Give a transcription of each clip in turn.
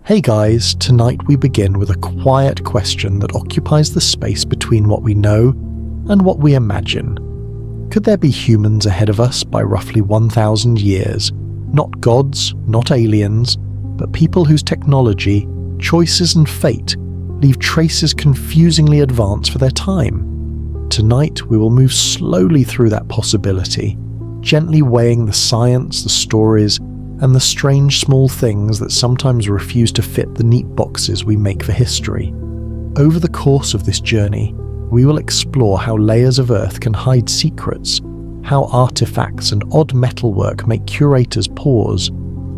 Hey guys, tonight we begin with a quiet question that occupies the space between what we know and what we imagine. Could there be humans ahead of us by roughly 1,000 years? Not gods, not aliens, but people whose technology, choices and fate leave traces confusingly advanced for their time. Tonight we will move slowly through that possibility, gently weighing the science, the stories, and the strange small things that sometimes refuse to fit the neat boxes we make for history. Over the course of this journey, we will explore how layers of Earth can hide secrets, how artifacts and odd metalwork make curators pause,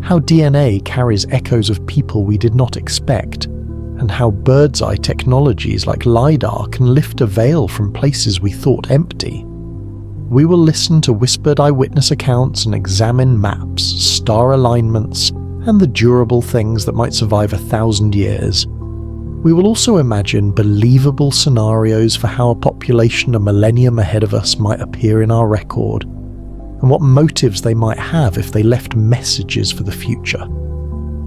how DNA carries echoes of people we did not expect, and how bird's-eye technologies like LiDAR can lift a veil from places we thought empty. We will listen to whispered eyewitness accounts and examine maps, star alignments, and the durable things that might survive 1,000 years. We will also imagine believable scenarios for how a population a millennium ahead of us might appear in our record, and what motives they might have if they left messages for the future.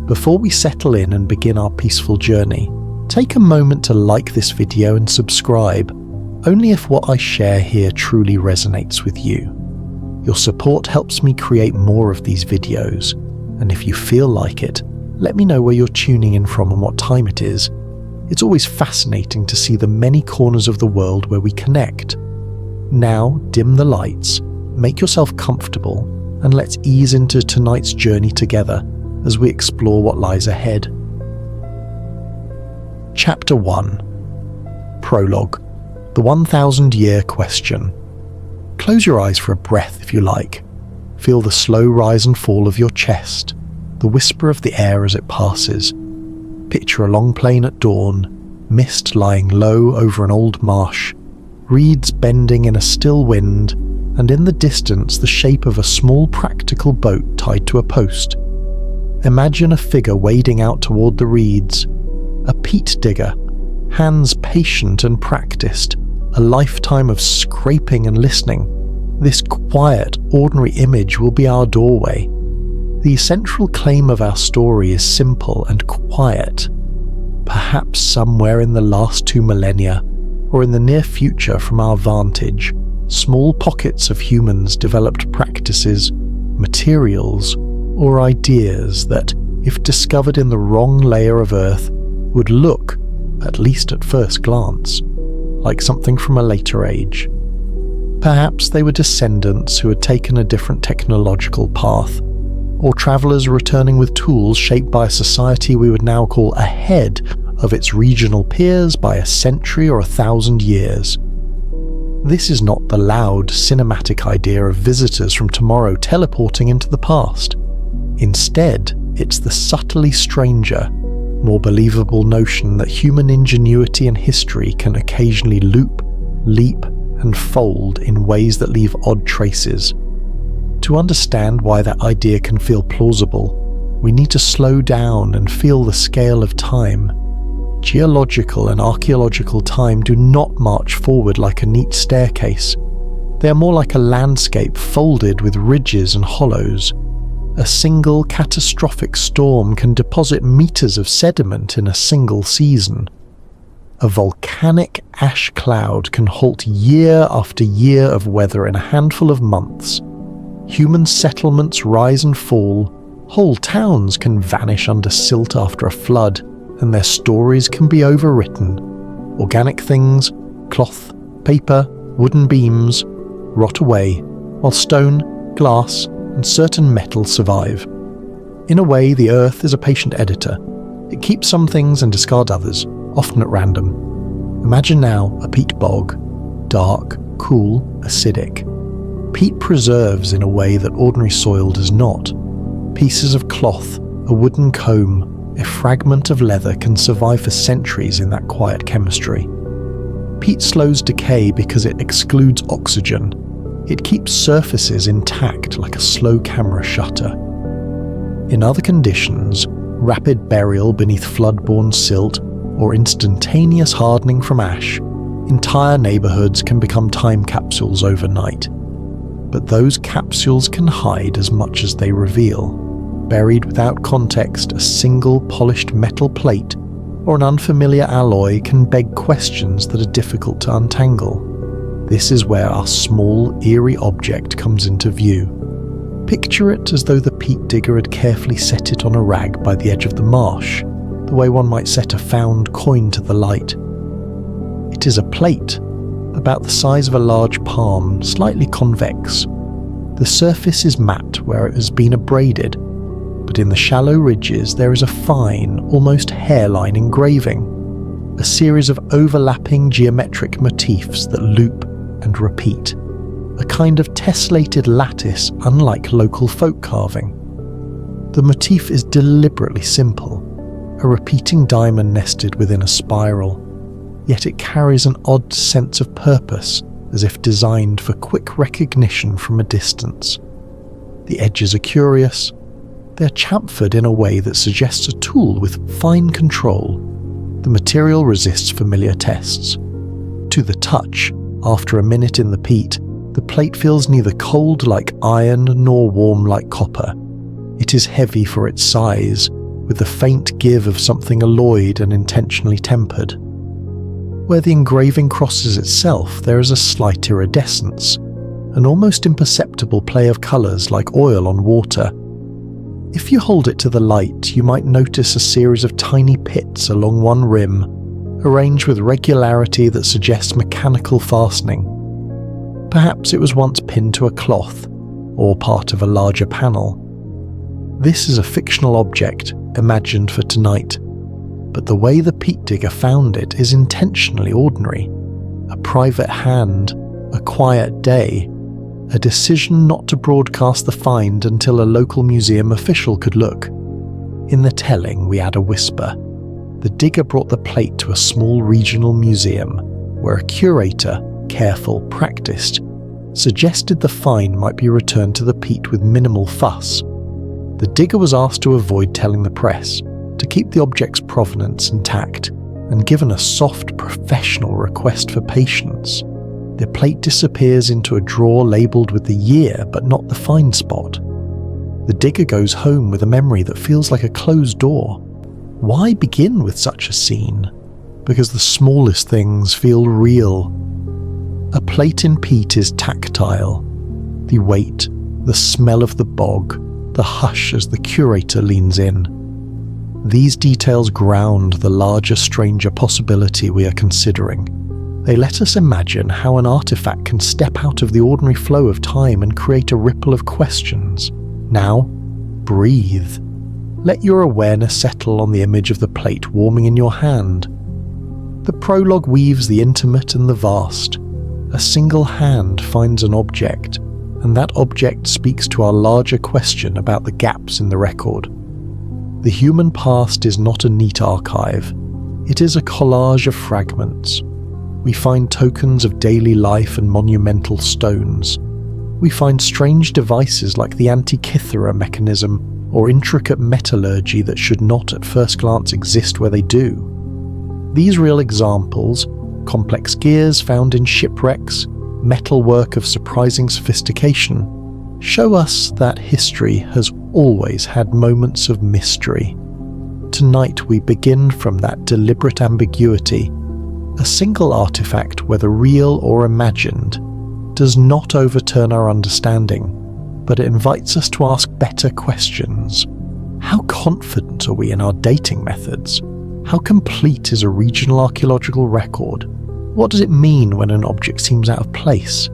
Before we settle in and begin our peaceful journey, take a moment to like this video and subscribe, only if what I share here truly resonates with you. Your support helps me create more of these videos, and if you feel like it, let me know where you're tuning in from and what time it is. It's always fascinating to see the many corners of the world where we connect. Now, dim the lights, make yourself comfortable, and let's ease into tonight's journey together as we explore what lies ahead. Chapter 1. Prologue. The 1,000-year question. Close your eyes for a breath if you like. Feel the slow rise and fall of your chest, the whisper of the air as it passes. Picture a long plain at dawn, mist lying low over an old marsh, reeds bending in a still wind, and in the distance the shape of a small practical boat tied to a post. Imagine a figure wading out toward the reeds, a peat digger, hands patient and practiced, a lifetime of scraping and listening. This quiet, ordinary image will be our doorway. The central claim of our story is simple and quiet. Perhaps somewhere in the last 2 millennia, or in the near future from our vantage, small pockets of humans developed practices, materials, or ideas that, if discovered in the wrong layer of Earth, would look, at least at first glance, like something from a later age. Perhaps they were descendants who had taken a different technological path, or travellers returning with tools shaped by a society we would now call ahead of its regional peers by a century or 1,000 years. This is not the loud, cinematic idea of visitors from tomorrow teleporting into the past. Instead, it's the subtly stranger, more believable notion that human ingenuity and history can occasionally loop, leap, and fold in ways that leave odd traces. To understand why that idea can feel plausible, we need to slow down and feel the scale of time. Geological and archaeological time do not march forward like a neat staircase. They are more like a landscape folded with ridges and hollows. A single catastrophic storm can deposit meters of sediment in a single season. A volcanic ash cloud can halt year after year of weather in a handful of months. Human settlements rise and fall. Whole towns can vanish under silt after a flood, and their stories can be overwritten. Organic things, cloth, paper, wooden beams, rot away, while stone, glass, and certain metals survive. In a way, the Earth is a patient editor. It keeps some things and discards others, often at random. Imagine now a peat bog, dark, cool, acidic. Peat preserves in a way that ordinary soil does not. Pieces of cloth, a wooden comb, a fragment of leather can survive for centuries in that quiet chemistry. Peat slows decay because it excludes oxygen. It keeps surfaces intact like a slow camera shutter. In other conditions, rapid burial beneath flood-borne silt or instantaneous hardening from ash, entire neighborhoods can become time capsules overnight. But those capsules can hide as much as they reveal. buried without context, a single polished metal plate or an unfamiliar alloy can beg questions that are difficult to untangle. This is where our small, eerie object comes into view. Picture it as though the peat digger had carefully set it on a rag by the edge of the marsh, the way one might set a found coin to the light. It is a plate, about the size of a large palm, slightly convex. The surface is matte where it has been abraded, but in the shallow ridges there is a fine, almost hairline engraving, a series of overlapping geometric motifs that loop and repeat, a kind of tessellated lattice unlike local folk carving. The motif is deliberately simple, a repeating diamond nested within a spiral, yet it carries an odd sense of purpose, as if designed for quick recognition from a distance. The edges are curious. They're chamfered in a way that suggests a tool with fine control. The material resists familiar tests. To the touch, after a minute in the peat, the plate feels neither cold like iron nor warm like copper. It is heavy for its size, with the faint give of something alloyed and intentionally tempered. Where the engraving crosses itself, there is a slight iridescence, an almost imperceptible play of colours like oil on water. If you hold it to the light, you might notice a series of tiny pits along one rim, arranged with regularity that suggests mechanical fastening. Perhaps it was once pinned to a cloth, or part of a larger panel. This is a fictional object, imagined for tonight, but the way the peat digger found it is intentionally ordinary. A private hand, a quiet day, a decision not to broadcast the find until a local museum official could look. In the telling, we add a whisper. The digger brought the plate to a small regional museum, where a curator, careful, practiced, suggested the find might be returned to the peat with minimal fuss. The digger was asked to avoid telling the press, to keep the object's provenance intact, and given a soft, professional request for patience. The plate disappears into a drawer labelled with the year but not the find spot. The digger goes home with a memory that feels like a closed door. Why begin with such a scene? Because the smallest things feel real. A plate in peat is tactile. The weight, the smell of the bog, the hush as the curator leans in. These details ground the larger, stranger possibility we are considering. They let us imagine how an artifact can step out of the ordinary flow of time and create a ripple of questions. Now, breathe. Let your awareness settle on the image of the plate warming in your hand. The prologue weaves the intimate and the vast. A single hand finds an object, and that object speaks to our larger question about the gaps in the record. The human past is not a neat archive. It is a collage of fragments. We find tokens of daily life and monumental stones. We find strange devices like the Antikythera mechanism or intricate metallurgy that should not at first glance exist where they do. These real examples, complex gears found in shipwrecks, metalwork of surprising sophistication, show us that history has always had moments of mystery. Tonight we begin from that deliberate ambiguity. A single artifact, whether real or imagined, does not overturn our understanding, but it invites us to ask better questions. How confident are we in our dating methods? How complete is a regional archaeological record? What does it mean when an object seems out of place?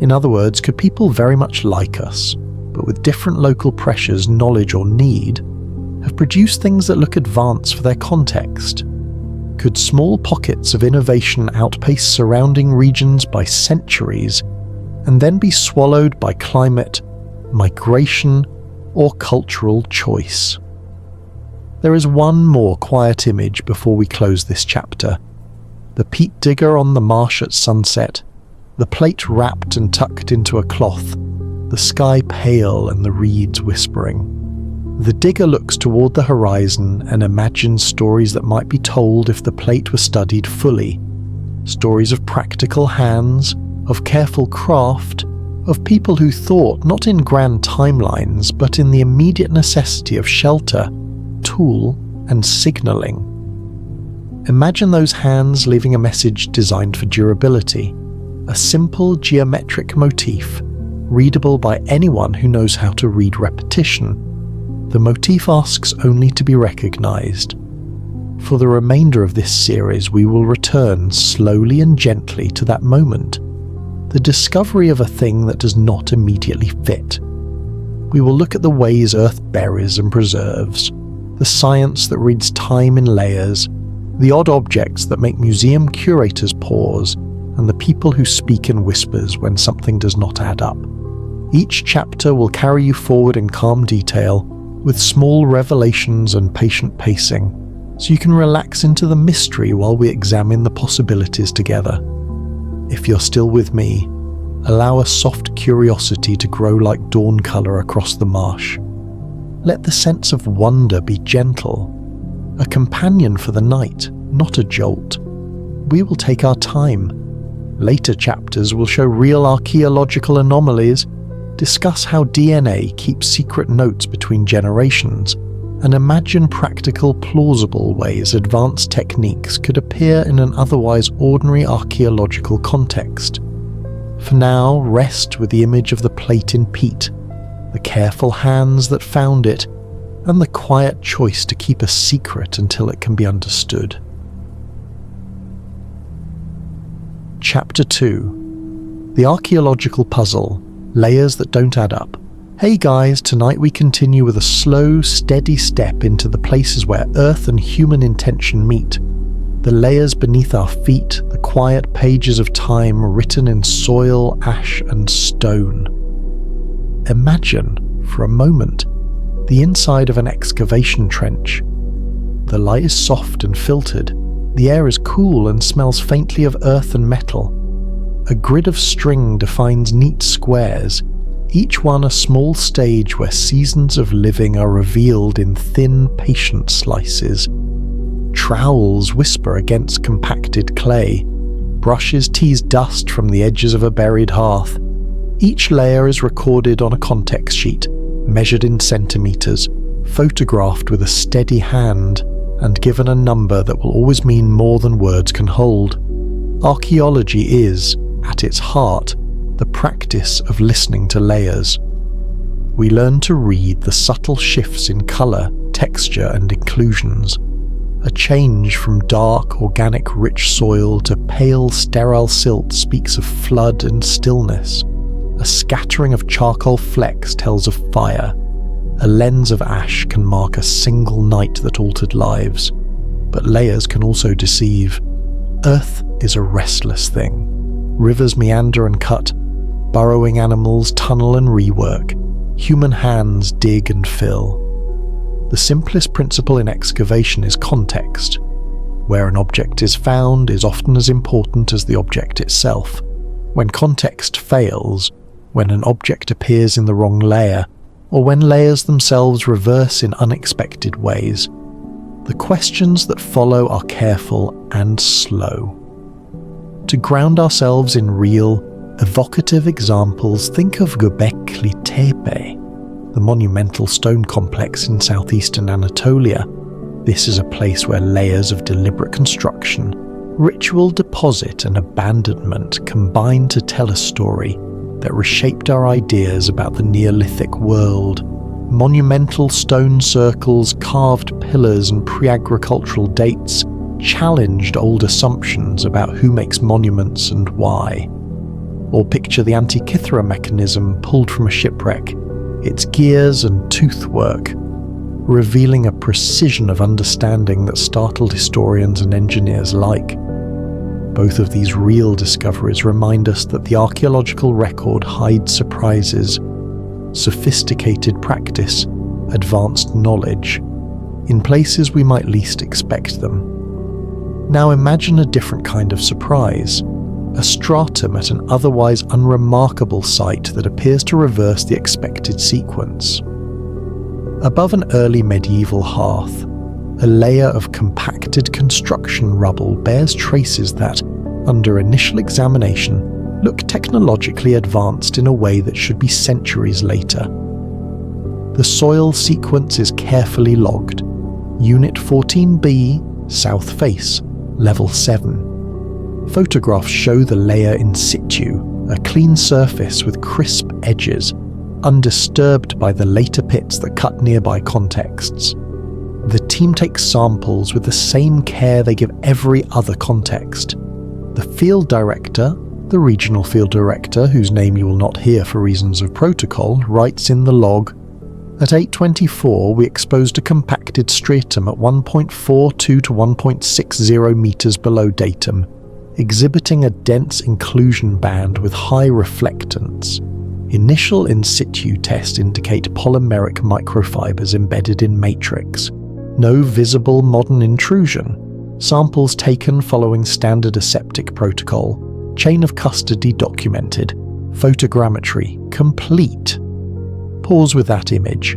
In other words, could people very much like us, but with different local pressures, knowledge or need, have produced things that look advanced for their context? Could small pockets of innovation outpace surrounding regions by centuries and then be swallowed by climate, migration, or cultural choice? There is one more quiet image before we close this chapter. The peat digger on the marsh at sunset, the plate wrapped and tucked into a cloth, the sky pale and the reeds whispering. The digger looks toward the horizon and imagines stories that might be told if the plate were studied fully. Stories of practical hands, of careful craft, of people who thought not in grand timelines but in the immediate necessity of shelter, tool, and signalling. Imagine those hands leaving a message designed for durability, a simple geometric motif, readable by anyone who knows how to read repetition. The motif asks only to be recognized. For the remainder of this series, we will return slowly and gently to that moment, the discovery of a thing that does not immediately fit. We will look at the ways Earth buries and preserves, the science that reads time in layers, the odd objects that make museum curators pause, and the people who speak in whispers when something does not add up. Each chapter will carry you forward in calm detail, with small revelations and patient pacing, so you can relax into the mystery while we examine the possibilities together. If you're still with me, allow a soft curiosity to grow like dawn colour across the marsh. Let the sense of wonder be gentle, a companion for the night, not a jolt. We will take our time. Later chapters will show real archaeological anomalies, discuss how DNA keeps secret notes between generations, and imagine practical, plausible ways advanced techniques could appear in an otherwise ordinary archaeological context. For now, rest with the image of the plate in peat, the careful hands that found it, and the quiet choice to keep a secret until it can be understood. Chapter 2. The Archaeological Puzzle, Layers That Don't Add Up. Hey guys, tonight we continue with a slow, steady step into the places where Earth and human intention meet. The layers beneath our feet, the quiet pages of time written in soil, ash, and stone. Imagine, for a moment, the inside of an excavation trench. The light is soft and filtered. The air is cool and smells faintly of earth and metal. A grid of string defines neat squares, each one a small stage where seasons of living are revealed in thin, patient slices. Trowels whisper against compacted clay. Brushes tease dust from the edges of a buried hearth. Each layer is recorded on a context sheet, measured in centimeters, photographed with a steady hand, and given a number that will always mean more than words can hold. Archaeology is, at its heart, the practice of listening to layers. We learn to read the subtle shifts in colour, texture, and inclusions. A change from dark, organic, rich soil to pale, sterile silt speaks of flood and stillness. A scattering of charcoal flecks tells of fire. A lens of ash can mark a single night that altered lives. But layers can also deceive. Earth is a restless thing. Rivers meander and cut. Burrowing animals tunnel and rework. Human hands dig and fill. The simplest principle in excavation is context. Where an object is found is often as important as the object itself. When context fails, when an object appears in the wrong layer, or when layers themselves reverse in unexpected ways, the questions that follow are careful and slow. To ground ourselves in real, evocative examples, think of Göbekli Tepe, the monumental stone complex in southeastern Anatolia. This is a place where layers of deliberate construction, ritual deposit, and abandonment combine to tell a story that reshaped our ideas about the Neolithic world. Monumental stone circles, carved pillars, and pre-agricultural dates challenged old assumptions about who makes monuments and why. Or picture the Antikythera mechanism pulled from a shipwreck, its gears and toothwork, revealing a precision of understanding that startled historians and engineers alike. Both of these real discoveries remind us that the archaeological record hides surprises, sophisticated practice, advanced knowledge, in places we might least expect them. Now imagine a different kind of surprise, a stratum at an otherwise unremarkable site that appears to reverse the expected sequence. Above an early medieval hearth, a layer of compacted construction rubble bears traces that, under initial examination, look technologically advanced in a way that should be centuries later. The soil sequence is carefully logged. Unit 14B, south face, level 7. Photographs show the layer in situ, a clean surface with crisp edges, undisturbed by the later pits that cut nearby contexts. The team takes samples with the same care they give every other context. The field director, the regional field director, whose name you will not hear for reasons of protocol, writes in the log, "At 8:24 we exposed a compacted stratum at 1.42 to 1.60 meters below datum, exhibiting a dense inclusion band with high reflectance. Initial in situ tests indicate polymeric microfibers embedded in matrix. No visible modern intrusion. Samples taken following standard aseptic protocol. Chain of custody documented. Photogrammetry complete." Pause with that image.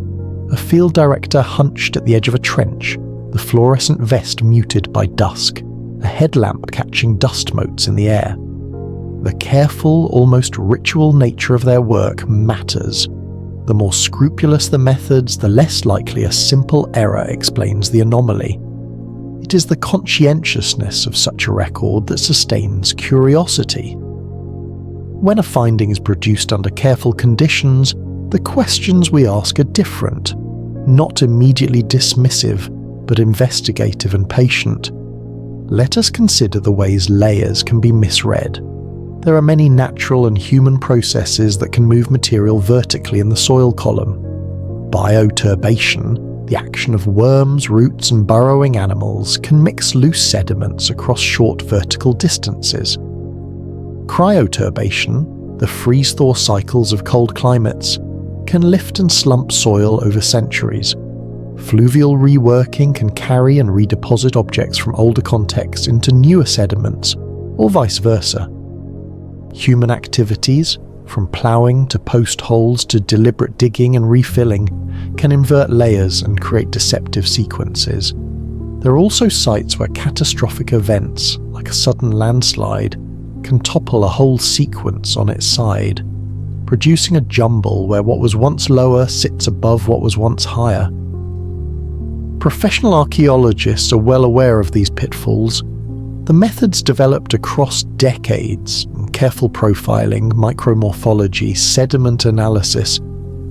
A field director hunched at the edge of a trench, the fluorescent vest muted by dusk, a headlamp catching dust motes in the air. The careful, almost ritual nature of their work matters. The more scrupulous the methods, the less likely a simple error explains the anomaly. It is the conscientiousness of such a record that sustains curiosity. When a finding is produced under careful conditions, the questions we ask are different, not immediately dismissive, but investigative and patient. Let us consider the ways layers can be misread. There are many natural and human processes that can move material vertically in the soil column. Bioturbation, the action of worms, roots and burrowing animals, can mix loose sediments across short vertical distances. Cryoturbation, the freeze-thaw cycles of cold climates, can lift and slump soil over centuries. Fluvial reworking can carry and redeposit objects from older contexts into newer sediments, or vice versa. Human activities, from ploughing to post holes to deliberate digging and refilling, can invert layers and create deceptive sequences. There are also sites where catastrophic events, like a sudden landslide, can topple a whole sequence on its side, producing a jumble where what was once lower sits above what was once higher. Professional archaeologists are well aware of these pitfalls. The methods developed across decades, careful profiling, micromorphology, sediment analysis,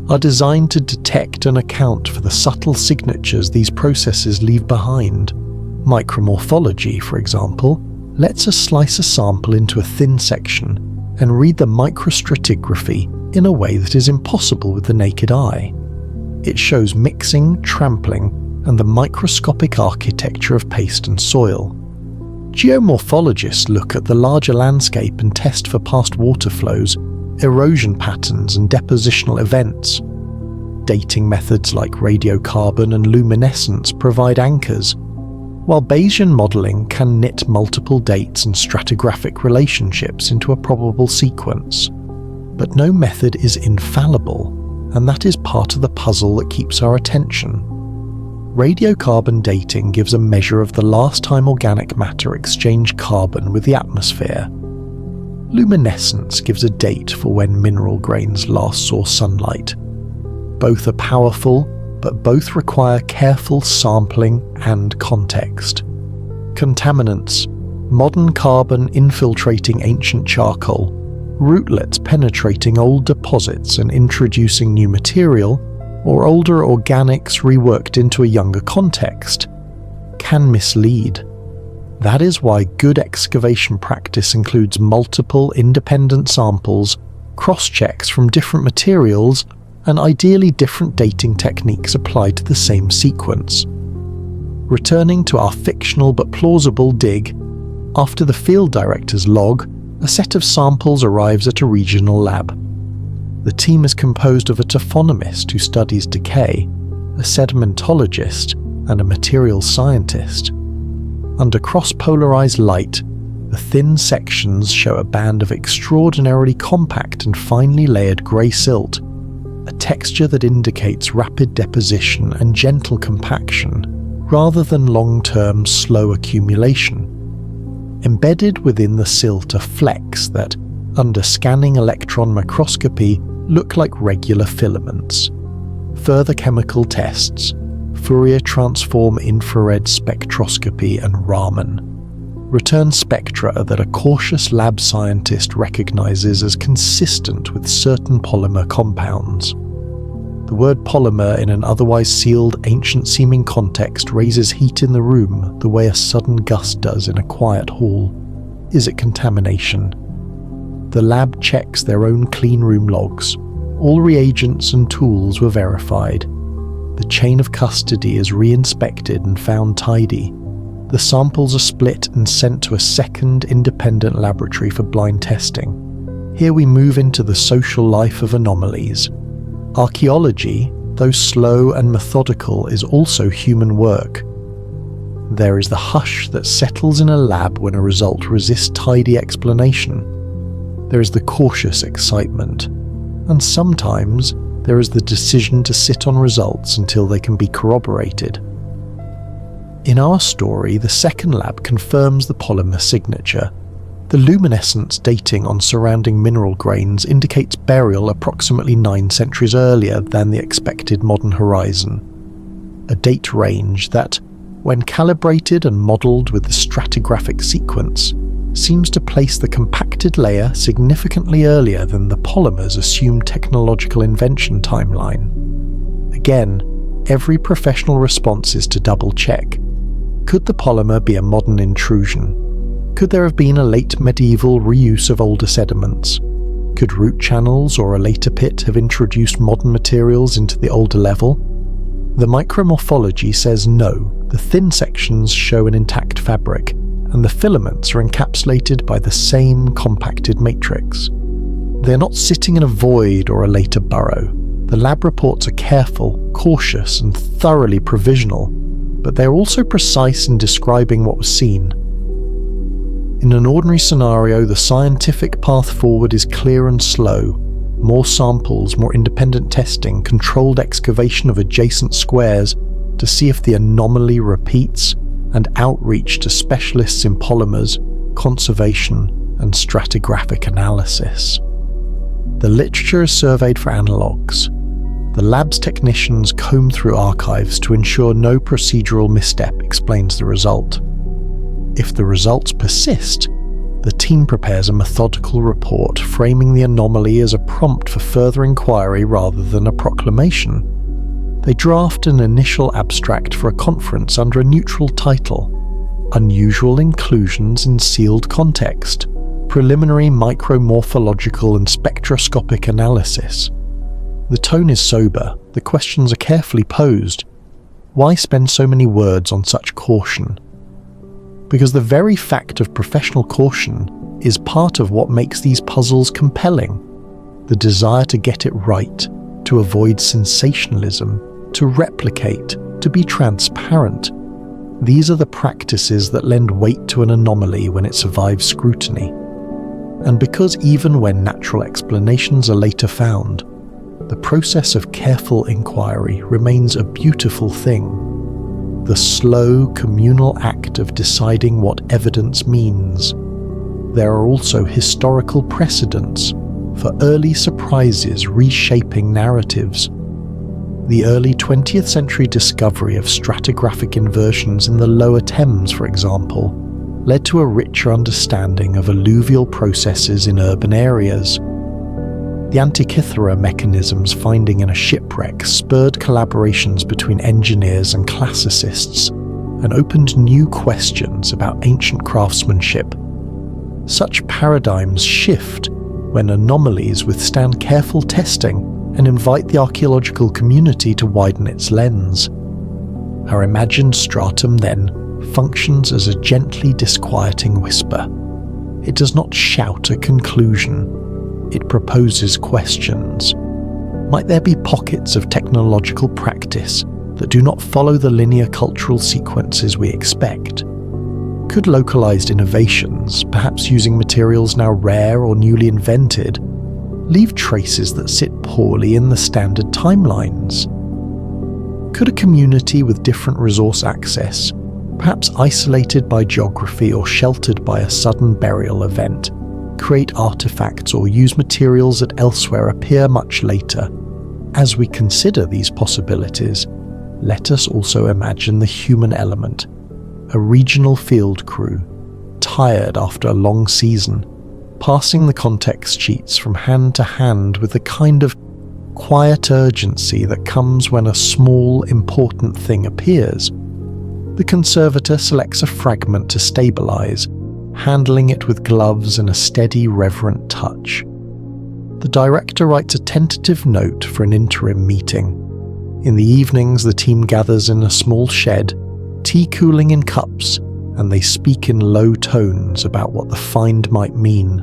are designed to detect and account for the subtle signatures these processes leave behind. Micromorphology, for example, lets us slice a sample into a thin section and read the microstratigraphy in a way that is impossible with the naked eye. It shows mixing, trampling, and the microscopic architecture of paste and soil. Geomorphologists look at the larger landscape and test for past water flows, erosion patterns and depositional events. Dating methods like radiocarbon and luminescence provide anchors, while Bayesian modelling can knit multiple dates and stratigraphic relationships into a probable sequence. But no method is infallible, and that is part of the puzzle that keeps our attention. Radiocarbon dating gives a measure of the last time organic matter exchanged carbon with the atmosphere. Luminescence gives a date for when mineral grains last saw sunlight. Both are powerful, but both require careful sampling and context. Contaminants: modern carbon infiltrating ancient charcoal, rootlets penetrating old deposits and introducing new material, or older organics reworked into a younger context, can mislead. That is why good excavation practice includes multiple independent samples, cross-checks from different materials, and ideally different dating techniques applied to the same sequence. Returning to our fictional but plausible dig, after the field director's log, a set of samples arrives at a regional lab. The team is composed of a taphonomist who studies decay, a sedimentologist, and a materials scientist. Under cross-polarized light, the thin sections show a band of extraordinarily compact and finely layered grey silt, a texture that indicates rapid deposition and gentle compaction, rather than long-term slow accumulation. Embedded within the silt are flecks that, under scanning electron microscopy, look like regular filaments. Further chemical tests, Fourier transform infrared spectroscopy and Raman, return spectra that a cautious lab scientist recognizes as consistent with certain polymer compounds. The word polymer in an otherwise sealed, ancient-seeming context raises heat in the room the way a sudden gust does in a quiet hall. Is it contamination? The lab checks their own cleanroom logs. All reagents and tools were verified. The chain of custody is re-inspected and found tidy. The samples are split and sent to a second independent laboratory for blind testing. Here we move into the social life of anomalies. Archaeology, though slow and methodical, is also human work. There is the hush that settles in a lab when a result resists tidy explanation. There is the cautious excitement. And sometimes there is the decision to sit on results until they can be corroborated. In our story, the second lab confirms the polymer signature. The luminescence dating on surrounding mineral grains indicates burial approximately 9 centuries earlier than the expected modern horizon. A date range that, when calibrated and modelled with the stratigraphic sequence, seems to place the compacted layer significantly earlier than the polymer's assumed technological invention timeline. Again, every professional response is to double-check. Could the polymer be a modern intrusion? Could there have been a late medieval reuse of older sediments? Could root channels or a later pit have introduced modern materials into the older level? The micromorphology says no, the thin sections show an intact fabric, and the filaments are encapsulated by the same compacted matrix. They're not sitting in a void or a later burrow. The lab reports are careful, cautious, and thoroughly provisional, but they're also precise in describing what was seen. In an ordinary scenario, the scientific path forward is clear and slow. More samples, more independent testing, controlled excavation of adjacent squares to see if the anomaly repeats, and outreach to specialists in polymers, conservation, and stratigraphic analysis. The literature is surveyed for analogues. The lab's technicians comb through archives to ensure no procedural misstep explains the result. If the results persist, the team prepares a methodical report framing the anomaly as a prompt for further inquiry rather than a proclamation. They draft an initial abstract for a conference under a neutral title: Unusual Inclusions in Sealed Context, Preliminary Micromorphological and Spectroscopic Analysis. The tone is sober, the questions are carefully posed. Why spend so many words on such caution? Because the very fact of professional caution is part of what makes these puzzles compelling. The desire to get it right, to avoid sensationalism, to replicate, to be transparent. These are the practices that lend weight to an anomaly when it survives scrutiny. And because even when natural explanations are later found, the process of careful inquiry remains a beautiful thing. The slow, communal act of deciding what evidence means. There are also historical precedents for early surprises reshaping narratives. The early 20th century discovery of stratigraphic inversions in the lower Thames, for example, led to a richer understanding of alluvial processes in urban areas. The Antikythera mechanisms finding in a shipwreck spurred collaborations between engineers and classicists and opened new questions about ancient craftsmanship. Such paradigms shift when anomalies withstand careful testing and invite the archaeological community to widen its lens. Our imagined stratum, then, functions as a gently disquieting whisper. It does not shout a conclusion. It proposes questions. Might there be pockets of technological practice that do not follow the linear cultural sequences we expect? Could localized innovations, perhaps using materials now rare or newly invented, leave traces that sit poorly in the standard timelines? Could a community with different resource access, perhaps isolated by geography or sheltered by a sudden burial event, recreate artifacts or use materials that elsewhere appear much later. As we consider these possibilities, let us also imagine the human element, a regional field crew, tired after a long season, passing the context sheets from hand to hand with the kind of quiet urgency that comes when a small, important thing appears. The conservator selects a fragment to stabilize, handling it with gloves and a steady, reverent touch. The director writes a tentative note for an interim meeting. In the evenings, the team gathers in a small shed, tea cooling in cups, and they speak in low tones about what the find might mean.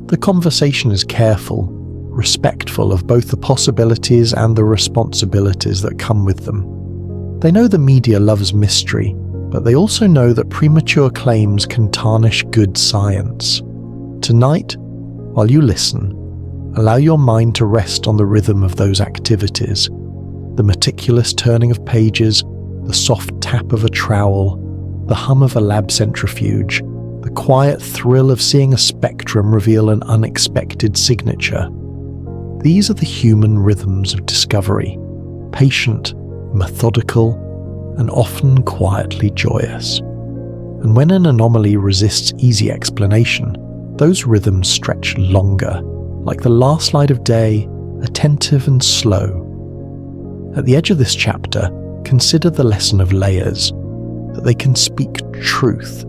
The conversation is careful, respectful of both the possibilities and the responsibilities that come with them. They know the media loves mystery, but they also know that premature claims can tarnish good science. Tonight, while you listen, allow your mind to rest on the rhythm of those activities, the meticulous turning of pages, the soft tap of a trowel, the hum of a lab centrifuge, the quiet thrill of seeing a spectrum reveal an unexpected signature. These are the human rhythms of discovery, patient, methodical, and often quietly joyous. And when an anomaly resists easy explanation, those rhythms stretch longer, like the last light of day, attentive and slow. At the edge of this chapter, consider the lesson of layers, that they can speak truth,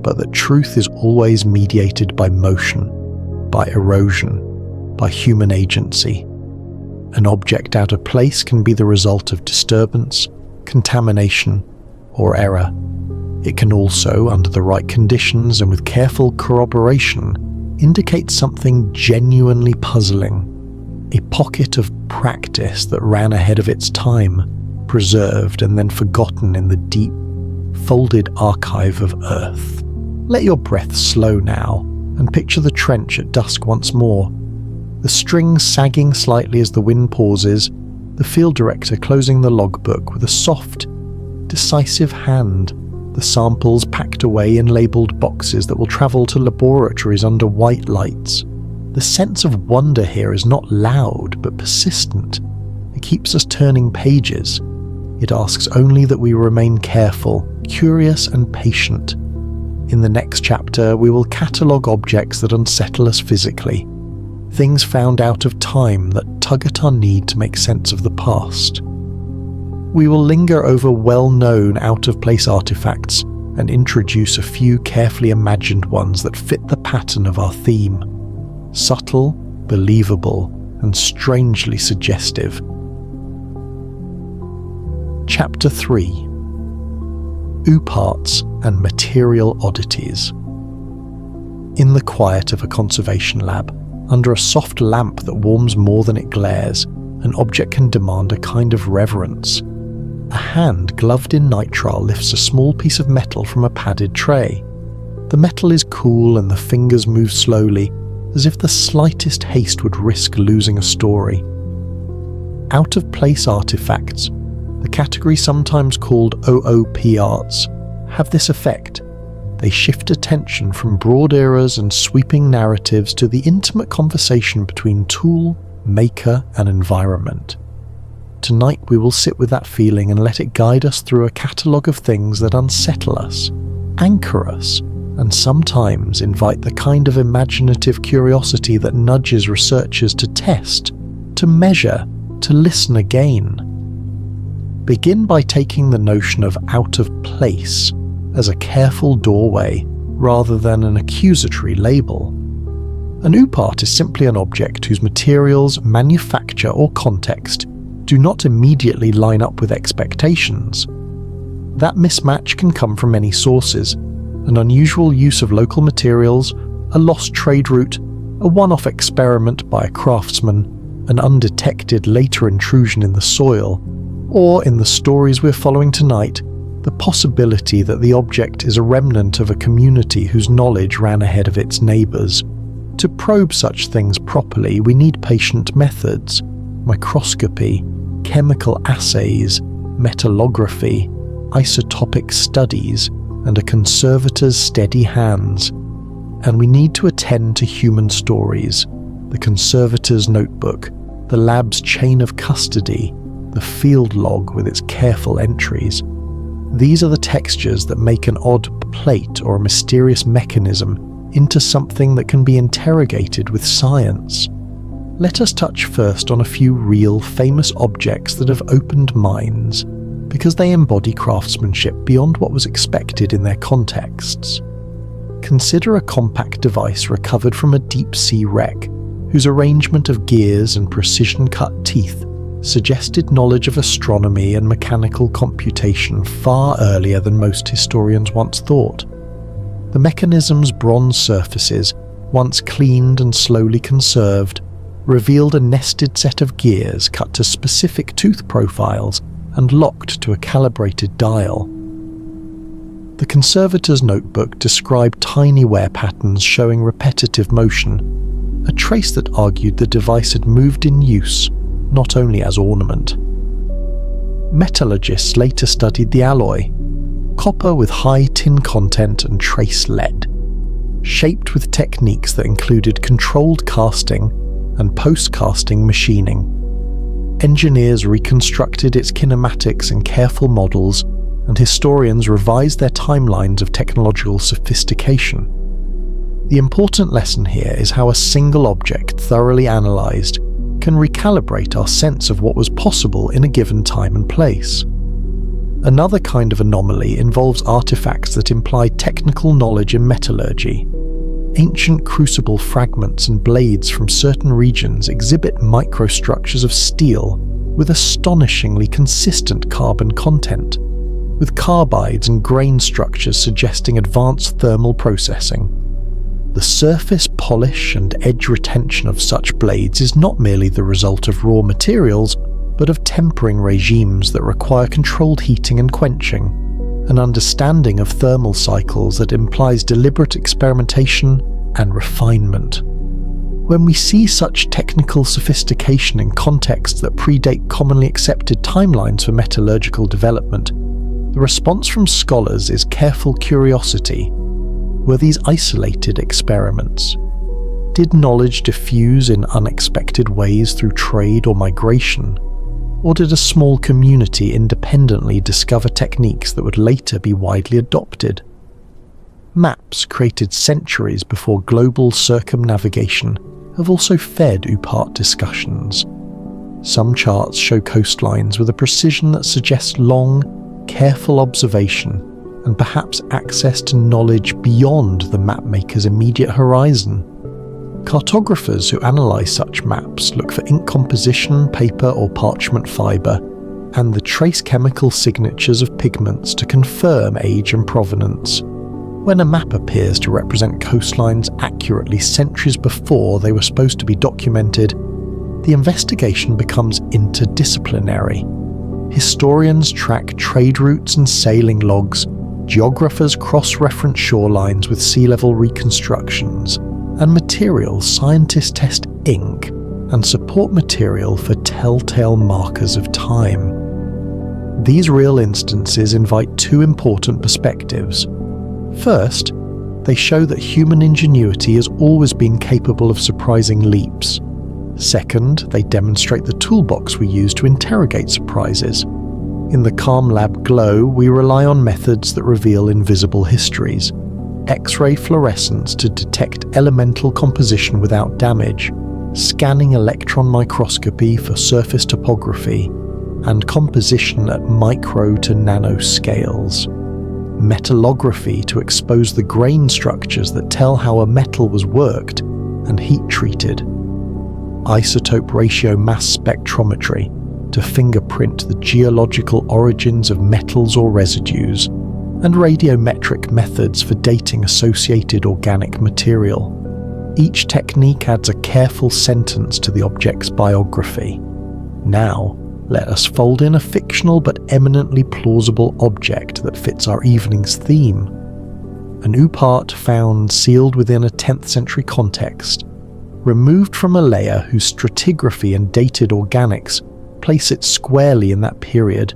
but that truth is always mediated by motion, by erosion, by human agency. An object out of place can be the result of disturbance, contamination, or error. It can also, under the right conditions and with careful corroboration, indicate something genuinely puzzling, a pocket of practice that ran ahead of its time, preserved and then forgotten in the deep, folded archive of Earth. Let your breath slow now, and picture the trench at dusk once more. The strings sagging slightly as the wind pauses, the field director closing the logbook with a soft, decisive hand, the samples packed away in labelled boxes that will travel to laboratories under white lights. The sense of wonder here is not loud but persistent. It keeps us turning pages. It asks only that we remain careful, curious and patient. In the next chapter, we will catalogue objects that unsettle us physically, things found out of time that tug at our need to make sense of the past. We will linger over well-known out-of-place artifacts and introduce a few carefully imagined ones that fit the pattern of our theme. Subtle, believable, and strangely suggestive. Chapter 3: Ooparts and Material Oddities. In the quiet of a conservation lab, under a soft lamp that warms more than it glares, an object can demand a kind of reverence. A hand gloved in nitrile lifts a small piece of metal from a padded tray. The metal is cool and the fingers move slowly, as if the slightest haste would risk losing a story. Out-of-place artifacts, the category sometimes called OOP arts, have this effect. They shift attention from broad eras and sweeping narratives to the intimate conversation between tool, maker, and environment. Tonight we will sit with that feeling and let it guide us through a catalogue of things that unsettle us, anchor us, and sometimes invite the kind of imaginative curiosity that nudges researchers to test, to measure, to listen again. Begin by taking the notion of out of place as a careful doorway rather than an accusatory label. An oopart is simply an object whose materials, manufacture, or context do not immediately line up with expectations. That mismatch can come from many sources: an unusual use of local materials, a lost trade route, a one-off experiment by a craftsman, an undetected later intrusion in the soil, or, in the stories we're following tonight, the possibility that the object is a remnant of a community whose knowledge ran ahead of its neighbours. To probe such things properly, we need patient methods: microscopy, chemical assays, metallography, isotopic studies, and a conservator's steady hands. And we need to attend to human stories, the conservator's notebook, the lab's chain of custody, the field log with its careful entries. These are the textures that make an odd plate or a mysterious mechanism into something that can be interrogated with science. Let us touch first on a few real, famous objects that have opened minds, because they embody craftsmanship beyond what was expected in their contexts. Consider a compact device recovered from a deep-sea wreck, whose arrangement of gears and precision-cut teeth suggested knowledge of astronomy and mechanical computation far earlier than most historians once thought. The mechanism's bronze surfaces, once cleaned and slowly conserved, revealed a nested set of gears cut to specific tooth profiles and locked to a calibrated dial. The conservator's notebook described tiny wear patterns showing repetitive motion, a trace that argued the device had moved in use, not only as ornament. Metallurgists later studied the alloy, copper with high tin content and trace lead, shaped with techniques that included controlled casting and post-casting machining. Engineers reconstructed its kinematics in careful models, and historians revised their timelines of technological sophistication. The important lesson here is how a single object thoroughly analysed can recalibrate our sense of what was possible in a given time and place. Another kind of anomaly involves artifacts that imply technical knowledge in metallurgy. Ancient crucible fragments and blades from certain regions exhibit microstructures of steel with astonishingly consistent carbon content, with carbides and grain structures suggesting advanced thermal processing. The surface polish and edge retention of such blades is not merely the result of raw materials, but of tempering regimes that require controlled heating and quenching, an understanding of thermal cycles that implies deliberate experimentation and refinement. When we see such technical sophistication in contexts that predate commonly accepted timelines for metallurgical development, the response from scholars is careful curiosity. Were these isolated experiments? Did knowledge diffuse in unexpected ways through trade or migration? Or did a small community independently discover techniques that would later be widely adopted? Maps created centuries before global circumnavigation have also fed UPART discussions. Some charts show coastlines with a precision that suggests long, careful observation and perhaps access to knowledge beyond the mapmaker's immediate horizon. Cartographers who analyse such maps look for ink composition, paper or parchment fibre, and the trace chemical signatures of pigments to confirm age and provenance. When a map appears to represent coastlines accurately centuries before they were supposed to be documented, the investigation becomes interdisciplinary. Historians track trade routes and sailing logs, geographers cross-reference shorelines with sea level reconstructions, and materials scientists test ink and support material for telltale markers of time. These real instances invite two important perspectives. First, they show that human ingenuity has always been capable of surprising leaps. Second, they demonstrate the toolbox we use to interrogate surprises. In the Calm Lab Glow, we rely on methods that reveal invisible histories. X-ray fluorescence to detect elemental composition without damage, scanning electron microscopy for surface topography, and composition at micro to nano scales. Metallography to expose the grain structures that tell how a metal was worked and heat treated. Isotope ratio mass spectrometry to fingerprint the geological origins of metals or residues, and radiometric methods for dating associated organic material. Each technique adds a careful sentence to the object's biography. Now, let us fold in a fictional but eminently plausible object that fits our evening's theme. An UPART found sealed within a 10th century context, removed from a layer whose stratigraphy and dated organics place it squarely in that period,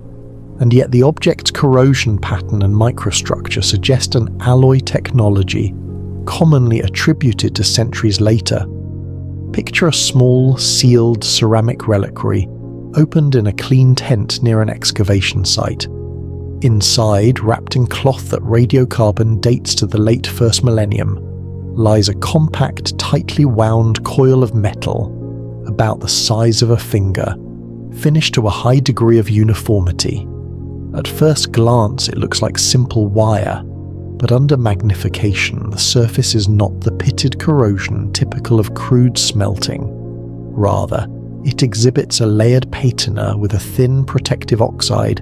and yet the object's corrosion pattern and microstructure suggest an alloy technology commonly attributed to centuries later. Picture a small, sealed ceramic reliquary opened in a clean tent near an excavation site. Inside, wrapped in cloth that radiocarbon dates to the late first millennium, lies a compact, tightly wound coil of metal, about the size of a finger, finished to a high degree of uniformity. At first glance, it looks like simple wire, but under magnification, the surface is not the pitted corrosion typical of crude smelting. Rather, it exhibits a layered patina with a thin protective oxide,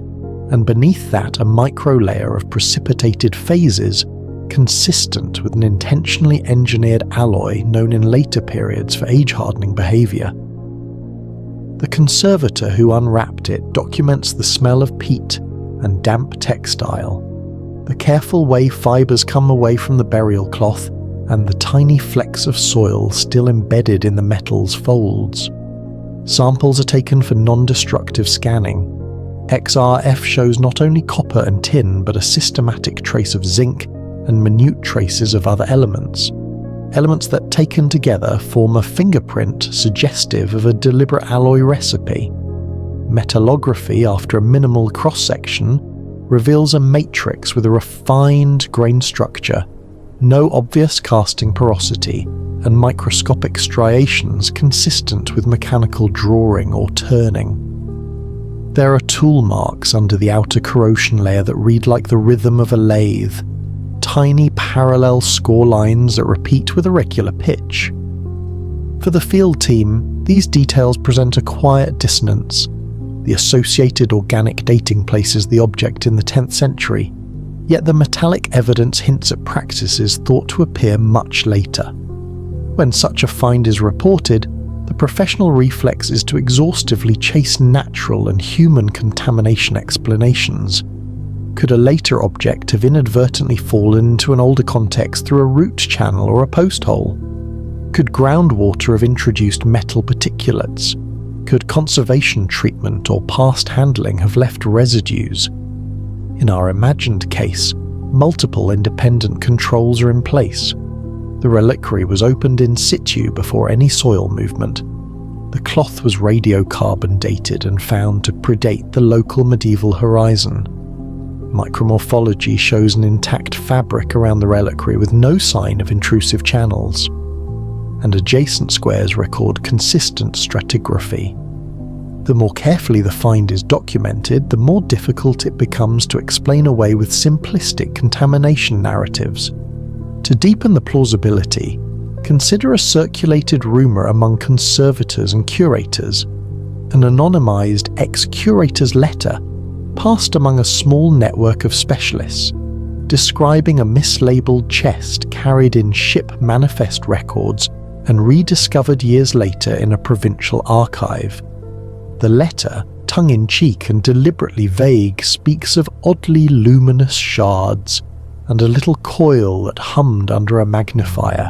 and beneath that a micro-layer of precipitated phases consistent with an intentionally engineered alloy known in later periods for age-hardening behaviour. The conservator who unwrapped it documents the smell of peat and damp textile, the careful way fibres come away from the burial cloth, and the tiny flecks of soil still embedded in the metal's folds. Samples are taken for non-destructive scanning. XRF shows not only copper and tin, but a systematic trace of zinc and minute traces of other elements that taken together form a fingerprint suggestive of a deliberate alloy recipe. Metallography, after a minimal cross-section, reveals a matrix with a refined grain structure, no obvious casting porosity, and microscopic striations consistent with mechanical drawing or turning. There are tool marks under the outer corrosion layer that read like the rhythm of a lathe, tiny parallel score lines that repeat with a regular pitch. For the field team, these details present a quiet dissonance. The associated organic dating places the object in the 10th century, yet the metallic evidence hints at practices thought to appear much later. When such a find is reported, the professional reflex is to exhaustively chase natural and human contamination explanations. Could a later object have inadvertently fallen into an older context through a root channel or a post hole? Could groundwater have introduced metal particulates? Could conservation treatment or past handling have left residues? In our imagined case, multiple independent controls are in place. The reliquary was opened in situ before any soil movement. The cloth was radiocarbon dated and found to predate the local medieval horizon. Micromorphology shows an intact fabric around the reliquary with no sign of intrusive channels, and adjacent squares record consistent stratigraphy. The more carefully the find is documented, the more difficult it becomes to explain away with simplistic contamination narratives. To deepen the plausibility, consider a circulated rumour among conservators and curators, an anonymised ex-curator's letter passed among a small network of specialists, describing a mislabeled chest carried in ship manifest records and rediscovered years later in a provincial archive. The letter, tongue-in-cheek and deliberately vague, speaks of oddly luminous shards and a little coil that hummed under a magnifier,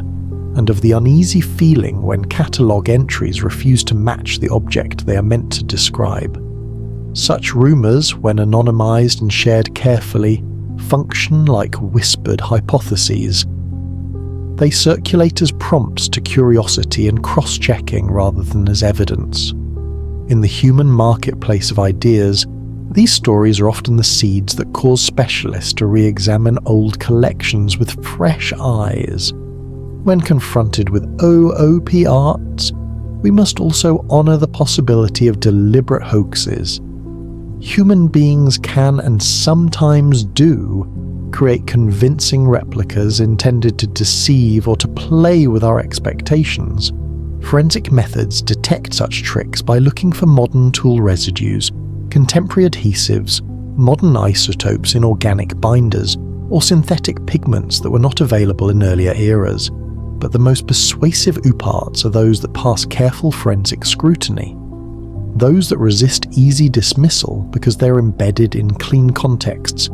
and of the uneasy feeling when catalogue entries refuse to match the object they are meant to describe. Such rumours, when anonymised and shared carefully, function like whispered hypotheses. They circulate as prompts to curiosity and cross-checking rather than as evidence. In the human marketplace of ideas, these stories are often the seeds that cause specialists to re-examine old collections with fresh eyes. When confronted with OOP arts, we must also honour the possibility of deliberate hoaxes. Human beings can, and sometimes do, create convincing replicas intended to deceive or to play with our expectations. Forensic methods detect such tricks by looking for modern tool residues, contemporary adhesives, modern isotopes in organic binders, or synthetic pigments that were not available in earlier eras. But the most persuasive OOP-arts are those that pass careful forensic scrutiny. Those that resist easy dismissal because they're embedded in clean contexts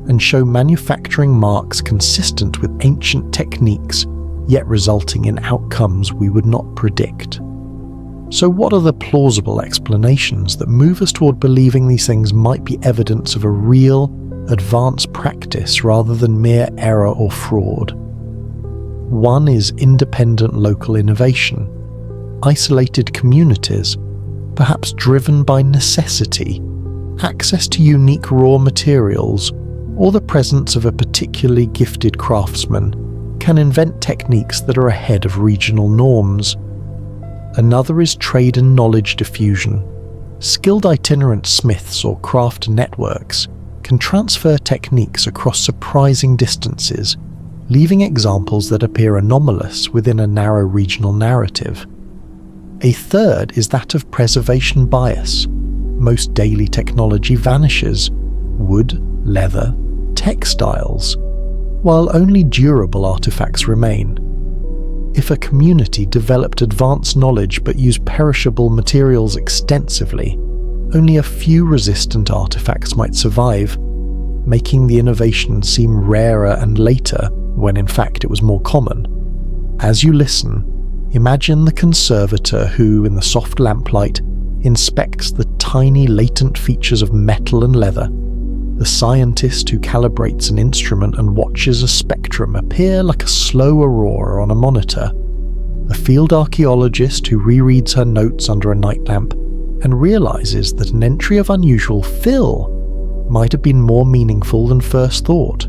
and show manufacturing marks consistent with ancient techniques, yet resulting in outcomes we would not predict. So what are the plausible explanations that move us toward believing these things might be evidence of a real, advanced practice rather than mere error or fraud? One is independent local innovation, isolated communities, perhaps driven by necessity, access to unique raw materials, or the presence of a particularly gifted craftsman can invent techniques that are ahead of regional norms. Another is trade and knowledge diffusion. Skilled itinerant smiths or craft networks can transfer techniques across surprising distances, leaving examples that appear anomalous within a narrow regional narrative. A third is that of preservation bias. Most daily technology vanishes: wood, leather, textiles, while only durable artifacts remain. If a community developed advanced knowledge but used perishable materials extensively, only a few resistant artifacts might survive, making the innovation seem rarer and later when in fact it was more common. As you listen, imagine the conservator who, in the soft lamplight, inspects the tiny latent features of metal and leather, the scientist who calibrates an instrument and watches a spectrum appear like a slow aurora on a monitor, the field archaeologist who rereads her notes under a night lamp and realizes that an entry of unusual fill might have been more meaningful than first thought.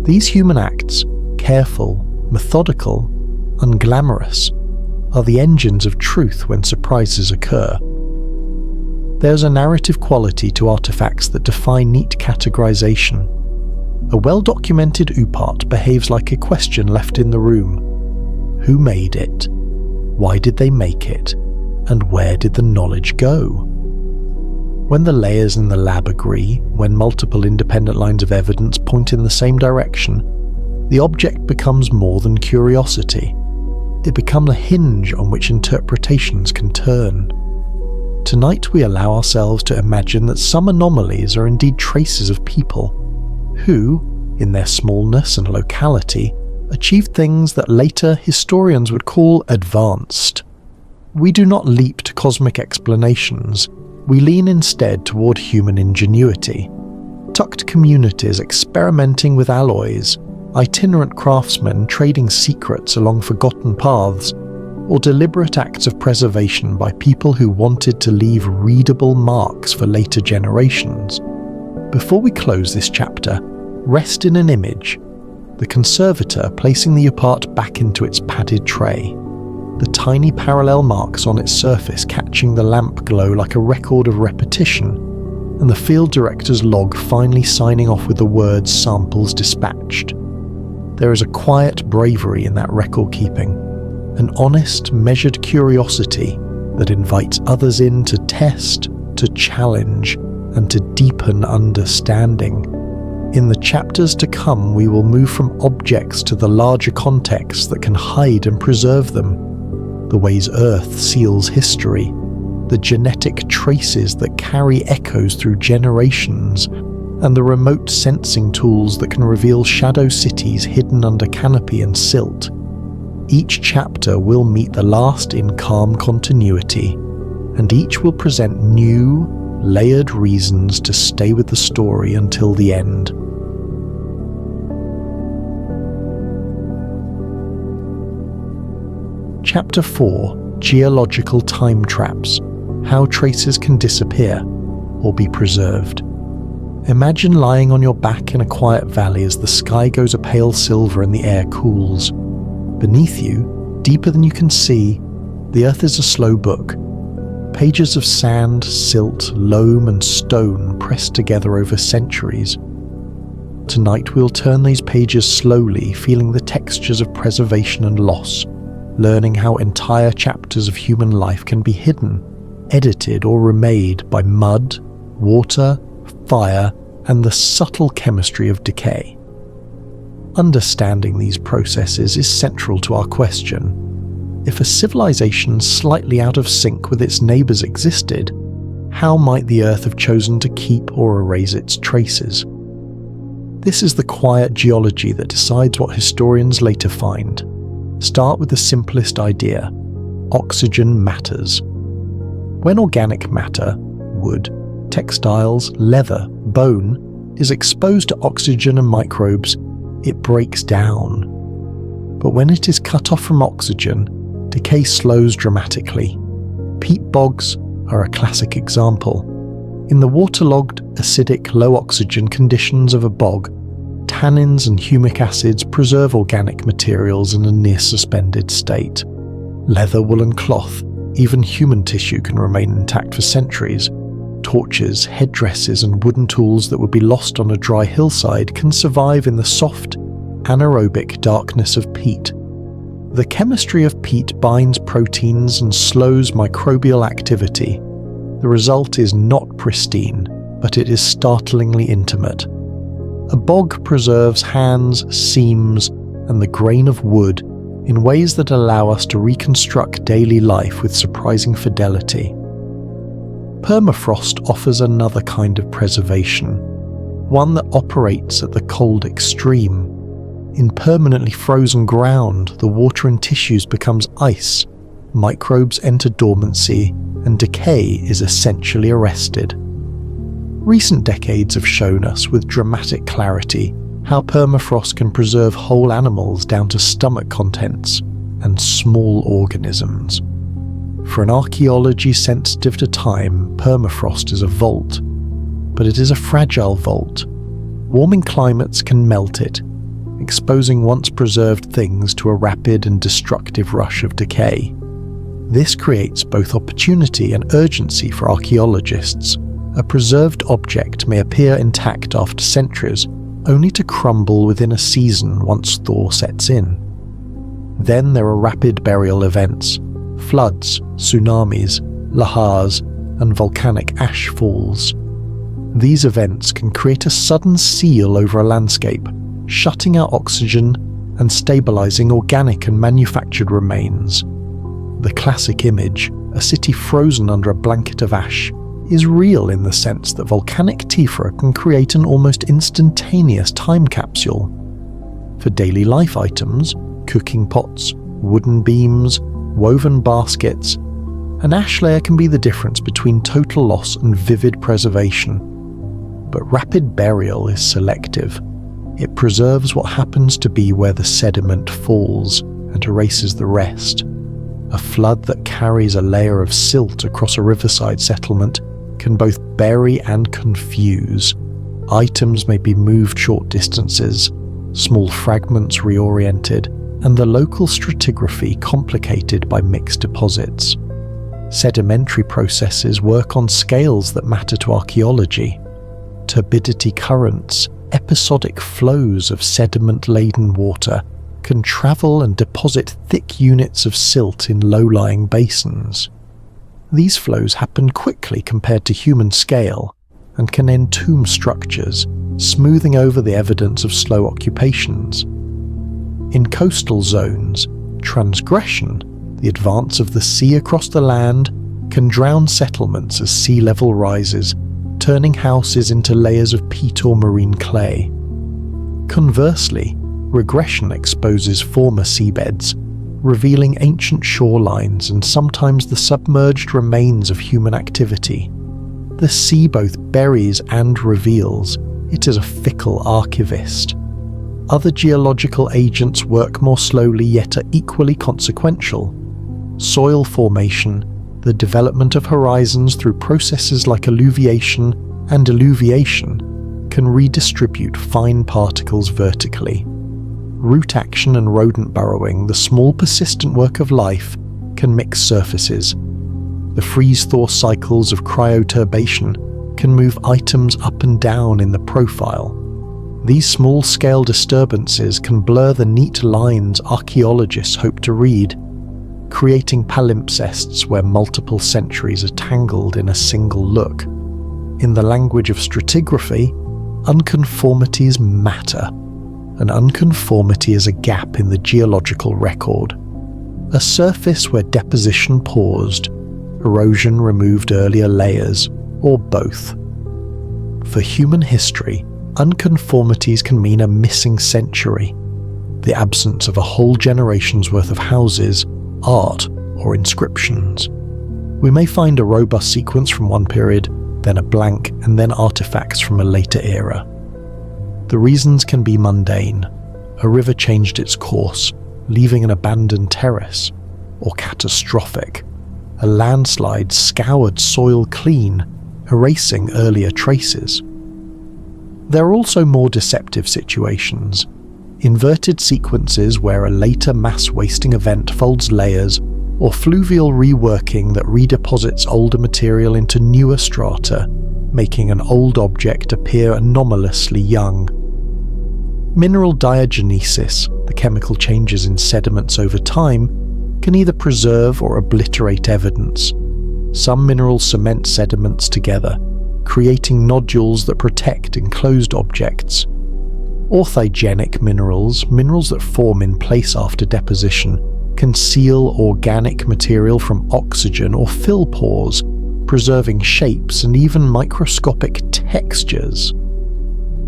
These human acts, careful, methodical, unglamorous, are the engines of truth when surprises occur. There's a narrative quality to artifacts that defy neat categorization. A well-documented oopart behaves like a question left in the room. Who made it? Why did they make it? And where did the knowledge go? When the layers in the lab agree, when multiple independent lines of evidence point in the same direction, the object becomes more than curiosity. It becomes a hinge on which interpretations can turn. Tonight we allow ourselves to imagine that some anomalies are indeed traces of people who, in their smallness and locality, achieved things that later historians would call advanced. We do not leap to cosmic explanations, we lean instead toward human ingenuity. Tucked communities experimenting with alloys, itinerant craftsmen trading secrets along forgotten paths, or deliberate acts of preservation by people who wanted to leave readable marks for later generations. Before we close this chapter, rest in an image: the conservator placing the oopart back into its padded tray, the tiny parallel marks on its surface catching the lamp glow like a record of repetition, and the field director's log finally signing off with the words "samples dispatched." There is a quiet bravery in that record keeping, an honest, measured curiosity that invites others in to test, to challenge, and to deepen understanding. In the chapters to come, we will move from objects to the larger context that can hide and preserve them, the ways Earth seals history, the genetic traces that carry echoes through generations, and the remote sensing tools that can reveal shadow cities hidden under canopy and silt. Each chapter will meet the last in calm continuity, and each will present new, layered reasons to stay with the story until the end. Chapter 4: Geological Time Traps: How Traces Can Disappear or Be Preserved. Imagine lying on your back in a quiet valley as the sky goes a pale silver and the air cools. Beneath you, deeper than you can see, the earth is a slow book. Pages of sand, silt, loam and stone pressed together over centuries. Tonight we'll turn these pages slowly, feeling the textures of preservation and loss, learning how entire chapters of human life can be hidden, edited or remade by mud, water, fire, and the subtle chemistry of decay. Understanding these processes is central to our question. If a civilization slightly out of sync with its neighbours existed, how might the Earth have chosen to keep or erase its traces? This is the quiet geology that decides what historians later find. Start with the simplest idea: oxygen matters. When organic matter, wood, textiles, leather, bone, is exposed to oxygen and microbes, it breaks down. But when it is cut off from oxygen, decay slows dramatically. Peat bogs are a classic example. In the waterlogged, acidic, low-oxygen conditions of a bog, tannins and humic acids preserve organic materials in a near-suspended state. Leather, wool and cloth, even human tissue can remain intact for centuries. Torches, headdresses and wooden tools that would be lost on a dry hillside can survive in the soft, anaerobic darkness of peat. The chemistry of peat binds proteins and slows microbial activity. The result is not pristine, but it is startlingly intimate. A bog preserves hands, seams, and the grain of wood in ways that allow us to reconstruct daily life with surprising fidelity. Permafrost offers another kind of preservation, one that operates at the cold extreme. In permanently frozen ground, the water in tissues becomes ice, microbes enter dormancy, and decay is essentially arrested. Recent decades have shown us with dramatic clarity how permafrost can preserve whole animals down to stomach contents and small organisms. For an archaeology sensitive to time, permafrost is a vault, but it is a fragile vault. Warming climates can melt it, exposing once preserved things to a rapid and destructive rush of decay. This creates both opportunity and urgency for archaeologists. A preserved object may appear intact after centuries, only to crumble within a season once thaw sets in. Then there are rapid burial events, floods, tsunamis, lahars, and volcanic ash falls. These events can create a sudden seal over a landscape, shutting out oxygen and stabilizing organic and manufactured remains. The classic image, a city frozen under a blanket of ash, is real in the sense that volcanic tephra can create an almost instantaneous time capsule. For daily life items, cooking pots, wooden beams, woven baskets, an ash layer can be the difference between total loss and vivid preservation. But rapid burial is selective. It preserves what happens to be where the sediment falls and erases the rest. A flood that carries a layer of silt across a riverside settlement can both bury and confuse. Items may be moved short distances, small fragments reoriented, and the local stratigraphy complicated by mixed deposits. Sedimentary processes work on scales that matter to archaeology. Turbidity currents, episodic flows of sediment-laden water, can travel and deposit thick units of silt in low-lying basins. These flows happen quickly compared to human scale, and can entomb structures, smoothing over the evidence of slow occupations. In coastal zones, transgression, the advance of the sea across the land, can drown settlements as sea level rises, turning houses into layers of peat or marine clay. Conversely, regression exposes former seabeds, revealing ancient shorelines and sometimes the submerged remains of human activity. The sea both buries and reveals. It is a fickle archivist. Other geological agents work more slowly yet are equally consequential. Soil formation, the development of horizons through processes like alluviation and alluviation, can redistribute fine particles vertically. Root action and rodent burrowing, the small persistent work of life, can mix surfaces. The freeze-thaw cycles of cryoturbation can move items up and down in the profile. These small-scale disturbances can blur the neat lines archaeologists hope to read, creating palimpsests where multiple centuries are tangled in a single look. In the language of stratigraphy, unconformities matter. An unconformity is a gap in the geological record, a surface where deposition paused, erosion removed earlier layers, or both. For human history, unconformities can mean a missing century, the absence of a whole generation's worth of houses, art, or inscriptions. We may find a robust sequence from one period, then a blank, and then artifacts from a later era. The reasons can be mundane. A river changed its course, leaving an abandoned terrace, or catastrophic, a landslide scoured soil clean, erasing earlier traces. There are also more deceptive situations, inverted sequences where a later mass wasting event folds layers, or fluvial reworking that redeposits older material into newer strata, making an old object appear anomalously young. Mineral diagenesis, the chemical changes in sediments over time, can either preserve or obliterate evidence. Some minerals cement sediments together, creating nodules that protect enclosed objects. Orthogenic minerals, minerals that form in place after deposition, conceal organic material from oxygen or fill pores, preserving shapes and even microscopic textures.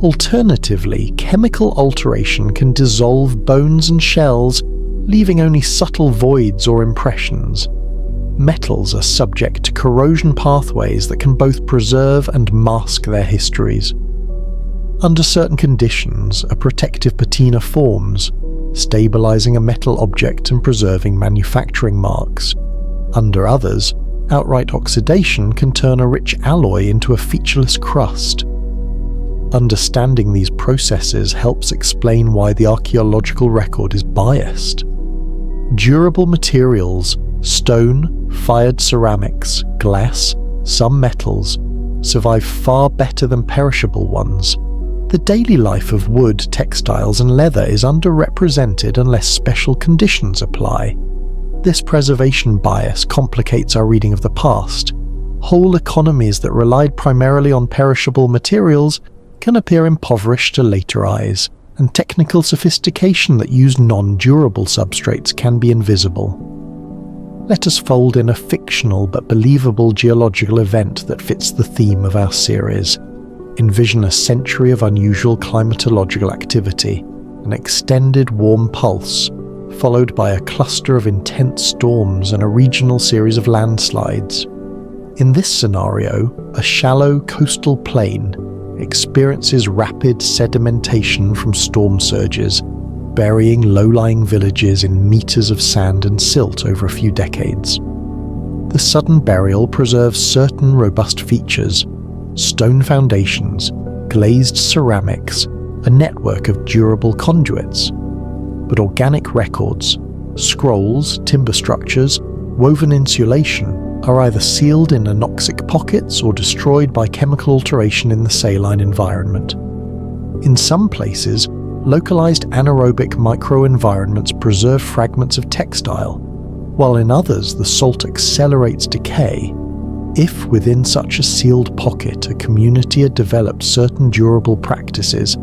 Alternatively, chemical alteration can dissolve bones and shells, leaving only subtle voids or impressions. Metals are subject to corrosion pathways that can both preserve and mask their histories. Under certain conditions, a protective patina forms, stabilizing a metal object and preserving manufacturing marks. Under others, outright oxidation can turn a rich alloy into a featureless crust. Understanding these processes helps explain why the archaeological record is biased. Durable materials, stone, fired ceramics, glass, some metals, survive far better than perishable ones. The daily life of wood, textiles and leather is underrepresented unless special conditions apply. This preservation bias complicates our reading of the past. Whole economies that relied primarily on perishable materials can appear impoverished to later eyes, and technical sophistication that used non-durable substrates can be invisible. Let us fold in a fictional but believable geological event that fits the theme of our series. Envision a century of unusual climatological activity, an extended warm pulse, followed by a cluster of intense storms and a regional series of landslides. In this scenario, a shallow coastal plain experiences rapid sedimentation from storm surges, burying low-lying villages in meters of sand and silt over a few decades. The sudden burial preserves certain robust features: stone foundations, glazed ceramics, a network of durable conduits. But organic records, scrolls, timber structures, woven insulation are either sealed in anoxic pockets or destroyed by chemical alteration in the saline environment. In some places, localized anaerobic microenvironments preserve fragments of textile, while in others the salt accelerates decay. If within such a sealed pocket a community had developed certain durable practices,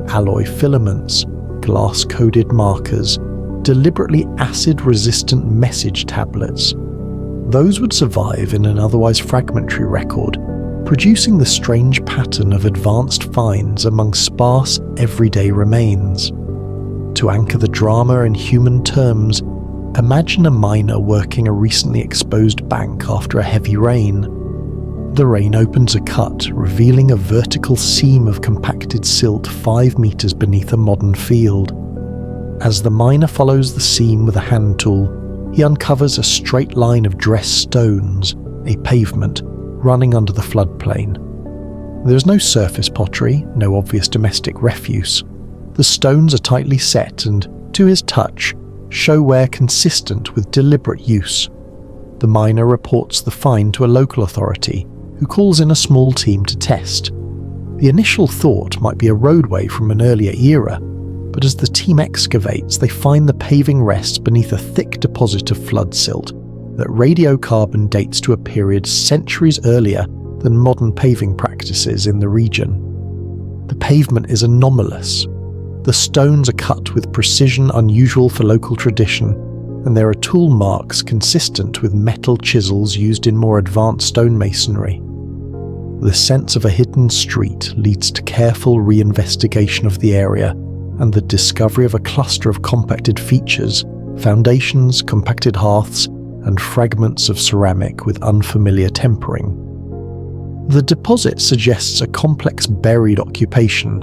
alloy filaments, glass-coated markers, deliberately acid-resistant message tablets, those would survive in an otherwise fragmentary record, producing the strange pattern of advanced finds among sparse, everyday remains. To anchor the drama in human terms, imagine a miner working a recently exposed bank after a heavy rain. The rain opens a cut, revealing a vertical seam of compacted silt 5 meters beneath a modern field. As the miner follows the seam with a hand tool, he uncovers a straight line of dressed stones, a pavement, running under the floodplain. There is no surface pottery, no obvious domestic refuse. The stones are tightly set and, to his touch, show wear consistent with deliberate use. The miner reports the find to a local authority, who calls in a small team to test. The initial thought might be a roadway from an earlier era, but as the team excavates, they find the paving rests beneath a thick deposit of flood silt that radiocarbon dates to a period centuries earlier than modern paving practices in the region. The pavement is anomalous. The stones are cut with precision unusual for local tradition, and there are tool marks consistent with metal chisels used in more advanced stonemasonry. The sense of a hidden street leads to careful reinvestigation of the area and the discovery of a cluster of compacted features, foundations, compacted hearths, and fragments of ceramic with unfamiliar tempering. The deposit suggests a complex buried occupation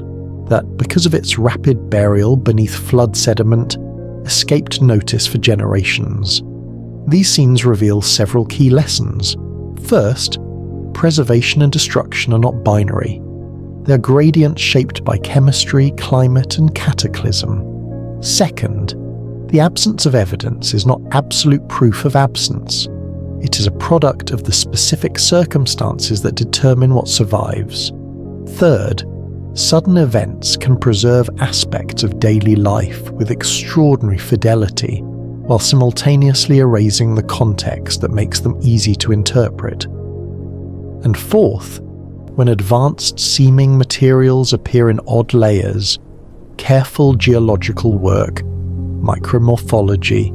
that, because of its rapid burial beneath flood sediment, escaped notice for generations. These scenes reveal several key lessons. First, preservation and destruction are not binary. They are gradients shaped by chemistry, climate, and cataclysm. Second, the absence of evidence is not absolute proof of absence. It is a product of the specific circumstances that determine what survives. Third, sudden events can preserve aspects of daily life with extraordinary fidelity, while simultaneously erasing the context that makes them easy to interpret. And fourth, when advanced seeming materials appear in odd layers, careful geological work, micromorphology,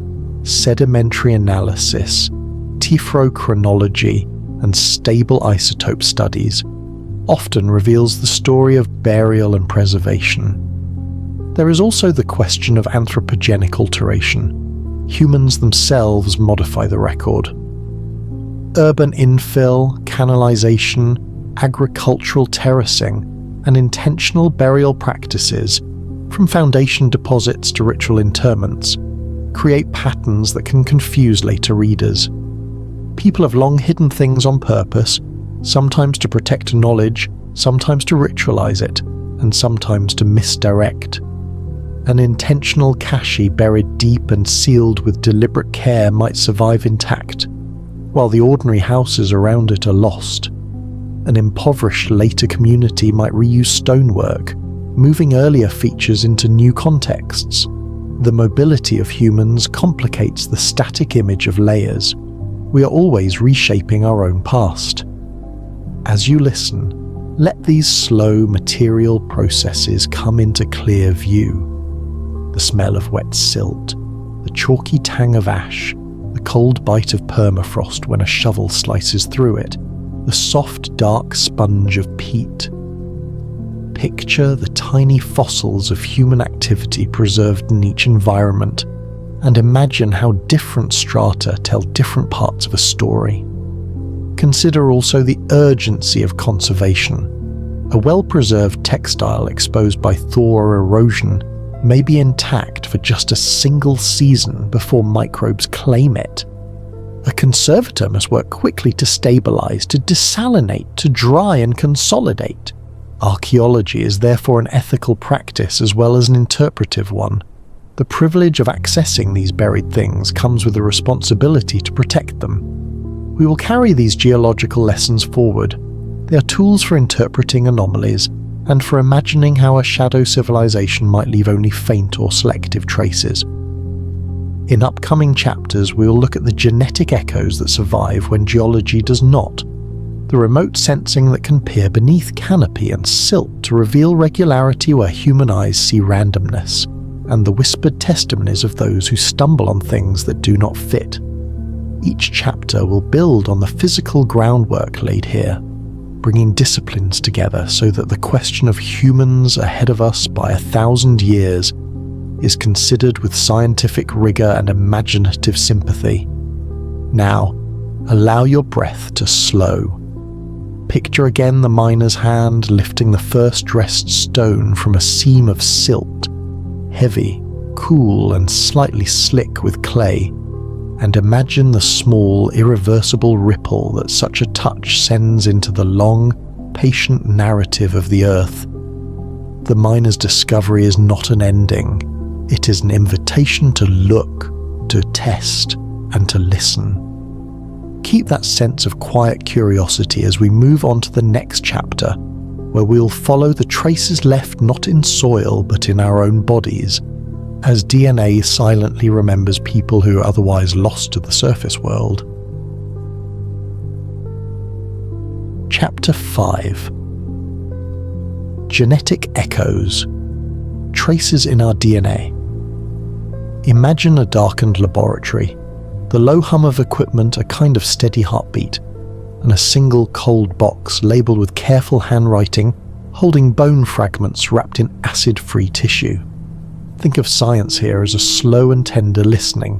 sedimentary analysis, tephrochronology, and stable isotope studies often reveals the story of burial and preservation. There is also the question of anthropogenic alteration. Humans themselves modify the record. Urban infill, canalization, agricultural terracing, and intentional burial practices, from foundation deposits to ritual interments, create patterns that can confuse later readers. People have long hidden things on purpose, sometimes to protect knowledge, sometimes to ritualize it, and sometimes to misdirect. An intentional cache buried deep and sealed with deliberate care might survive intact, while the ordinary houses around it are lost. An impoverished later community might reuse stonework, moving earlier features into new contexts. The mobility of humans complicates the static image of layers. We are always reshaping our own past. As you listen, let these slow material processes come into clear view. The smell of wet silt, the chalky tang of ash, the cold bite of permafrost when a shovel slices through it, the soft dark sponge of peat. Picture the tiny fossils of human activity preserved in each environment, and imagine how different strata tell different parts of a story. Consider also the urgency of conservation. A well-preserved textile exposed by thaw or erosion may be intact for just a single season before microbes claim it. A conservator must work quickly to stabilize, to desalinate, to dry and consolidate. Archaeology is therefore an ethical practice as well as an interpretive one. The privilege of accessing these buried things comes with the responsibility to protect them. We will carry these geological lessons forward. They are tools for interpreting anomalies and for imagining how a shadow civilization might leave only faint or selective traces. In upcoming chapters, we will look at the genetic echoes that survive when geology does not, the remote sensing that can peer beneath canopy and silt to reveal regularity where human eyes see randomness, and the whispered testimonies of those who stumble on things that do not fit. Each chapter will build on the physical groundwork laid here, bringing disciplines together so that the question of humans ahead of us by 1,000 years is considered with scientific rigor and imaginative sympathy. Now, allow your breath to slow. Picture again the miner's hand lifting the first dressed stone from a seam of silt, heavy, cool, and slightly slick with clay, and imagine the small, irreversible ripple that such a touch sends into the long, patient narrative of the earth. The miner's discovery is not an ending. It is an invitation to look, to test, and to listen. Keep that sense of quiet curiosity as we move on to the next chapter, where we'll follow the traces left not in soil but in our own bodies, as DNA silently remembers people who are otherwise lost to the surface world. Chapter 5. Genetic Echoes. Traces in our DNA. Imagine a darkened laboratory, the low hum of equipment a kind of steady heartbeat, and a single cold box labelled with careful handwriting holding bone fragments wrapped in acid-free tissue. Think of science here as a slow and tender listening.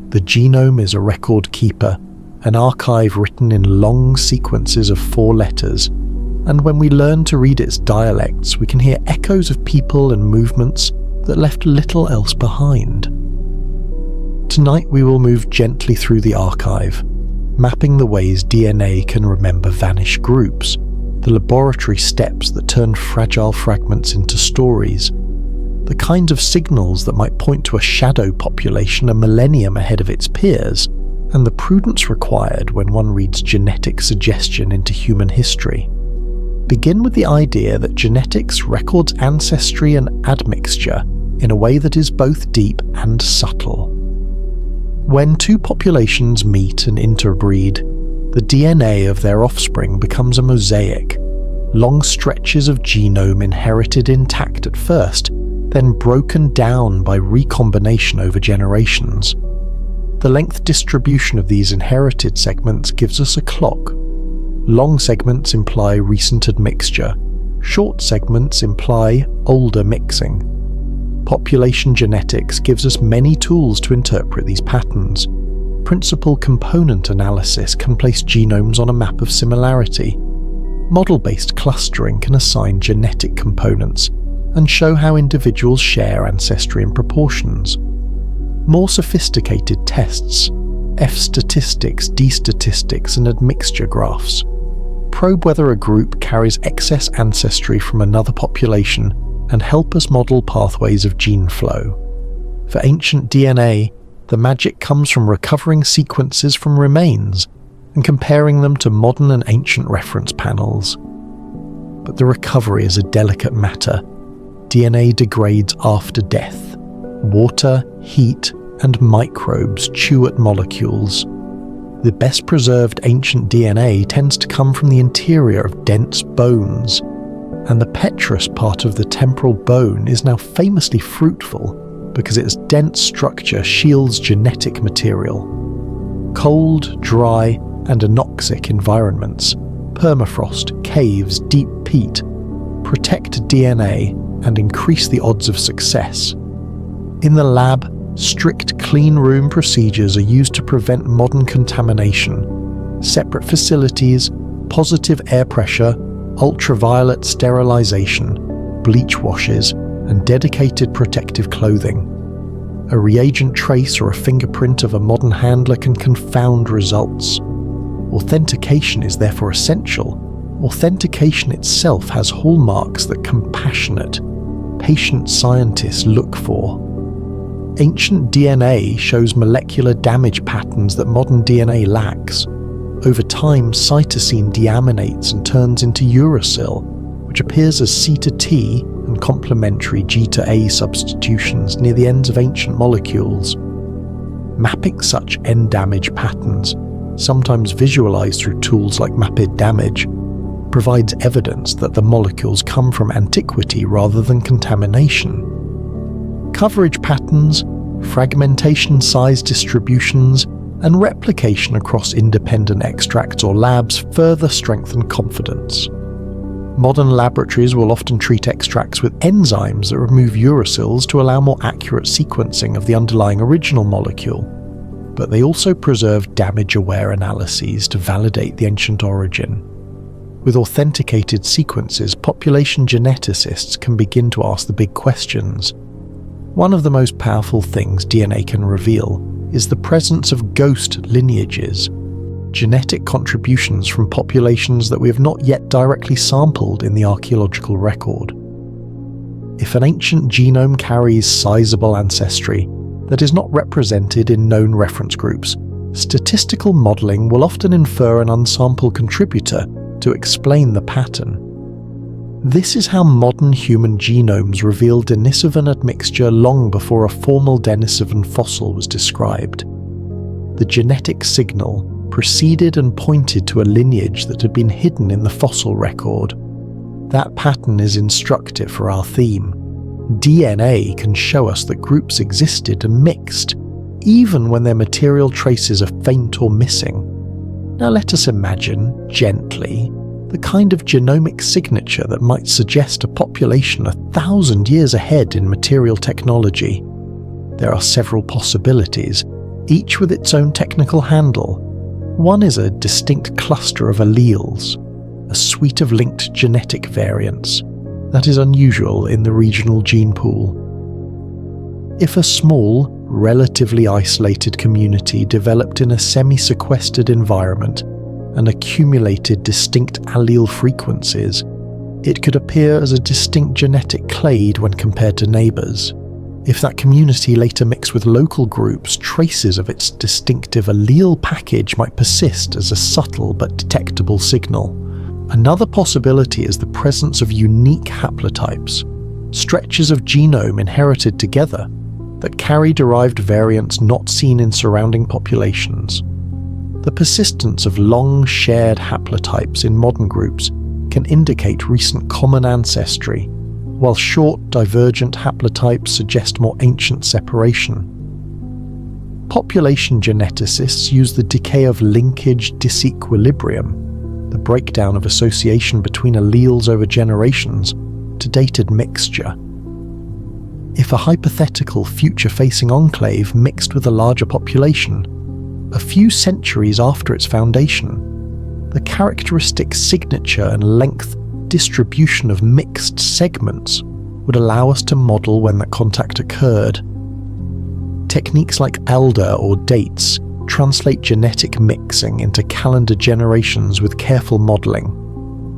The genome is a record keeper, an archive written in long sequences of 4 letters, and when we learn to read its dialects, we can hear echoes of people and movements that left little else behind. Tonight we will move gently through the archive, mapping the ways DNA can remember vanished groups, the laboratory steps that turn fragile fragments into stories, the kinds of signals that might point to a shadow population a millennium ahead of its peers, and the prudence required when one reads genetic suggestion into human history. Begin with the idea that genetics records ancestry and admixture in a way that is both deep and subtle. When two populations meet and interbreed, the DNA of their offspring becomes a mosaic, long stretches of genome inherited intact at first, then broken down by recombination over generations. The length distribution of these inherited segments gives us a clock. Long segments imply recent admixture, short segments imply older mixing. Population genetics gives us many tools to interpret these patterns. Principal component analysis can place genomes on a map of similarity. Model-based clustering can assign genetic components and show how individuals share ancestry in proportions. More sophisticated tests, F-statistics, D-statistics, and admixture graphs, probe whether a group carries excess ancestry from another population and help us model pathways of gene flow. For ancient DNA, the magic comes from recovering sequences from remains and comparing them to modern and ancient reference panels. But the recovery is a delicate matter. DNA degrades after death. Water, heat, and microbes chew at molecules. The best preserved ancient DNA tends to come from the interior of dense bones, and the petrous part of the temporal bone is now famously fruitful because its dense structure shields genetic material. Cold, dry, and anoxic environments, permafrost, caves, deep peat, protect DNA and increase the odds of success. In the lab, strict clean room procedures are used to prevent modern contamination. Separate facilities, positive air pressure, ultraviolet sterilization, bleach washes, and dedicated protective clothing. A reagent trace or a fingerprint of a modern handler can confound results. Authentication is therefore essential. Authentication itself has hallmarks that compassionate, patient scientists look for. Ancient DNA shows molecular damage patterns that modern DNA lacks. Over time, cytosine deaminates and turns into uracil, which appears as C to T and complementary G to A substitutions near the ends of ancient molecules. Mapping such end damage patterns, sometimes visualized through tools like Mapid Damage, provides evidence that the molecules come from antiquity rather than contamination. Coverage patterns, fragmentation size distributions, and replication across independent extracts or labs further strengthen confidence. Modern laboratories will often treat extracts with enzymes that remove uracils to allow more accurate sequencing of the underlying original molecule, but they also preserve damage-aware analyses to validate the ancient origin. With authenticated sequences, population geneticists can begin to ask the big questions. One of the most powerful things DNA can reveal is the presence of ghost lineages, genetic contributions from populations that we have not yet directly sampled in the archaeological record. If an ancient genome carries sizable ancestry that is not represented in known reference groups, statistical modelling will often infer an unsampled contributor to explain the pattern. This is how modern human genomes reveal Denisovan admixture long before a formal Denisovan fossil was described. The genetic signal preceded and pointed to a lineage that had been hidden in the fossil record. That pattern is instructive for our theme. DNA can show us that groups existed and mixed, even when their material traces are faint or missing. Now let us imagine, gently, the kind of genomic signature that might suggest a population 1,000 years ahead in material technology. There are several possibilities, each with its own technical handle. One is a distinct cluster of alleles, a suite of linked genetic variants that is unusual in the regional gene pool. If a small, relatively isolated community developed in a semi-sequestered environment and accumulated distinct allele frequencies, it could appear as a distinct genetic clade when compared to neighbours. If that community later mixed with local groups, traces of its distinctive allele package might persist as a subtle but detectable signal. Another possibility is the presence of unique haplotypes, stretches of genome inherited together, that carry derived variants not seen in surrounding populations. The persistence of long shared haplotypes in modern groups can indicate recent common ancestry, while short divergent haplotypes suggest more ancient separation. Population geneticists use the decay of linkage disequilibrium, the breakdown of association between alleles over generations, to date admixture. If a hypothetical future-facing enclave mixed with a larger population, a few centuries after its foundation, the characteristic signature and length distribution of mixed segments would allow us to model when that contact occurred. Techniques like ALDA or dates translate genetic mixing into calendar generations with careful modelling.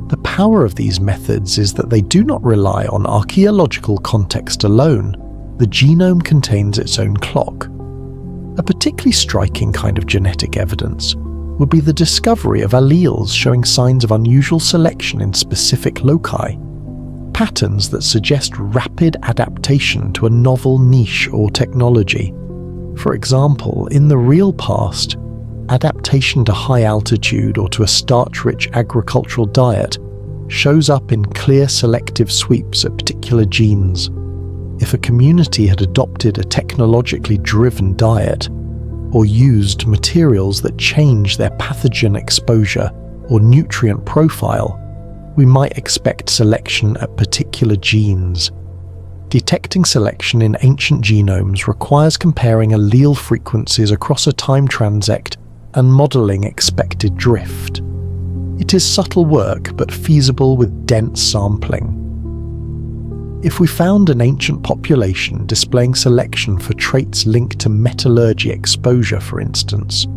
The power of these methods is that they do not rely on archaeological context alone. The genome contains its own clock. A particularly striking kind of genetic evidence would be the discovery of alleles showing signs of unusual selection in specific loci, patterns that suggest rapid adaptation to a novel niche or technology. For example, in the real past, adaptation to high altitude or to a starch-rich agricultural diet shows up in clear selective sweeps at particular genes. If a community had adopted a technologically driven diet, or used materials that change their pathogen exposure or nutrient profile, we might expect selection at particular genes. Detecting selection in ancient genomes requires comparing allele frequencies across a time transect and modelling expected drift. It is subtle work, but feasible with dense sampling. If we found an ancient population displaying selection for traits linked to metallurgy exposure, for instance,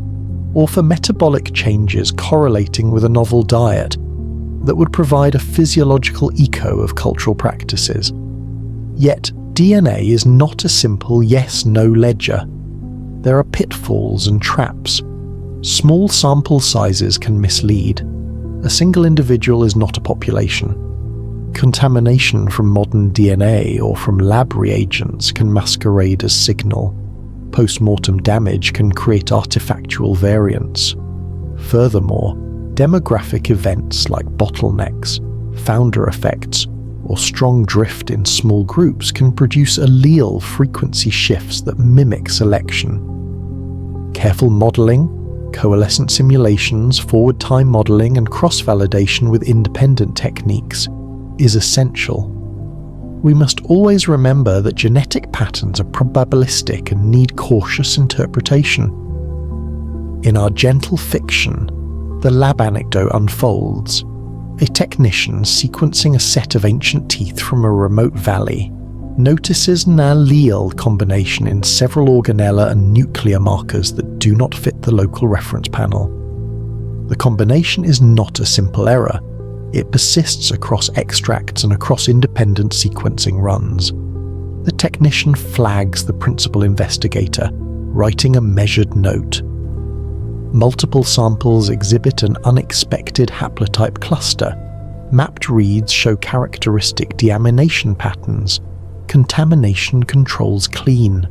or for metabolic changes correlating with a novel diet, that would provide a physiological echo of cultural practices. Yet, DNA is not a simple yes-no ledger. There are pitfalls and traps. Small sample sizes can mislead. A single individual is not a population. Contamination from modern DNA or from lab reagents can masquerade as signal. Post-mortem damage can create artifactual variants. Furthermore, demographic events like bottlenecks, founder effects, or strong drift in small groups can produce allele frequency shifts that mimic selection. Careful modelling, coalescent simulations, forward time modelling, and cross-validation with independent techniques is essential. We must always remember that genetic patterns are probabilistic and need cautious interpretation. In our gentle fiction, the lab anecdote unfolds. A technician sequencing a set of ancient teeth from a remote valley notices an allele combination in several organella and nuclear markers that do not fit the local reference panel. The combination is not a simple error. It persists across extracts and across independent sequencing runs. The technician flags the principal investigator, writing a measured note. Multiple samples exhibit an unexpected haplotype cluster. Mapped reads show characteristic deamination patterns. Contamination controls clean.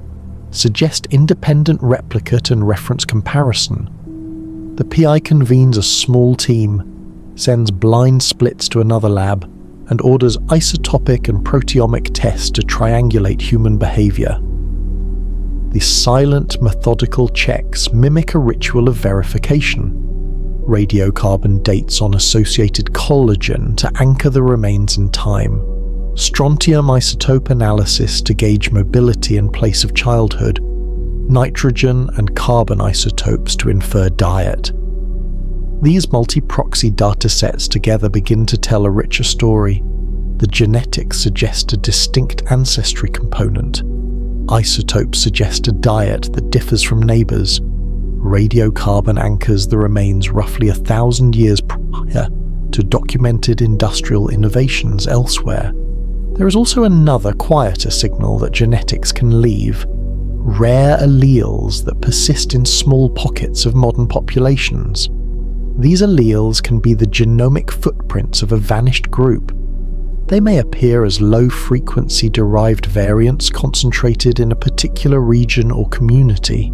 Suggest independent replicate and reference comparison. The PI convenes a small team, sends blind splits to another lab, and orders isotopic and proteomic tests to triangulate human behavior. The silent, methodical checks mimic a ritual of verification. Radiocarbon dates on associated collagen to anchor the remains in time. Strontium isotope analysis to gauge mobility in place of childhood. Nitrogen and carbon isotopes to infer diet. These multi-proxy datasets together begin to tell a richer story. The genetics suggest a distinct ancestry component. Isotopes suggest a diet that differs from neighbours. Radiocarbon anchors the remains roughly 1,000 years prior to documented industrial innovations elsewhere. There is also another quieter signal that genetics can leave: rare alleles that persist in small pockets of modern populations. These alleles can be the genomic footprints of a vanished group. They may appear as low-frequency derived variants concentrated in a particular region or community,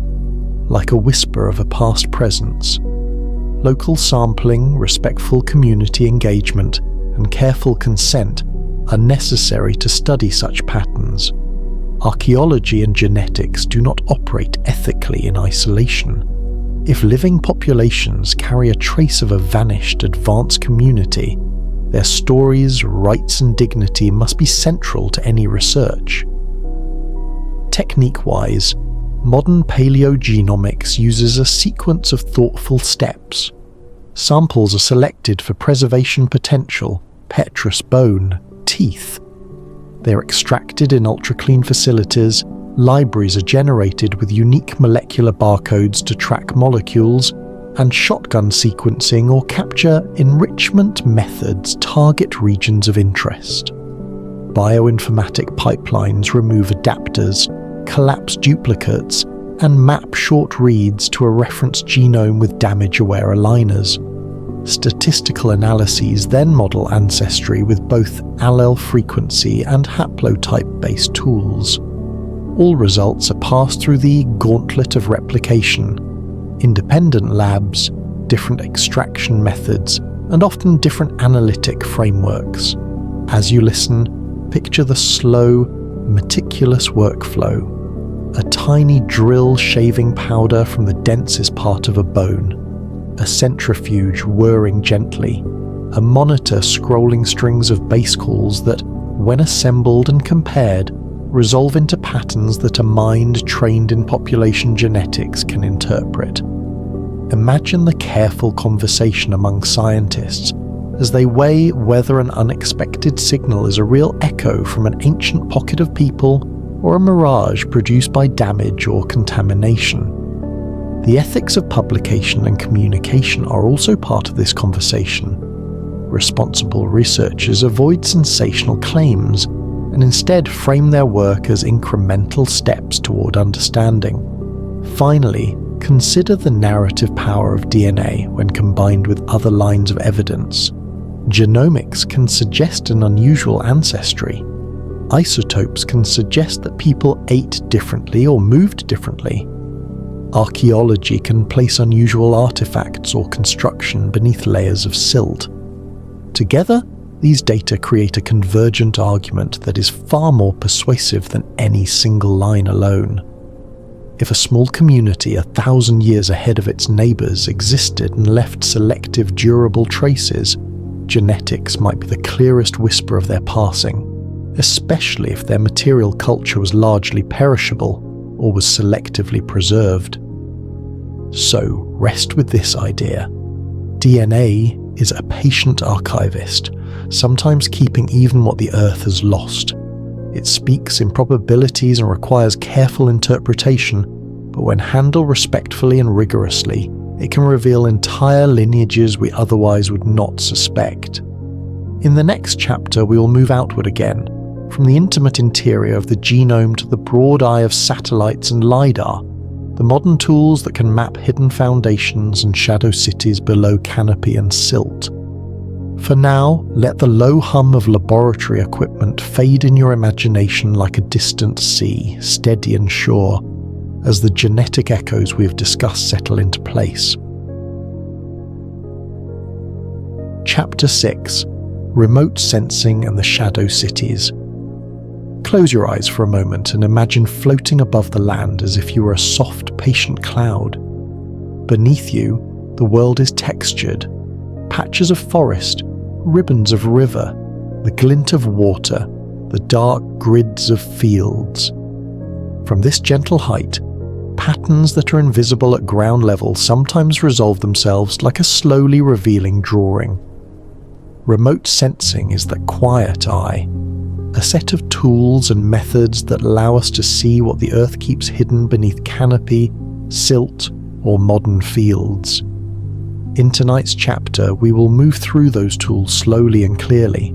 like a whisper of a past presence. Local sampling, respectful community engagement, and careful consent are necessary to study such patterns. Archaeology and genetics do not operate ethically in isolation. If living populations carry a trace of a vanished advanced community, their stories, rights and dignity must be central to any research. Technique-wise, modern paleogenomics uses a sequence of thoughtful steps. Samples are selected for preservation potential, petrous bone, teeth. They are extracted in ultra-clean facilities, libraries are generated with unique molecular barcodes to track molecules, and shotgun sequencing or capture enrichment methods target regions of interest. Bioinformatic pipelines remove adapters, collapse duplicates, and map short reads to a reference genome with damage-aware aligners. Statistical analyses then model ancestry with both allele frequency and haplotype-based tools. All results are passed through the gauntlet of replication: independent labs, different extraction methods, and often different analytic frameworks. As you listen, picture the slow, meticulous workflow. A tiny drill shaving powder from the densest part of a bone, a centrifuge whirring gently, a monitor scrolling strings of base calls that, when assembled and compared, resolve into patterns that a mind trained in population genetics can interpret. Imagine the careful conversation among scientists as they weigh whether an unexpected signal is a real echo from an ancient pocket of people or a mirage produced by damage or contamination. The ethics of publication and communication are also part of this conversation. Responsible researchers avoid sensational claims and instead frame their work as incremental steps toward understanding. Finally, consider the narrative power of DNA when combined with other lines of evidence. Genomics can suggest an unusual ancestry. Isotopes can suggest that people ate differently or moved differently. Archaeology can place unusual artifacts or construction beneath layers of silt. Together, these data create a convergent argument that is far more persuasive than any single line alone. If a small community 1,000 years ahead of its neighbours existed and left selective, durable traces, genetics might be the clearest whisper of their passing, especially if their material culture was largely perishable or was selectively preserved. So, rest with this idea. DNA is a patient archivist, sometimes keeping even what the Earth has lost. It speaks in probabilities and requires careful interpretation, but when handled respectfully and rigorously, it can reveal entire lineages we otherwise would not suspect. In the next chapter, we will move outward again, from the intimate interior of the genome to the broad eye of satellites and LiDAR, the modern tools that can map hidden foundations and shadow cities below canopy and silt. For now, let the low hum of laboratory equipment fade in your imagination like a distant sea, steady and sure, as the genetic echoes we have discussed settle into place. Chapter 6: Remote Sensing and the Shadow Cities. Close your eyes for a moment and imagine floating above the land as if you were a soft, patient cloud. Beneath you, the world is textured. Patches of forest, ribbons of river, the glint of water, the dark grids of fields. From this gentle height, patterns that are invisible at ground level sometimes resolve themselves like a slowly revealing drawing. Remote sensing is the quiet eye. a set of tools and methods that allow us to see what the Earth keeps hidden beneath canopy, silt, or modern fields. In tonight's chapter, we will move through those tools slowly and clearly,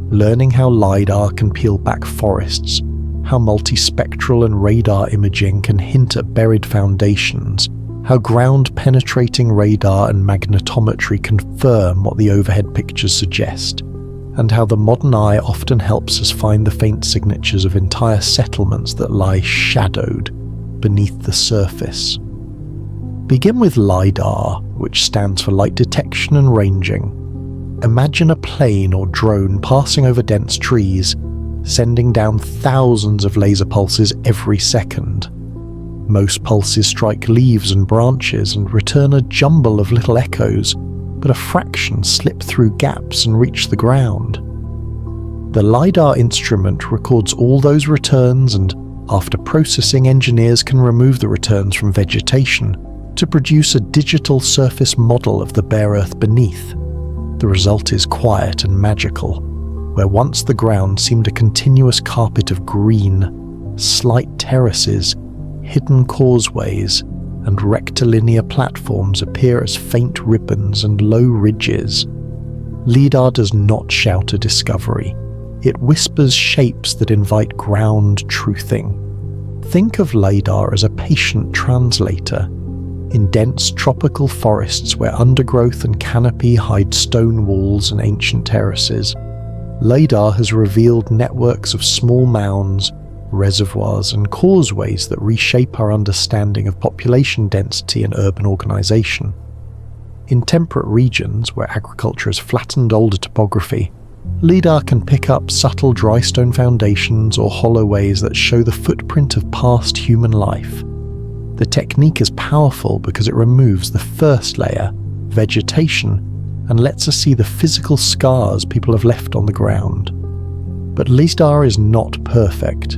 learning how LiDAR can peel back forests, how multispectral and radar imaging can hint at buried foundations, how ground-penetrating radar and magnetometry confirm what the overhead pictures suggest, and how the modern eye often helps us find the faint signatures of entire settlements that lie shadowed beneath the surface. Begin with LiDAR, which stands for light detection and ranging. Imagine a plane or drone passing over dense trees, sending down thousands of laser pulses every second. Most pulses strike leaves and branches and return a jumble of little echoes, but a fraction slip through gaps and reach the ground. The LiDAR instrument records all those returns, and after processing, engineers can remove the returns from vegetation to produce a digital surface model of the bare earth beneath. The result is quiet and magical, where once the ground seemed a continuous carpet of green, slight terraces, hidden causeways, and rectilinear platforms appear as faint ribbons and low ridges. LiDAR does not shout a discovery. It whispers shapes that invite ground truthing. Think of LiDAR as a patient translator. In dense tropical forests where undergrowth and canopy hide stone walls and ancient terraces, LiDAR has revealed networks of small mounds, reservoirs, and causeways that reshape our understanding of population density and urban organization. In temperate regions where agriculture has flattened older topography, LiDAR can pick up subtle dry stone foundations or hollow ways that show the footprint of past human life. The technique is powerful because it removes the first layer, vegetation, and lets us see the physical scars people have left on the ground. But LiDAR is not perfect.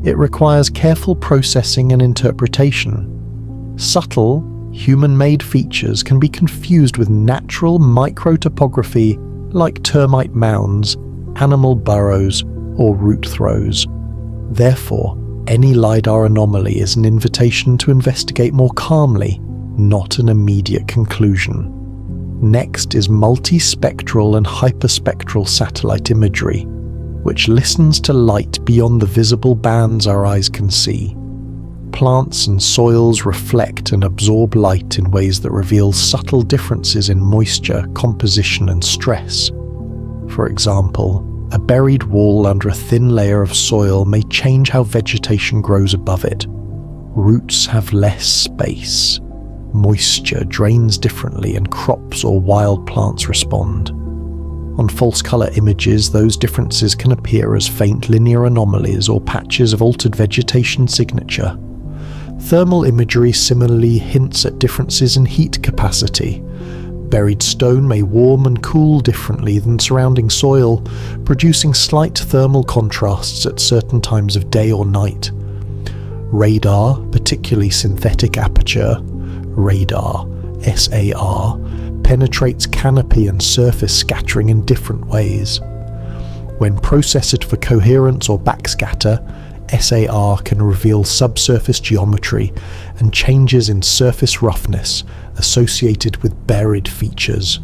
It requires careful processing and interpretation. Subtle, human-made features can be confused with natural microtopography like termite mounds, animal burrows, or root throws. Therefore, any LiDAR anomaly is an invitation to investigate more calmly, not an immediate conclusion. Next is multispectral and hyperspectral satellite imagery, which listens to light beyond the visible bands our eyes can see. Plants and soils reflect and absorb light in ways that reveal subtle differences in moisture, composition, and stress. For example, a buried wall under a thin layer of soil may change how vegetation grows above it. Roots have less space. Moisture drains differently, and crops or wild plants respond. On false color images, those differences can appear as faint linear anomalies or patches of altered vegetation signature. Thermal imagery similarly hints at differences in heat capacity. Buried stone may warm and cool differently than surrounding soil, producing slight thermal contrasts at certain times of day or night. Radar, particularly synthetic aperture, radar, SAR, penetrates canopy and surface scattering in different ways. When processed for coherence or backscatter, SAR can reveal subsurface geometry and changes in surface roughness associated with buried features.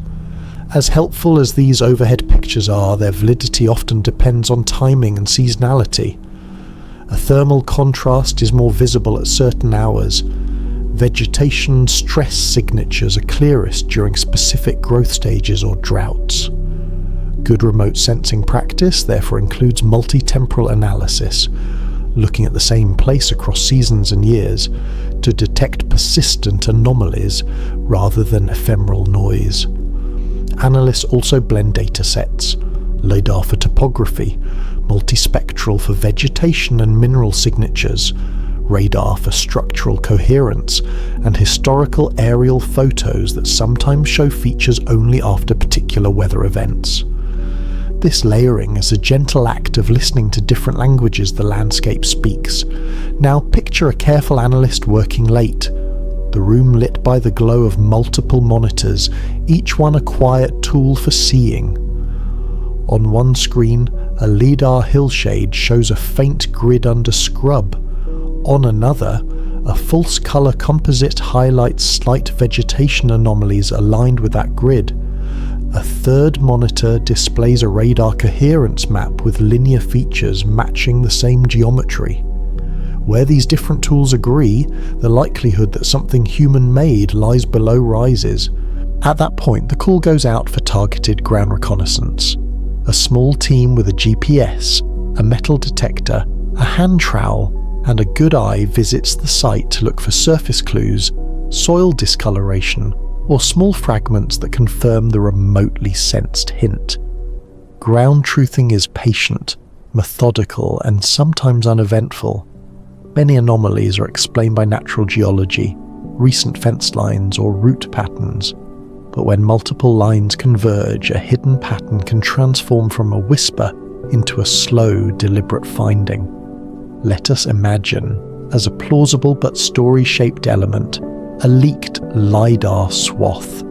As helpful as these overhead pictures are, their validity often depends on timing and seasonality. A thermal contrast is more visible at certain hours. Vegetation stress signatures are clearest during specific growth stages or droughts. Good remote sensing practice therefore includes multi-temporal analysis, looking at the same place across seasons and years to detect persistent anomalies rather than ephemeral noise. Analysts also blend data sets, LiDAR for topography, multispectral for vegetation and mineral signatures, radar for structural coherence, and historical aerial photos that sometimes show features only after particular weather events. This layering is a gentle act of listening to different languages the landscape speaks. Now picture a careful analyst working late, the room lit by the glow of multiple monitors, each one a quiet tool for seeing. On one screen, a LIDAR hillshade shows a faint grid under scrub. On another, a false color composite highlights slight vegetation anomalies aligned with that grid. A third monitor displays a radar coherence map with linear features matching the same geometry. Where these different tools agree, the likelihood that something human-made lies below rises. At that point, the call goes out for targeted ground reconnaissance. A small team with a GPS, a metal detector, a hand trowel, and a good eye visits the site to look for surface clues, soil discoloration, or small fragments that confirm the remotely sensed hint. Ground truthing is patient, methodical, and sometimes uneventful. Many anomalies are explained by natural geology, recent fence lines, or route patterns. But when multiple lines converge, a hidden pattern can transform from a whisper into a slow, deliberate finding. Let us imagine, as a plausible but story-shaped element, a leaked LIDAR swath.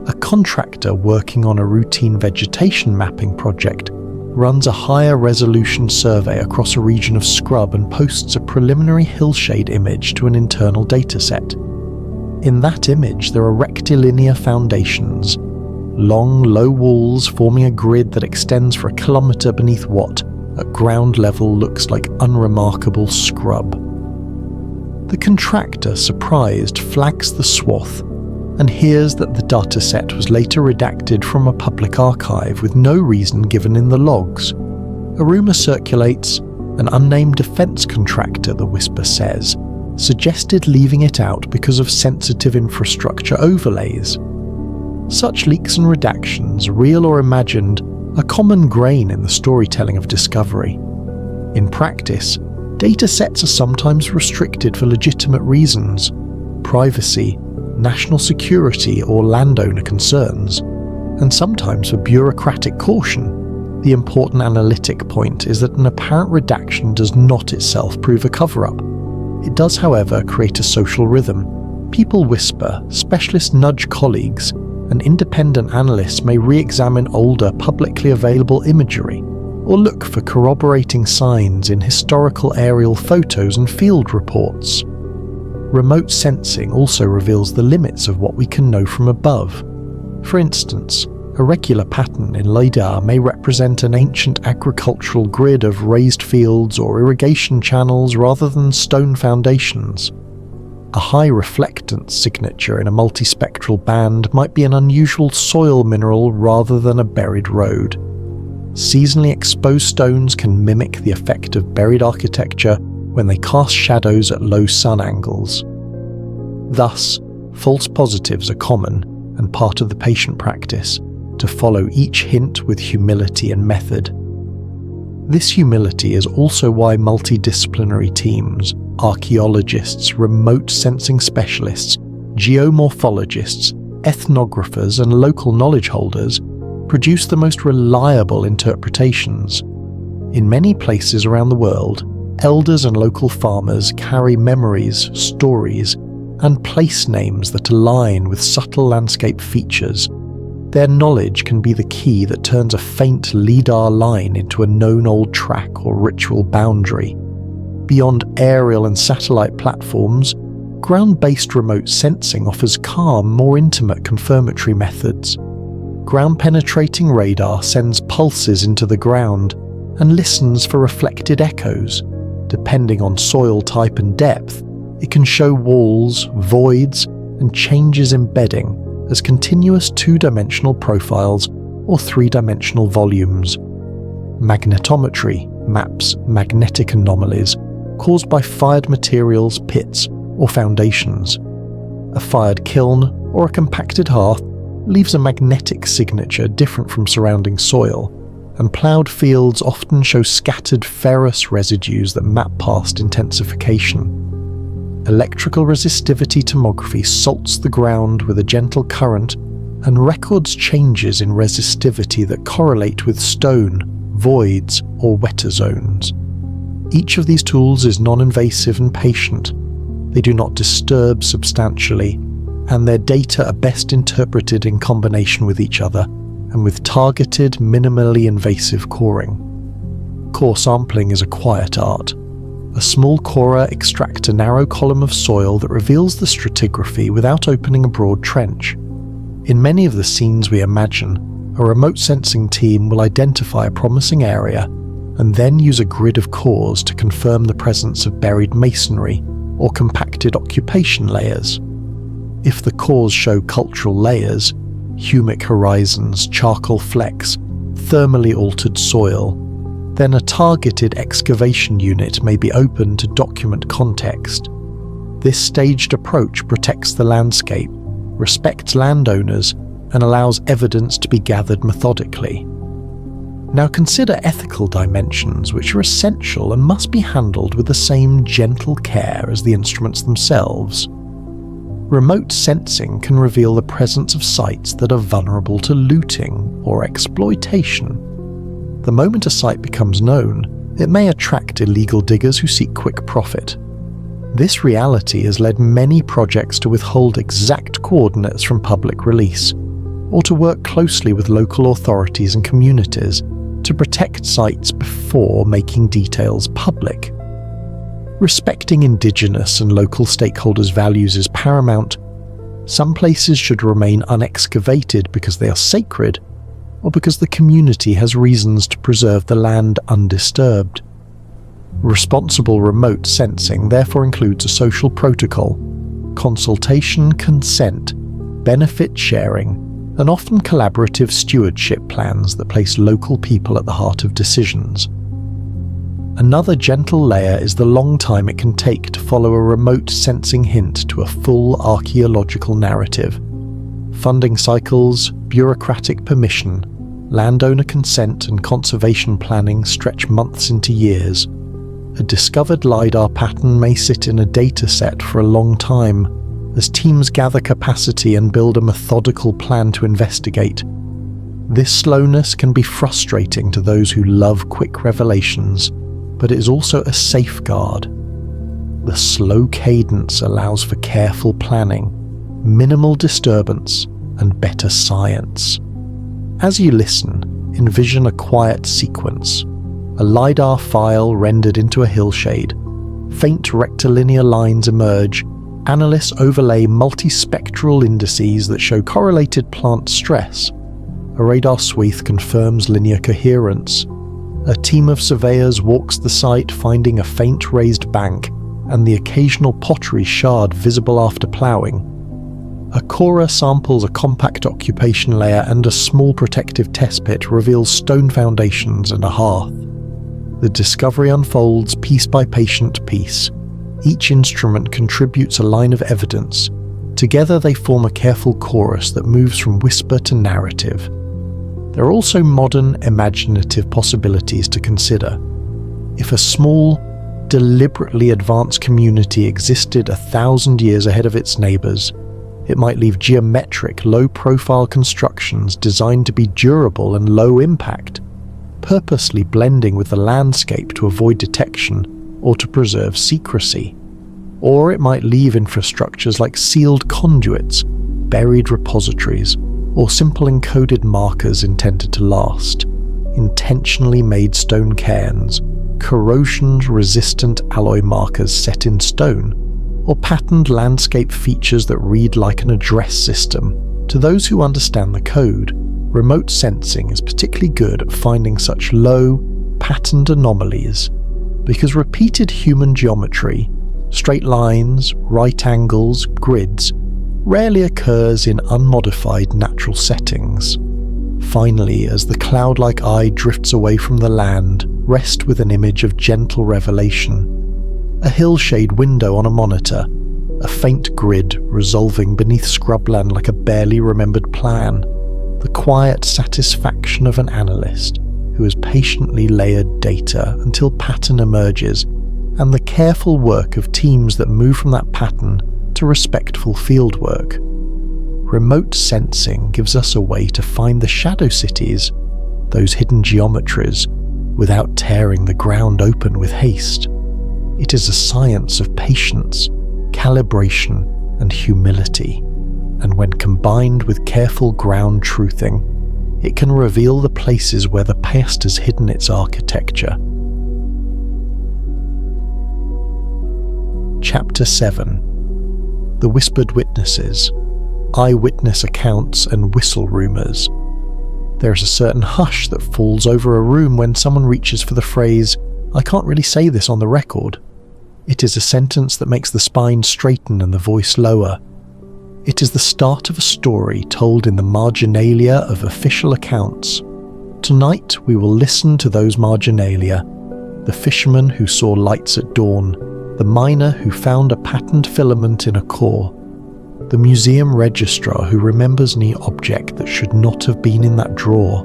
A contractor working on a routine vegetation mapping project runs a higher resolution survey across a region of scrub and posts a preliminary hillshade image to an internal dataset. In that image, there are rectilinear foundations, long, low walls forming a grid that extends for a kilometre beneath what, at ground level, looks like unremarkable scrub. The contractor, surprised, flags the swath and hears that the dataset was later redacted from a public archive with no reason given in the logs. A rumour circulates, an unnamed defence contractor, the whisper says, suggested leaving it out because of sensitive infrastructure overlays. Such leaks and redactions, real or imagined, are common grain in the storytelling of discovery. In practice, datasets are sometimes restricted for legitimate reasons: privacy, national security, or landowner concerns, and sometimes for bureaucratic caution. The important analytic point is that an apparent redaction does not itself prove a cover-up. It does, however, create a social rhythm. People whisper, specialists nudge colleagues, and independent analysts may re-examine older, publicly available imagery, or look for corroborating signs in historical aerial photos and field reports. Remote sensing also reveals the limits of what we can know from above. For instance, a regular pattern in LIDAR may represent an ancient agricultural grid of raised fields or irrigation channels rather than stone foundations. A high reflectance signature in a multispectral band might be an unusual soil mineral rather than a buried road. Seasonally exposed stones can mimic the effect of buried architecture when they cast shadows at low sun angles. Thus, false positives are common and part of the patient practice, to follow each hint with humility and method. This humility is also why multidisciplinary teams, archaeologists, remote sensing specialists, geomorphologists, ethnographers, and local knowledge holders produce the most reliable interpretations. In many places around the world, elders and local farmers carry memories, stories, and place names that align with subtle landscape features. Their knowledge can be the key that turns a faint LIDAR line into a known old track or ritual boundary. Beyond aerial and satellite platforms, ground-based remote sensing offers calm, more intimate confirmatory methods. Ground-penetrating radar sends pulses into the ground and listens for reflected echoes. Depending on soil type and depth, it can show walls, voids, and changes in bedding as continuous two-dimensional profiles or three-dimensional volumes. Magnetometry maps magnetic anomalies caused by fired materials, pits, or foundations. A fired kiln or a compacted hearth leaves a magnetic signature different from surrounding soil, and ploughed fields often show scattered ferrous residues that map past intensification. Electrical resistivity tomography salts the ground with a gentle current and records changes in resistivity that correlate with stone, voids, or wetter zones. Each of these tools is non-invasive and patient. They do not disturb substantially, and their data are best interpreted in combination with each other and with targeted, minimally invasive coring. Core sampling is a quiet art. A small corer extracts a narrow column of soil that reveals the stratigraphy without opening a broad trench. In many of the scenes we imagine, a remote sensing team will identify a promising area and then use a grid of cores to confirm the presence of buried masonry or compacted occupation layers. If the cores show cultural layers, humic horizons, charcoal flecks, thermally altered soil, then a targeted excavation unit may be opened to document context. This staged approach protects the landscape, respects landowners, and allows evidence to be gathered methodically. Now consider ethical dimensions, which are essential and must be handled with the same gentle care as the instruments themselves. Remote sensing can reveal the presence of sites that are vulnerable to looting or exploitation. The moment a site becomes known, it may attract illegal diggers who seek quick profit. This reality has led many projects to withhold exact coordinates from public release, or to work closely with local authorities and communities to protect sites before making details public. Respecting Indigenous and local stakeholders' values is paramount. Some places should remain unexcavated because they are sacred, or because the community has reasons to preserve the land undisturbed. Responsible remote sensing therefore includes a social protocol, consultation, consent, benefit sharing, and often collaborative stewardship plans that place local people at the heart of decisions. Another gentle layer is the long time it can take to follow a remote sensing hint to a full archaeological narrative. Funding cycles, bureaucratic permission, landowner consent and conservation planning stretch months into years. A discovered LiDAR pattern may sit in a data set for a long time, as teams gather capacity and build a methodical plan to investigate. This slowness can be frustrating to those who love quick revelations, but it is also a safeguard. The slow cadence allows for careful planning, minimal disturbance, and better science. As you listen, envision a quiet sequence. A LiDAR file rendered into a hillshade. Faint rectilinear lines emerge. Analysts overlay multispectral indices that show correlated plant stress. A radar swath confirms linear coherence. A team of surveyors walks the site, finding a faint raised bank and the occasional pottery shard visible after ploughing. A corer samples a compact occupation layer, and a small protective test pit reveals stone foundations and a hearth. The discovery unfolds piece by patient piece. Each instrument contributes a line of evidence. Together they form a careful chorus that moves from whisper to narrative. There are also modern, imaginative possibilities to consider. If a small, deliberately advanced community existed 1,000 years ahead of its neighbours, it might leave geometric, low-profile constructions designed to be durable and low impact, purposely blending with the landscape to avoid detection or to preserve secrecy. Or it might leave infrastructures like sealed conduits, buried repositories, or simple encoded markers intended to last. Intentionally made stone cairns, corrosion-resistant alloy markers set in stone, or patterned landscape features that read like an address system. To those who understand the code, remote sensing is particularly good at finding such low, patterned anomalies, because repeated human geometry, straight lines, right angles, grids, rarely occurs in unmodified natural settings. Finally, as the cloud-like eye drifts away from the land, rest with an image of gentle revelation. A hillshade window on a monitor, a faint grid resolving beneath scrubland like a barely remembered plan, the quiet satisfaction of an analyst who has patiently layered data until pattern emerges, and the careful work of teams that move from that pattern to respectful fieldwork. Remote sensing gives us a way to find the shadow cities, those hidden geometries, without tearing the ground open with haste. It is a science of patience, calibration, and humility, and when combined with careful ground truthing, it can reveal the places where the past has hidden its architecture Chapter 7. The Whispered Witnesses, Eyewitness Accounts and Whistle Rumours. There is a certain hush that falls over a room when someone reaches for the phrase, "I can't really say this on the record." It is a sentence that makes the spine straighten and the voice lower. It is the start of a story told in the marginalia of official accounts. Tonight we will listen to those marginalia. The fisherman who saw lights at dawn, the miner who found a patterned filament in a core, the museum registrar who remembers an object that should not have been in that drawer.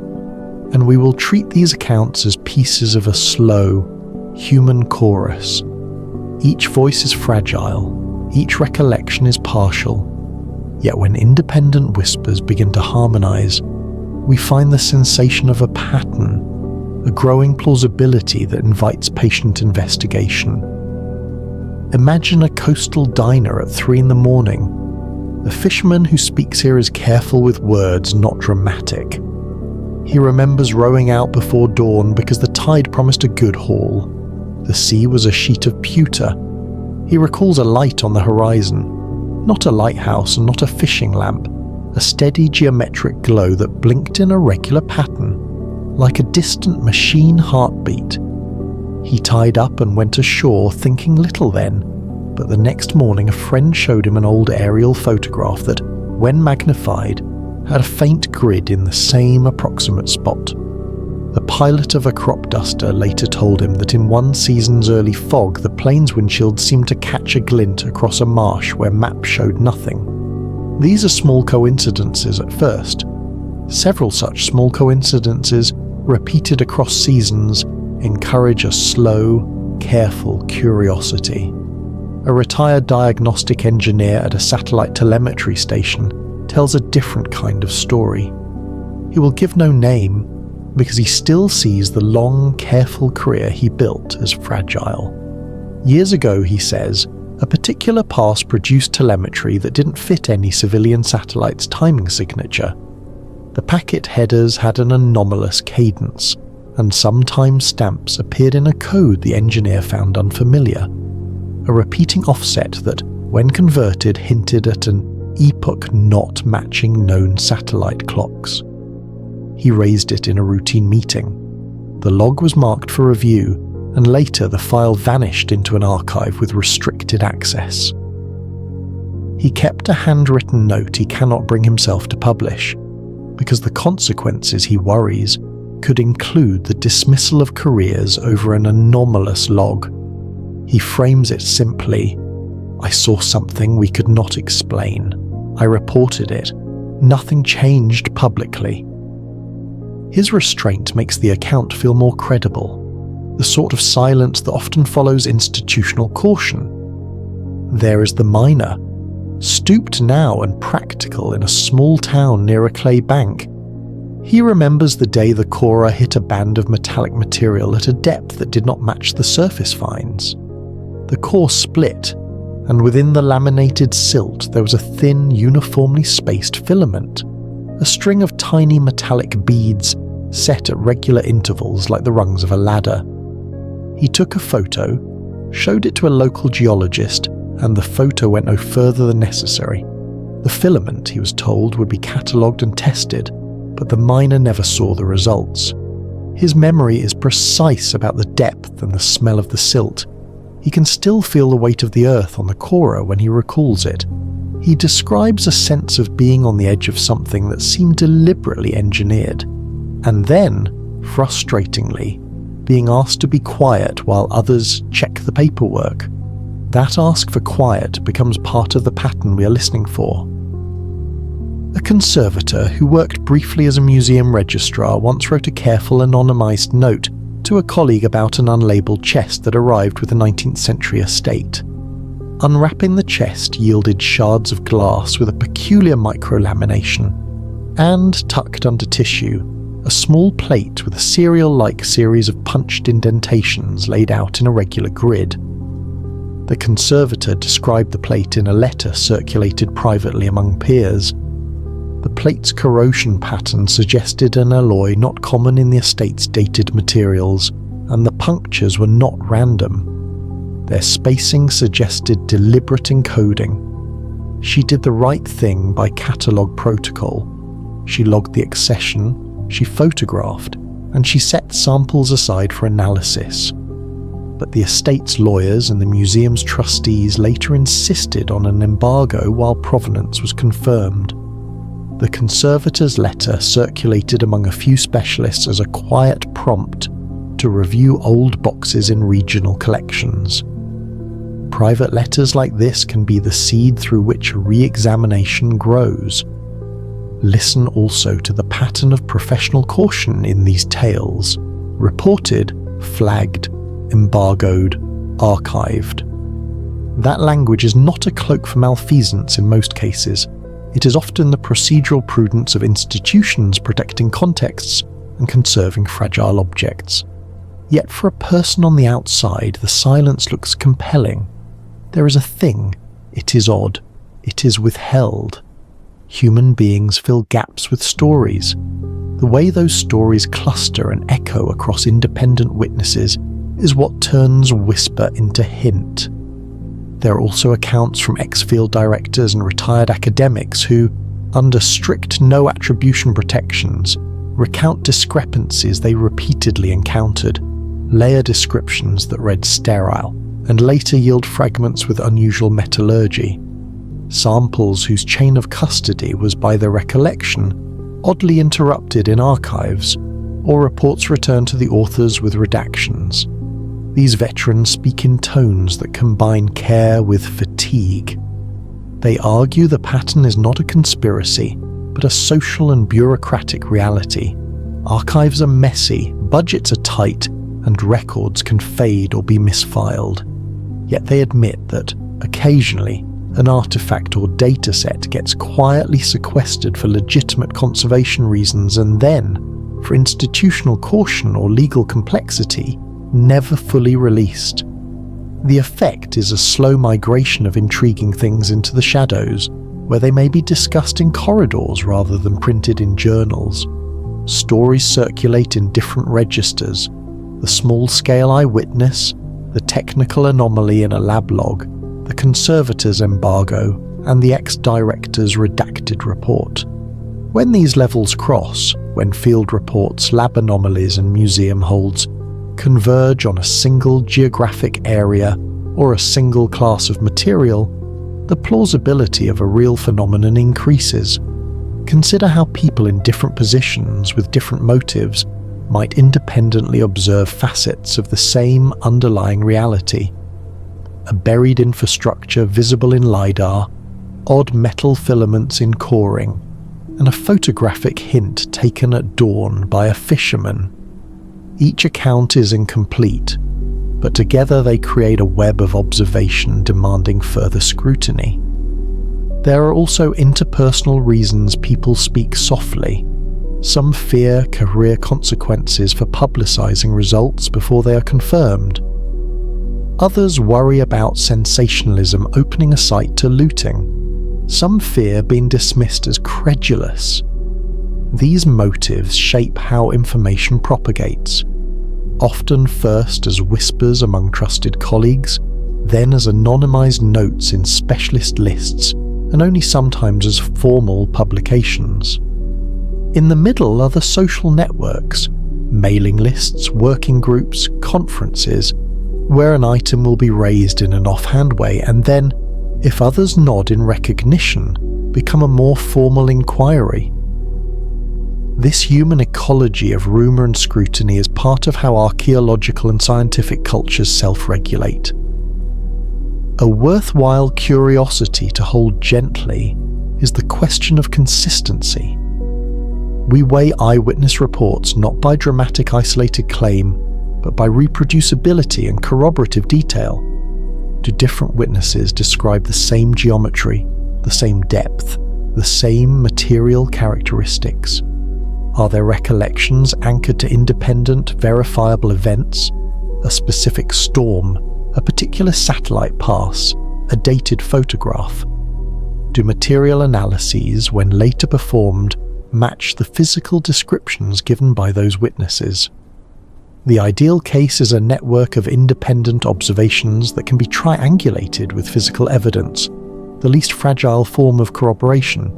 And we will treat these accounts as pieces of a slow, human chorus. Each voice is fragile, each recollection is partial. Yet when independent whispers begin to harmonize, we find the sensation of a pattern, a growing plausibility that invites patient investigation. Imagine a coastal diner at 3 a.m. The fisherman who speaks here is careful with words, not dramatic. He remembers rowing out before dawn because the tide promised a good haul. The sea was a sheet of pewter. He recalls a light on the horizon, not a lighthouse and not a fishing lamp, a steady geometric glow that blinked in a regular pattern, like a distant machine heartbeat. He tied up and went ashore, thinking little then, but the next morning a friend showed him an old aerial photograph that, when magnified, had a faint grid in the same approximate spot. The pilot of a crop duster later told him that in one season's early fog the plane's windshield seemed to catch a glint across a marsh where maps showed nothing. These are small coincidences at first. Several such small coincidences, repeated across seasons, encourage a slow, careful curiosity. A retired diagnostic engineer at a satellite telemetry station tells a different kind of story. He will give no name because he still sees the long, careful career he built as fragile. Years ago, he says, a particular pass produced telemetry that didn't fit any civilian satellite's timing signature. The packet headers had an anomalous cadence, and some time stamps appeared in a code the engineer found unfamiliar. A repeating offset that, when converted, hinted at an epoch not matching known satellite clocks. He raised it in a routine meeting. The log was marked for review, and later the file vanished into an archive with restricted access. He kept a handwritten note he cannot bring himself to publish, because the consequences, he worries, could include the dismissal of careers over an anomalous log. He frames it simply, "I saw something we could not explain. I reported it. Nothing changed publicly." His restraint makes the account feel more credible, the sort of silence that often follows institutional caution. There is the miner, stooped now and practical in a small town near a clay bank. He remembers the day the corer hit a band of metallic material at a depth that did not match the surface finds. The core split, and within the laminated silt there was a thin, uniformly spaced filament, a string of tiny metallic beads set at regular intervals like the rungs of a ladder. He took a photo, showed it to a local geologist, and the photo went no further than necessary. The filament, he was told, would be catalogued and tested, but the miner never saw the results. His memory is precise about the depth and the smell of the silt. He can still feel the weight of the earth on the corer when he recalls it. He describes a sense of being on the edge of something that seemed deliberately engineered, and then, frustratingly, being asked to be quiet while others check the paperwork. That ask for quiet becomes part of the pattern we are listening for. A conservator who worked briefly as a museum registrar once wrote a careful anonymized note to a colleague about an unlabeled chest that arrived with a 19th century estate. Unwrapping the chest yielded shards of glass with a peculiar microlamination, and tucked under tissue, a small plate with a serial-like series of punched indentations laid out in a regular grid. The conservator described the plate in a letter circulated privately among peers. The plate's corrosion pattern suggested an alloy not common in the estate's dated materials, and the punctures were not random. Their spacing suggested deliberate encoding. She did the right thing by catalogue protocol. She logged the accession, she photographed, and she set samples aside for analysis. But the estate's lawyers and the museum's trustees later insisted on an embargo while provenance was confirmed. The conservator's letter circulated among a few specialists as a quiet prompt to review old boxes in regional collections. Private letters like this can be the seed through which a re-examination grows. Listen also to the pattern of professional caution in these tales: reported, flagged, embargoed, archived. That language is not a cloak for malfeasance in most cases. It is often the procedural prudence of institutions protecting contexts and conserving fragile objects. Yet for a person on the outside, the silence looks compelling. There is a thing. It is odd. It is withheld. Human beings fill gaps with stories. The way those stories cluster and echo across independent witnesses is what turns whisper into hint. There are also accounts from ex-field directors and retired academics who, under strict no-attribution protections, recount discrepancies they repeatedly encountered, layer descriptions that read sterile, and later yield fragments with unusual metallurgy. Samples whose chain of custody was by their recollection oddly interrupted in archives, or reports returned to the authors with redactions. These veterans speak in tones that combine care with fatigue. They argue the pattern is not a conspiracy, but a social and bureaucratic reality. Archives are messy, budgets are tight, and records can fade or be misfiled. Yet they admit that, occasionally, an artifact or dataset gets quietly sequestered for legitimate conservation reasons and then, for institutional caution or legal complexity, never fully released. The effect is a slow migration of intriguing things into the shadows, where they may be discussed in corridors rather than printed in journals. Stories circulate in different registers: the small-scale eyewitness, the technical anomaly in a lab log, the conservator's embargo, and the ex-director's redacted report. When these levels cross, when field reports, lab anomalies, and museum holds converge on a single geographic area or a single class of material, the plausibility of a real phenomenon increases. Consider how people in different positions with different motives might independently observe facets of the same underlying reality. A buried infrastructure visible in LiDAR, odd metal filaments in coring, and a photographic hint taken at dawn by a fisherman. Each account is incomplete, but together they create a web of observation demanding further scrutiny. There are also interpersonal reasons people speak softly. Some fear career consequences for publicizing results before they are confirmed. Others worry about sensationalism opening a site to looting. Some fear being dismissed as credulous. These motives shape how information propagates, often first as whispers among trusted colleagues, then as anonymized notes in specialist lists, and only sometimes as formal publications. In the middle are the social networks, mailing lists, working groups, conferences, where an item will be raised in an offhand way and then, if others nod in recognition, become a more formal inquiry. This human ecology of rumour and scrutiny is part of how archaeological and scientific cultures self-regulate. A worthwhile curiosity to hold gently is the question of consistency. We weigh eyewitness reports not by dramatic isolated claim, but by reproducibility and corroborative detail. Do different witnesses describe the same geometry, the same depth, the same material characteristics? Are their recollections anchored to independent, verifiable events? A specific storm, a particular satellite pass, a dated photograph? Do material analyses, when later performed, match the physical descriptions given by those witnesses? The ideal case is a network of independent observations that can be triangulated with physical evidence, the least fragile form of corroboration.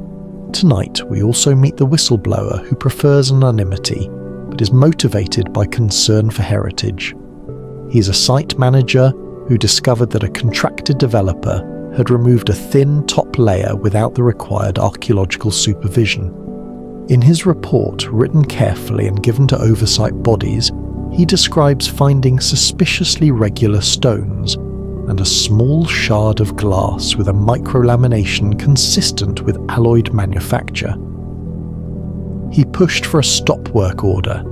Tonight, we also meet the whistleblower who prefers anonymity, but is motivated by concern for heritage. He is a site manager who discovered that a contracted developer had removed a thin top layer without the required archaeological supervision. In his report, written carefully and given to oversight bodies, he describes finding suspiciously regular stones and a small shard of glass with a microlamination consistent with alloyed manufacture. He pushed for a stop work order.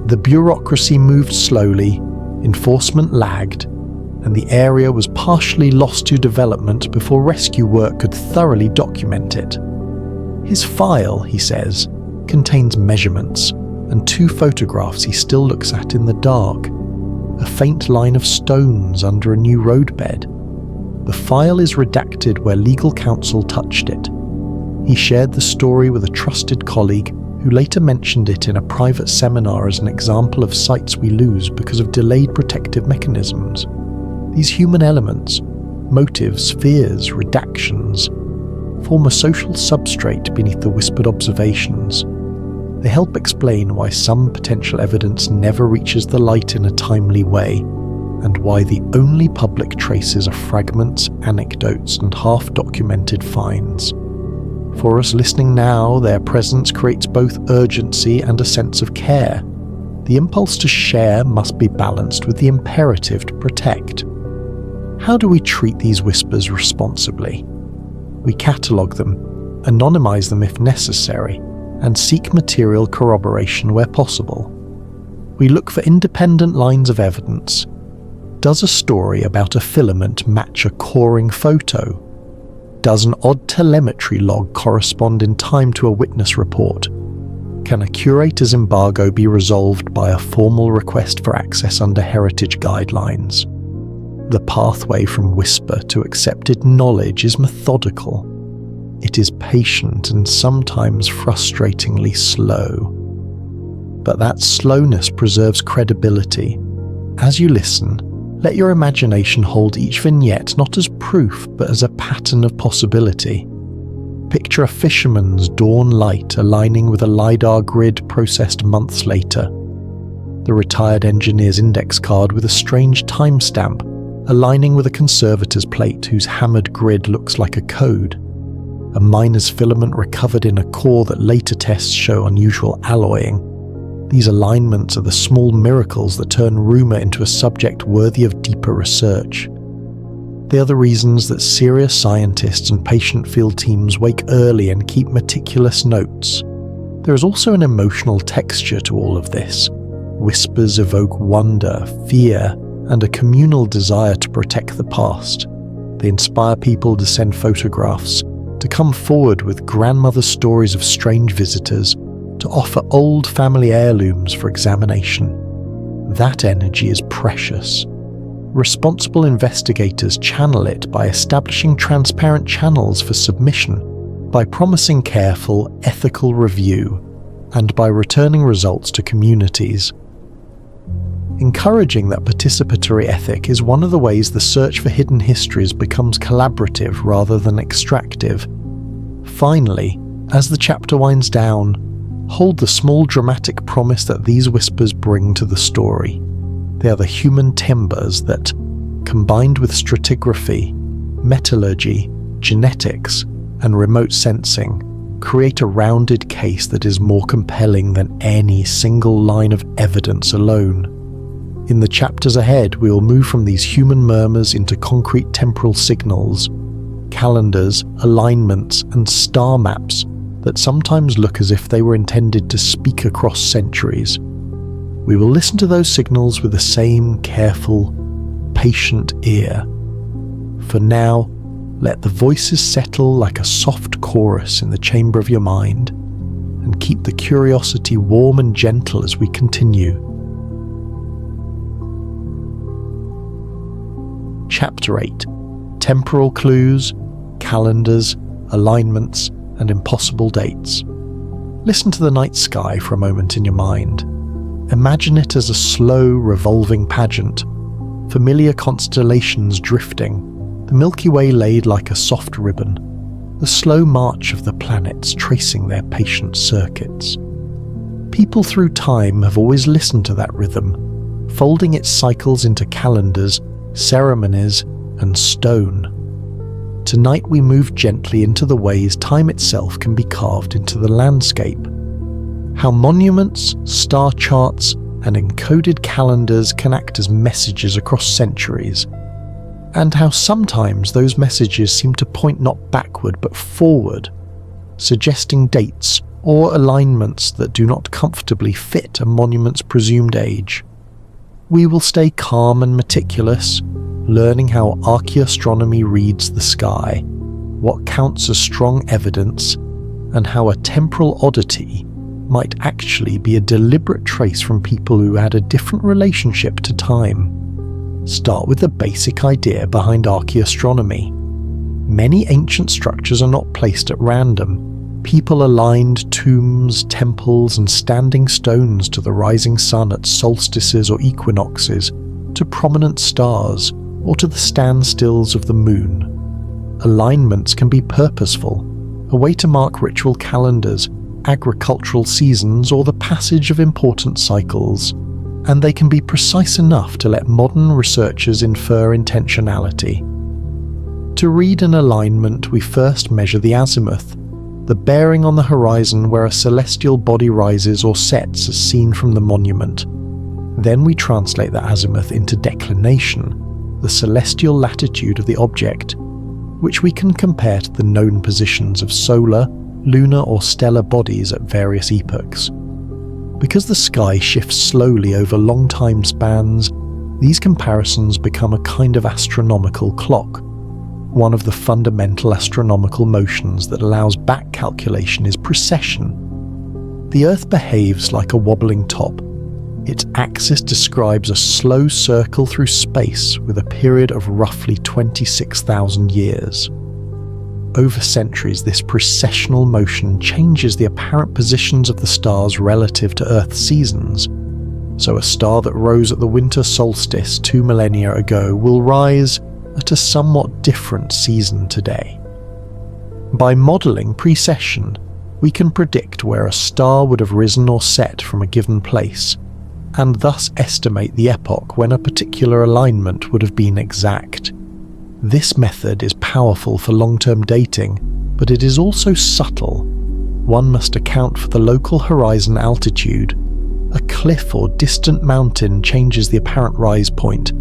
The bureaucracy moved slowly, enforcement lagged, and the area was partially lost to development before rescue work could thoroughly document it. His file, he says, contains measurements and 2 photographs he still looks at in the dark, a faint line of stones under a new roadbed. The file is redacted where legal counsel touched it. He shared the story with a trusted colleague who later mentioned it in a private seminar as an example of sites we lose because of delayed protective mechanisms. These human elements, motives, fears, redactions, form a social substrate beneath the whispered observations. They help explain why some potential evidence never reaches the light in a timely way, and why the only public traces are fragments, anecdotes, and half-documented finds. For us listening now, their presence creates both urgency and a sense of care. The impulse to share must be balanced with the imperative to protect. How do we treat these whispers responsibly? We catalogue them, anonymise them if necessary, and seek material corroboration where possible. We look for independent lines of evidence. Does a story about a filament match a coring photo? Does an odd telemetry log correspond in time to a witness report? Can a curator's embargo be resolved by a formal request for access under heritage guidelines? The pathway from whisper to accepted knowledge is methodical. It is patient and sometimes frustratingly slow. But that slowness preserves credibility. As you listen, let your imagination hold each vignette not as proof but as a pattern of possibility. Picture a fisherman's dawn light aligning with a LiDAR grid processed months later. The retired engineer's index card with a strange timestamp aligning with a conservator's plate whose hammered grid looks like a code. A miner's filament recovered in a core that later tests show unusual alloying. These alignments are the small miracles that turn rumour into a subject worthy of deeper research. They are the reasons that serious scientists and patient field teams wake early and keep meticulous notes. There is also an emotional texture to all of this. Whispers evoke wonder, fear, and a communal desire to protect the past. They inspire people to send photographs, to come forward with grandmother stories of strange visitors, to offer old family heirlooms for examination. That energy is precious. Responsible investigators channel it by establishing transparent channels for submission, by promising careful, ethical review, and by returning results to communities. Encouraging that participatory ethic is one of the ways the search for hidden histories becomes collaborative rather than extractive. Finally, as the chapter winds down, hold the small dramatic promise that these whispers bring to the story. They are the human timbers that, combined with stratigraphy, metallurgy, genetics, and remote sensing, create a rounded case that is more compelling than any single line of evidence alone. In the chapters ahead, we will move from these human murmurs into concrete temporal signals, calendars, alignments, and star maps that sometimes look as if they were intended to speak across centuries. We will listen to those signals with the same careful, patient ear. For now, let the voices settle like a soft chorus in the chamber of your mind, and keep the curiosity warm and gentle as we continue. Chapter 8. Temporal clues, calendars, alignments, and impossible dates. Listen to the night sky for a moment in your mind. Imagine it as a slow, revolving pageant, familiar constellations drifting, the Milky Way laid like a soft ribbon, the slow march of the planets tracing their patient circuits. People through time have always listened to that rhythm, folding its cycles into calendars, ceremonies, and stone. Tonight we move gently into the ways time itself can be carved into the landscape. How monuments, star charts, and encoded calendars can act as messages across centuries, and how sometimes those messages seem to point not backward but forward, suggesting dates or alignments that do not comfortably fit a monument's presumed age. We will stay calm and meticulous, learning how archaeoastronomy reads the sky, what counts as strong evidence, and how a temporal oddity might actually be a deliberate trace from people who had a different relationship to time. Start with the basic idea behind archaeoastronomy. Many ancient structures are not placed at random. People aligned tombs, temples, and standing stones to the rising sun at solstices or equinoxes, to prominent stars, or to the standstills of the moon. Alignments can be purposeful, a way to mark ritual calendars, agricultural seasons, or the passage of important cycles, and they can be precise enough to let modern researchers infer intentionality. To read an alignment, we first measure the azimuth, the bearing on the horizon where a celestial body rises or sets as seen from the monument. Then we translate the azimuth into declination, the celestial latitude of the object, which we can compare to the known positions of solar, lunar or stellar bodies at various epochs. Because the sky shifts slowly over long time spans, these comparisons become a kind of astronomical clock. One of the fundamental astronomical motions that allows back calculation is precession. The Earth behaves like a wobbling top. Its axis describes a slow circle through space with a period of roughly 26,000 years. Over centuries, this precessional motion changes the apparent positions of the stars relative to Earth's seasons. So a star that rose at the winter solstice 2 millennia ago will rise at a somewhat different season today. By modelling precession, we can predict where a star would have risen or set from a given place, and thus estimate the epoch when a particular alignment would have been exact. This method is powerful for long-term dating, but it is also subtle. One must account for the local horizon altitude. A cliff or distant mountain changes the apparent rise point,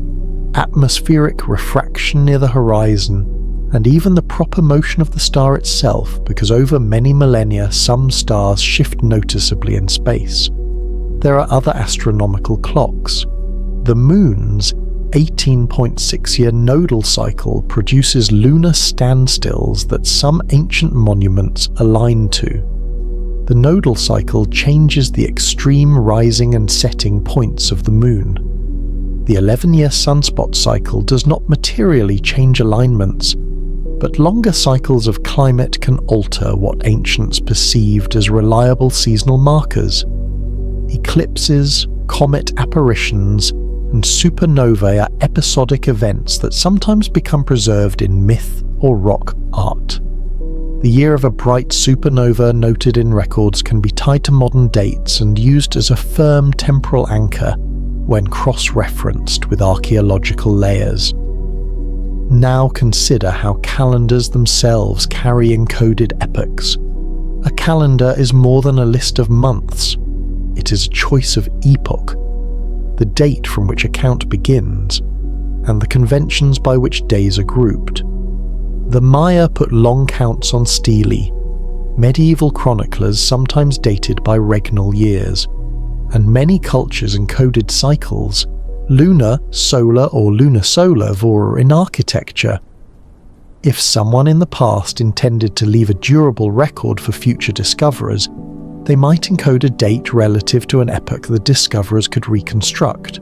atmospheric refraction near the horizon, and even the proper motion of the star itself, because over many millennia some stars shift noticeably in space. There are other astronomical clocks. The moon's 18.6-year nodal cycle produces lunar standstills that some ancient monuments align to. The nodal cycle changes the extreme rising and setting points of the moon. The 11-year sunspot cycle does not materially change alignments, but longer cycles of climate can alter what ancients perceived as reliable seasonal markers. Eclipses, comet apparitions, and supernovae are episodic events that sometimes become preserved in myth or rock art. The year of a bright supernova noted in records can be tied to modern dates and used as a firm temporal anchor when cross-referenced with archaeological layers. Now consider how calendars themselves carry encoded epochs. A calendar is more than a list of months. It is a choice of epoch, the date from which a count begins, and the conventions by which days are grouped. The Maya put long counts on stelae, medieval chroniclers sometimes dated by regnal years, and many cultures encoded cycles, lunar, solar or lunar-solar, or in architecture. If someone in the past intended to leave a durable record for future discoverers, they might encode a date relative to an epoch the discoverers could reconstruct.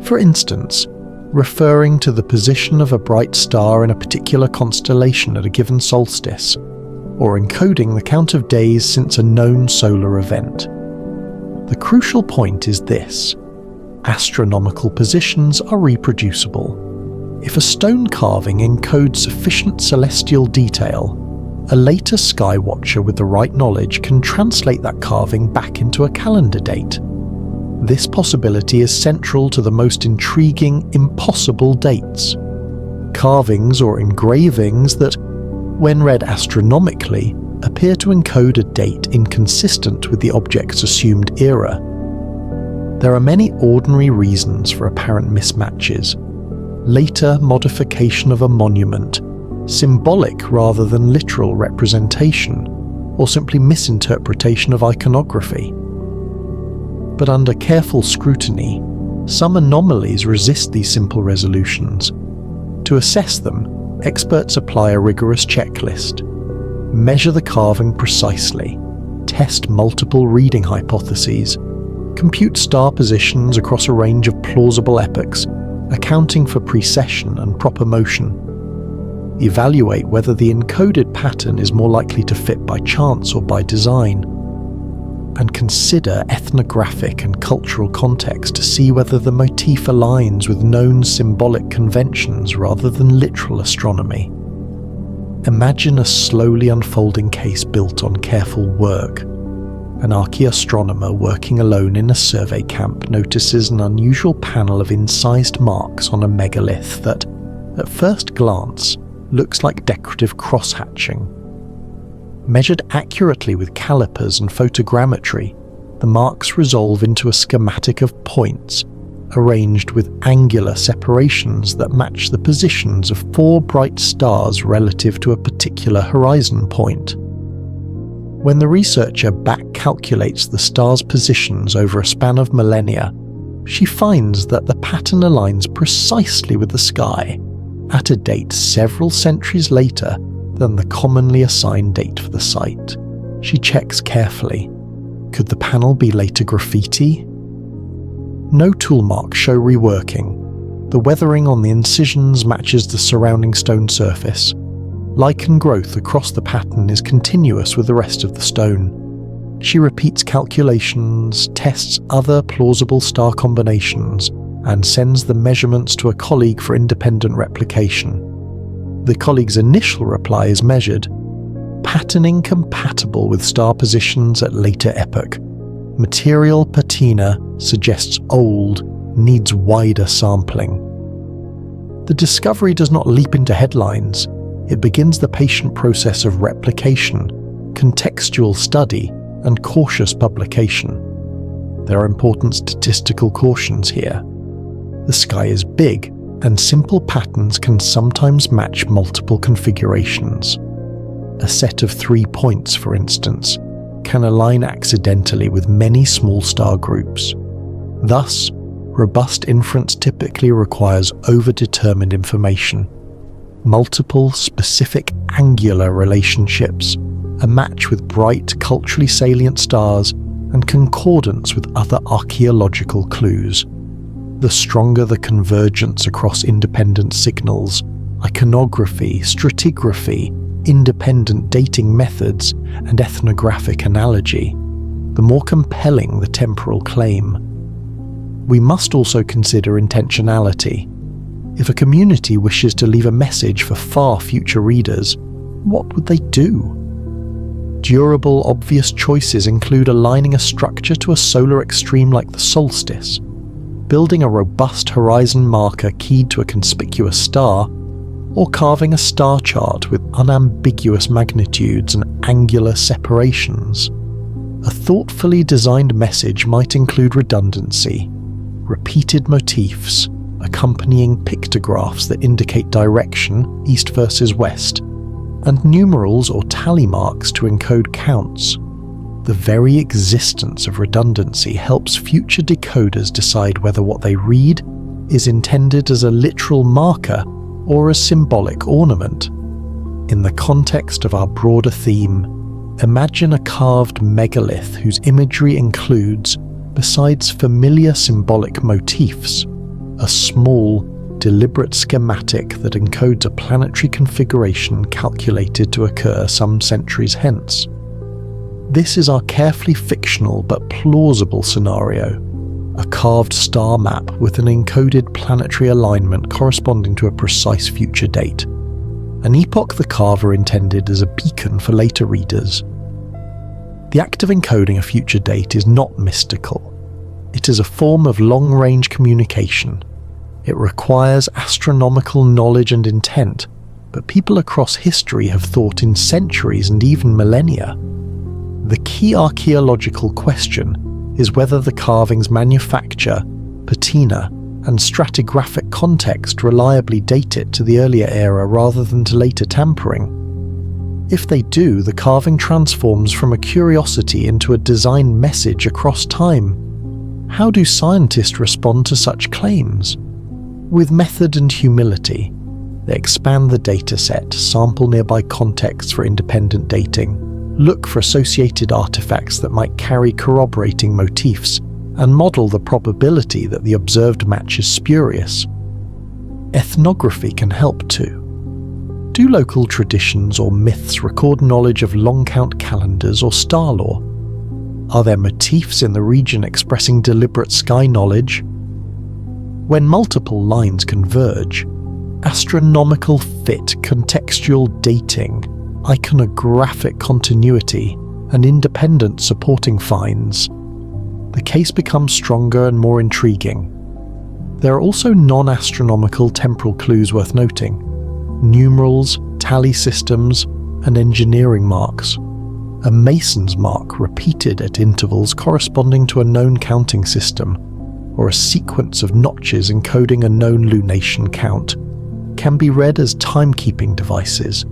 For instance, referring to the position of a bright star in a particular constellation at a given solstice, or encoding the count of days since a known solar event. The crucial point is this: astronomical positions are reproducible. If a stone carving encodes sufficient celestial detail, a later sky watcher with the right knowledge can translate that carving back into a calendar date. This possibility is central to the most intriguing, impossible dates. Carvings or engravings that, when read astronomically, appear to encode a date inconsistent with the object's assumed era. There are many ordinary reasons for apparent mismatches: later modification of a monument, symbolic rather than literal representation, or simply misinterpretation of iconography. But under careful scrutiny, some anomalies resist these simple resolutions. To assess them, experts apply a rigorous checklist: measure the carving precisely, test multiple reading hypotheses, compute star positions across a range of plausible epochs, accounting for precession and proper motion. Evaluate whether the encoded pattern is more likely to fit by chance or by design. And consider ethnographic and cultural context to see whether the motif aligns with known symbolic conventions rather than literal astronomy. Imagine a slowly unfolding case built on careful work. An archaeoastronomer working alone in a survey camp notices an unusual panel of incised marks on a megalith that, at first glance, looks like decorative cross-hatching. Measured accurately with calipers and photogrammetry, the marks resolve into a schematic of points, arranged with angular separations that match the positions of 4 bright stars relative to a particular horizon point. When the researcher back-calculates the stars' positions over a span of millennia, she finds that the pattern aligns precisely with the sky, at a date several centuries later than the commonly assigned date for the site. She checks carefully. Could the panel be later graffiti? No tool marks show reworking. The weathering on the incisions matches the surrounding stone surface. Lichen growth across the pattern is continuous with the rest of the stone. She repeats calculations, tests other plausible star combinations, and sends the measurements to a colleague for independent replication. The colleague's initial reply is measured: patterning compatible with star positions at later epoch. Material patina suggests old, needs wider sampling. The discovery does not leap into headlines. It begins the patient process of replication, contextual study, and cautious publication. There are important statistical cautions here. The sky is big, and simple patterns can sometimes match multiple configurations. A set of 3 points, for instance, can align accidentally with many small star groups. Thus, robust inference typically requires overdetermined information. Multiple, specific angular relationships, a match with bright, culturally salient stars, and concordance with other archaeological clues. The stronger the convergence across independent signals, iconography, stratigraphy, independent dating methods, and ethnographic analogy, the more compelling the temporal claim. We must also consider intentionality. If a community wishes to leave a message for far future readers, what would they do? Durable, obvious choices include aligning a structure to a solar extreme like the solstice, building a robust horizon marker keyed to a conspicuous star, or carving a star chart with unambiguous magnitudes and angular separations. A thoughtfully designed message might include redundancy, repeated motifs, accompanying pictographs that indicate direction, east versus west, and numerals or tally marks to encode counts. The very existence of redundancy helps future decoders decide whether what they read is intended as a literal marker or a symbolic ornament. In the context of our broader theme, imagine a carved megalith whose imagery includes, besides familiar symbolic motifs, a small, deliberate schematic that encodes a planetary configuration calculated to occur some centuries hence. This is our carefully fictional but plausible scenario, a carved star map with an encoded planetary alignment corresponding to a precise future date, an epoch the carver intended as a beacon for later readers. The act of encoding a future date is not mystical. It is a form of long-range communication. It requires astronomical knowledge and intent, but people across history have thought in centuries and even millennia. The key archaeological question is whether the carving's manufacture, patina, and stratigraphic context reliably date it to the earlier era rather than to later tampering. If they do, the carving transforms from a curiosity into a design message across time. How do scientists respond to such claims? With method and humility, they expand the dataset, sample nearby contexts for independent dating, look for associated artifacts that might carry corroborating motifs, and model the probability that the observed match is spurious. Ethnography can help too. Do local traditions or myths record knowledge of long-count calendars or star lore? Are there motifs in the region expressing deliberate sky knowledge? When multiple lines converge, astronomical fit, contextual dating, iconographic continuity, and independent supporting finds, the case becomes stronger and more intriguing. There are also non-astronomical temporal clues worth noting: numerals, tally systems, and engineering marks. A mason's mark repeated at intervals corresponding to a known counting system, or a sequence of notches encoding a known lunation count, can be read as timekeeping devices.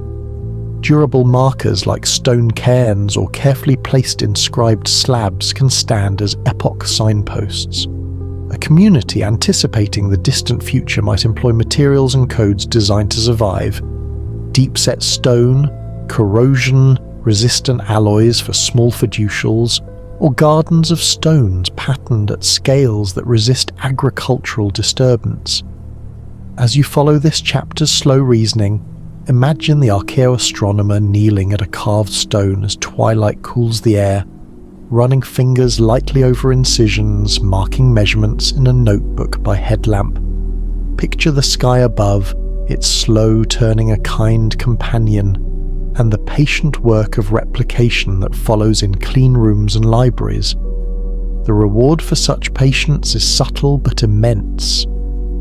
Durable markers like stone cairns or carefully placed inscribed slabs can stand as epoch signposts. A community anticipating the distant future might employ materials and codes designed to survive: deep-set stone, corrosion-resistant alloys for small fiducials, or gardens of stones patterned at scales that resist agricultural disturbance. As you follow this chapter's slow reasoning, imagine the archaeoastronomer kneeling at a carved stone as twilight cools the air, running fingers lightly over incisions, marking measurements in a notebook by headlamp. Picture the sky above, its slow turning a kind companion, and the patient work of replication that follows in clean rooms and libraries. The reward for such patience is subtle but immense.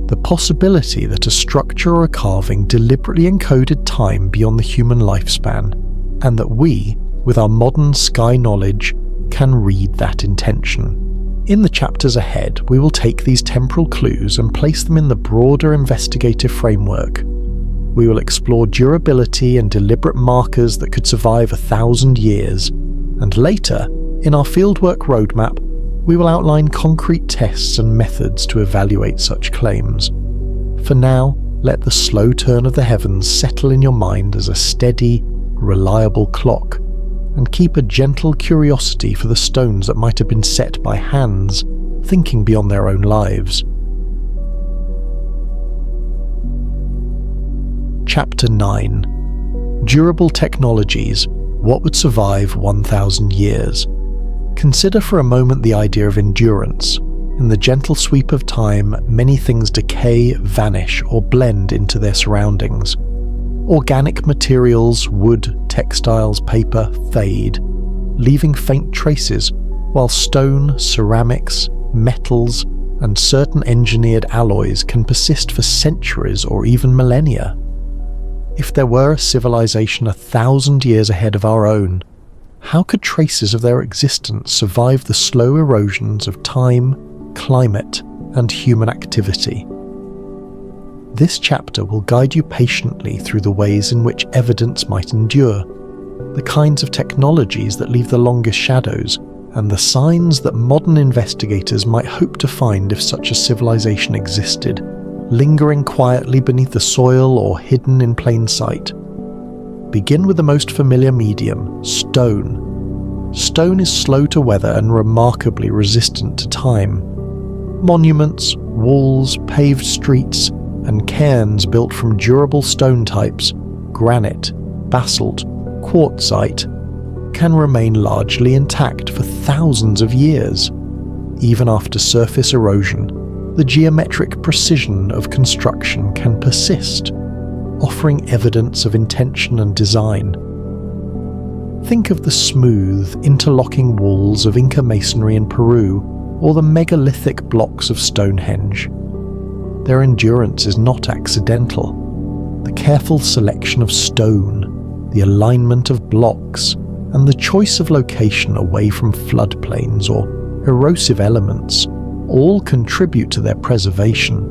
The possibility that a structure or a carving deliberately encoded time beyond the human lifespan, and that we, with our modern sky knowledge, can read that intention. In the chapters ahead, we will take these temporal clues and place them in the broader investigative framework. We will explore durability and deliberate markers that could survive 1,000 years, and later, in our fieldwork roadmap, we will outline concrete tests and methods to evaluate such claims. For now, let the slow turn of the heavens settle in your mind as a steady, reliable clock, and keep a gentle curiosity for the stones that might have been set by hands thinking beyond their own lives. Chapter 9. Durable Technologies: What would survive 1,000 years? Consider for a moment the idea of endurance. In the gentle sweep of time, many things decay, vanish, or blend into their surroundings. Organic materials, wood, textiles, paper, fade, leaving faint traces, while stone, ceramics, metals, and certain engineered alloys can persist for centuries or even millennia. If there were a civilization 1,000 years ahead of our own, how could traces of their existence survive the slow erosions of time, climate, and human activity? This chapter will guide you patiently through the ways in which evidence might endure, the kinds of technologies that leave the longest shadows, and the signs that modern investigators might hope to find if such a civilization existed, lingering quietly beneath the soil or hidden in plain sight. Begin with the most familiar medium, stone. Stone is slow to weather and remarkably resistant to time. Monuments, walls, paved streets, and cairns built from durable stone types, granite, basalt, quartzite, can remain largely intact for thousands of years. Even after surface erosion, the geometric precision of construction can persist, offering evidence of intention and design. Think of the smooth, interlocking walls of Inca masonry in Peru, or the megalithic blocks of Stonehenge. Their endurance is not accidental. The careful selection of stone, the alignment of blocks, and the choice of location away from floodplains or erosive elements all contribute to their preservation.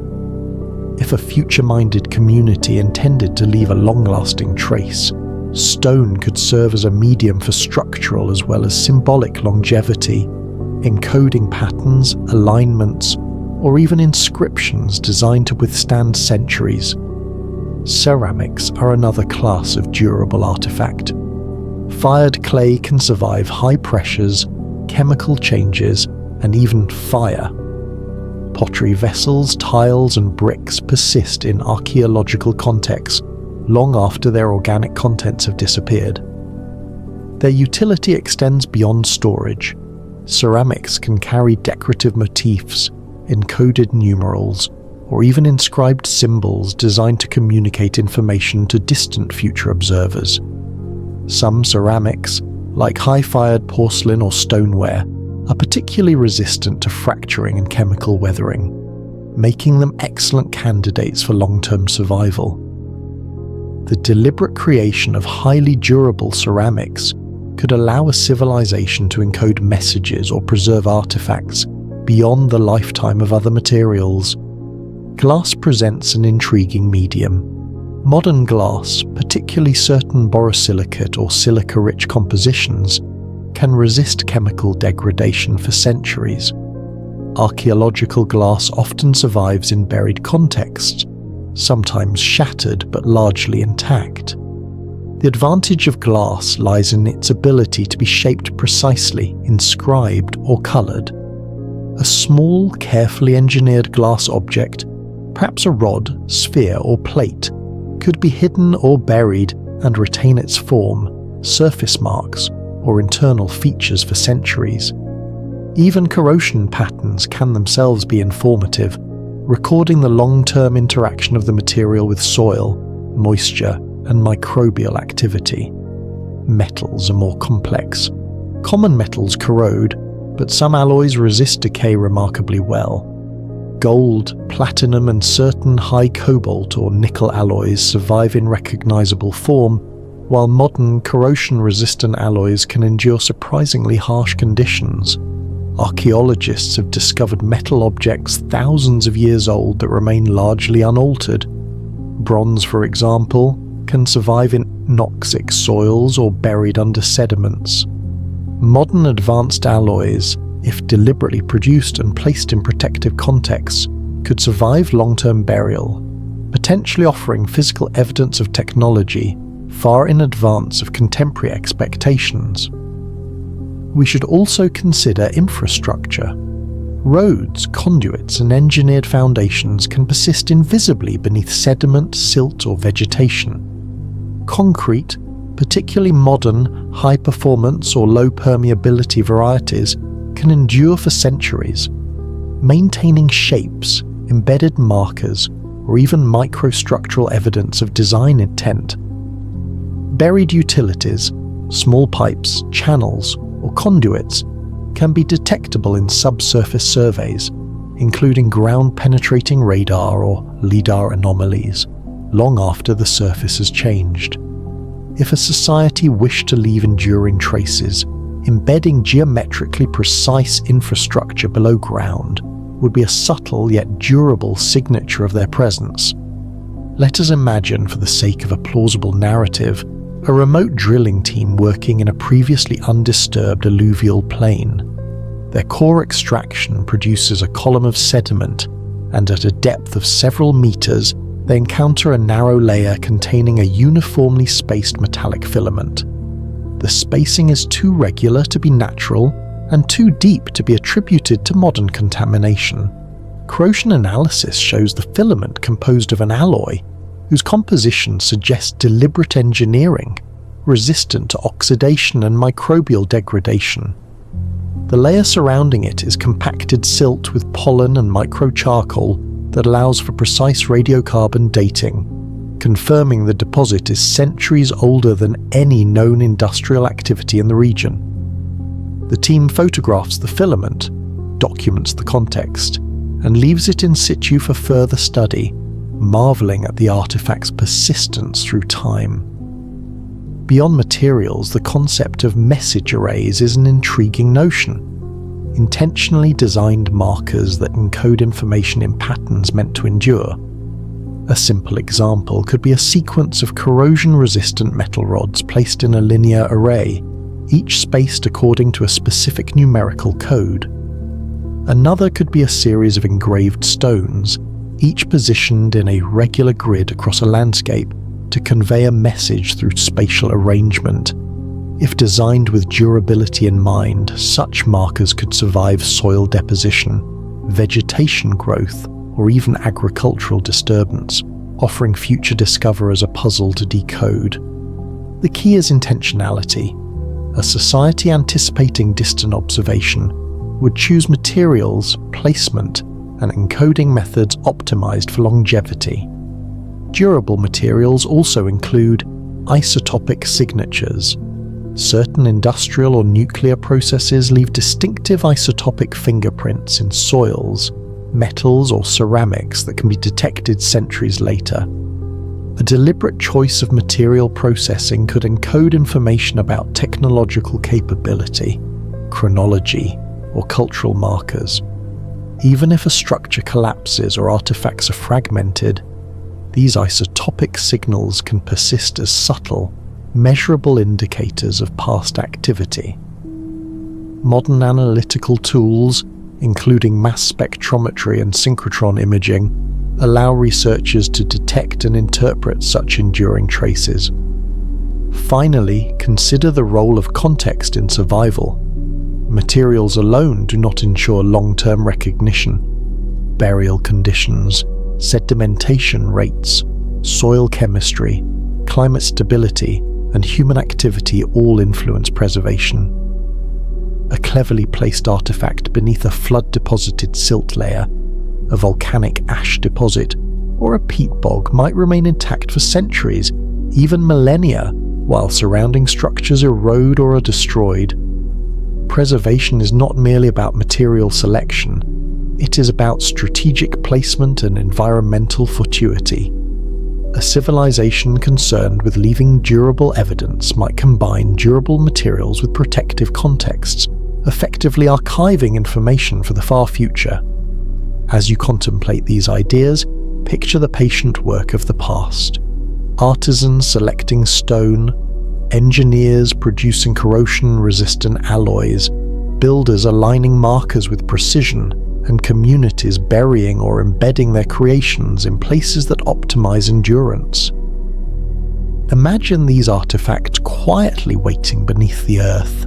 If a future-minded community intended to leave a long-lasting trace, stone could serve as a medium for structural as well as symbolic longevity, encoding patterns, alignments, or even inscriptions designed to withstand centuries. Ceramics are another class of durable artifact. Fired clay can survive high pressures, chemical changes, and even fire. Pottery vessels, tiles, and bricks persist in archaeological contexts long after their organic contents have disappeared. Their utility extends beyond storage. Ceramics can carry decorative motifs, encoded numerals, or even inscribed symbols designed to communicate information to distant future observers. Some ceramics, like high-fired porcelain or stoneware, are particularly resistant to fracturing and chemical weathering, making them excellent candidates for long-term survival. The deliberate creation of highly durable ceramics could allow a civilization to encode messages or preserve artifacts beyond the lifetime of other materials. Glass presents an intriguing medium. Modern glass, particularly certain borosilicate or silica-rich compositions, can resist chemical degradation for centuries. Archaeological glass often survives in buried contexts, sometimes shattered but largely intact. The advantage of glass lies in its ability to be shaped precisely, inscribed, or coloured. A small, carefully engineered glass object, perhaps a rod, sphere, or plate, could be hidden or buried and retain its form, surface marks, or internal features for centuries. Even corrosion patterns can themselves be informative, recording the long-term interaction of the material with soil, moisture, and microbial activity. Metals are more complex. Common metals corrode, but some alloys resist decay remarkably well. Gold, platinum, and certain high cobalt or nickel alloys survive in recognizable form, while modern corrosion-resistant alloys can endure surprisingly harsh conditions. Archaeologists have discovered metal objects thousands of years old that remain largely unaltered. Bronze, for example, can survive in noxic soils or buried under sediments. Modern advanced alloys, if deliberately produced and placed in protective contexts, could survive long-term burial, potentially offering physical evidence of technology far in advance of contemporary expectations. We should also consider infrastructure. Roads, conduits, and engineered foundations can persist invisibly beneath sediment, silt, or vegetation. Concrete, particularly modern, high-performance or low-permeability varieties, can endure for centuries. Maintaining shapes, embedded markers, or even microstructural evidence of design intent. Buried utilities, small pipes, channels, or conduits can be detectable in subsurface surveys, including ground-penetrating radar or LIDAR anomalies, long after the surface has changed. If a society wished to leave enduring traces, embedding geometrically precise infrastructure below ground would be a subtle yet durable signature of their presence. Let us imagine, for the sake of a plausible narrative, a remote drilling team working in a previously undisturbed alluvial plain. Their core extraction produces a column of sediment, and at a depth of several meters, they encounter a narrow layer containing a uniformly spaced metallic filament. The spacing is too regular to be natural and too deep to be attributed to modern contamination. Corrosion analysis shows the filament composed of an alloy whose composition suggests deliberate engineering, resistant to oxidation and microbial degradation. The layer surrounding it is compacted silt with pollen and microcharcoal that allows for precise radiocarbon dating, confirming the deposit is centuries older than any known industrial activity in the region. The team photographs the filament, documents the context, and leaves it in situ for further study, marveling at the artifact's persistence through time. Beyond materials, the concept of message arrays is an intriguing notion. Intentionally designed markers that encode information in patterns meant to endure. A simple example could be a sequence of corrosion-resistant metal rods placed in a linear array, each spaced according to a specific numerical code. Another could be a series of engraved stones, each positioned in a regular grid across a landscape to convey a message through spatial arrangement. If designed with durability in mind, such markers could survive soil deposition, vegetation growth, or even agricultural disturbance, offering future discoverers a puzzle to decode. The key is intentionality. A society anticipating distant observation would choose materials, placement, and encoding methods optimized for longevity. Durable materials also include isotopic signatures. Certain industrial or nuclear processes leave distinctive isotopic fingerprints in soils, metals, or ceramics that can be detected centuries later. A deliberate choice of material processing could encode information about technological capability, chronology, or cultural markers. Even if a structure collapses or artifacts are fragmented, these isotopic signals can persist as subtle, measurable indicators of past activity. Modern analytical tools, including mass spectrometry and synchrotron imaging, allow researchers to detect and interpret such enduring traces. Finally, consider the role of context in survival. Materials alone do not ensure long-term recognition. Burial conditions, sedimentation rates, soil chemistry, climate stability, and human activity all influence preservation. A cleverly placed artifact beneath a flood-deposited silt layer, a volcanic ash deposit, or a peat bog might remain intact for centuries, even millennia, while surrounding structures erode or are destroyed. Preservation is not merely about material selection, it is about strategic placement and environmental fortuity. A civilization concerned with leaving durable evidence might combine durable materials with protective contexts, effectively archiving information for the far future. As you contemplate these ideas, picture the patient work of the past. Artisans selecting stone, engineers producing corrosion-resistant alloys, builders aligning markers with precision, and communities burying or embedding their creations in places that optimize endurance. Imagine these artifacts quietly waiting beneath the earth,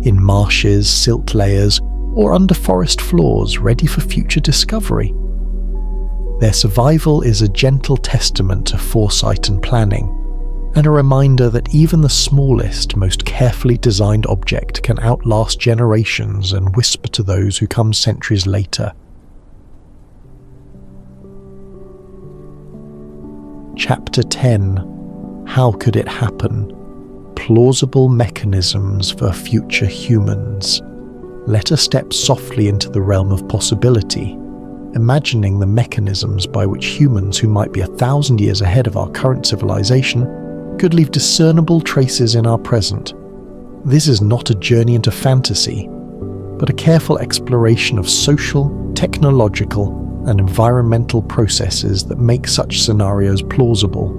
in marshes, silt layers, or under forest floors ready for future discovery. Their survival is a gentle testament to foresight and planning, and a reminder that even the smallest, most carefully designed object can outlast generations and whisper to those who come centuries later. Chapter 10. How could it happen? Plausible mechanisms for future humans. Let us step softly into the realm of possibility, imagining the mechanisms by which humans who might be 1,000 years ahead of our current civilization could leave discernible traces in our present. This is not a journey into fantasy, but a careful exploration of social, technological, and environmental processes that make such scenarios plausible.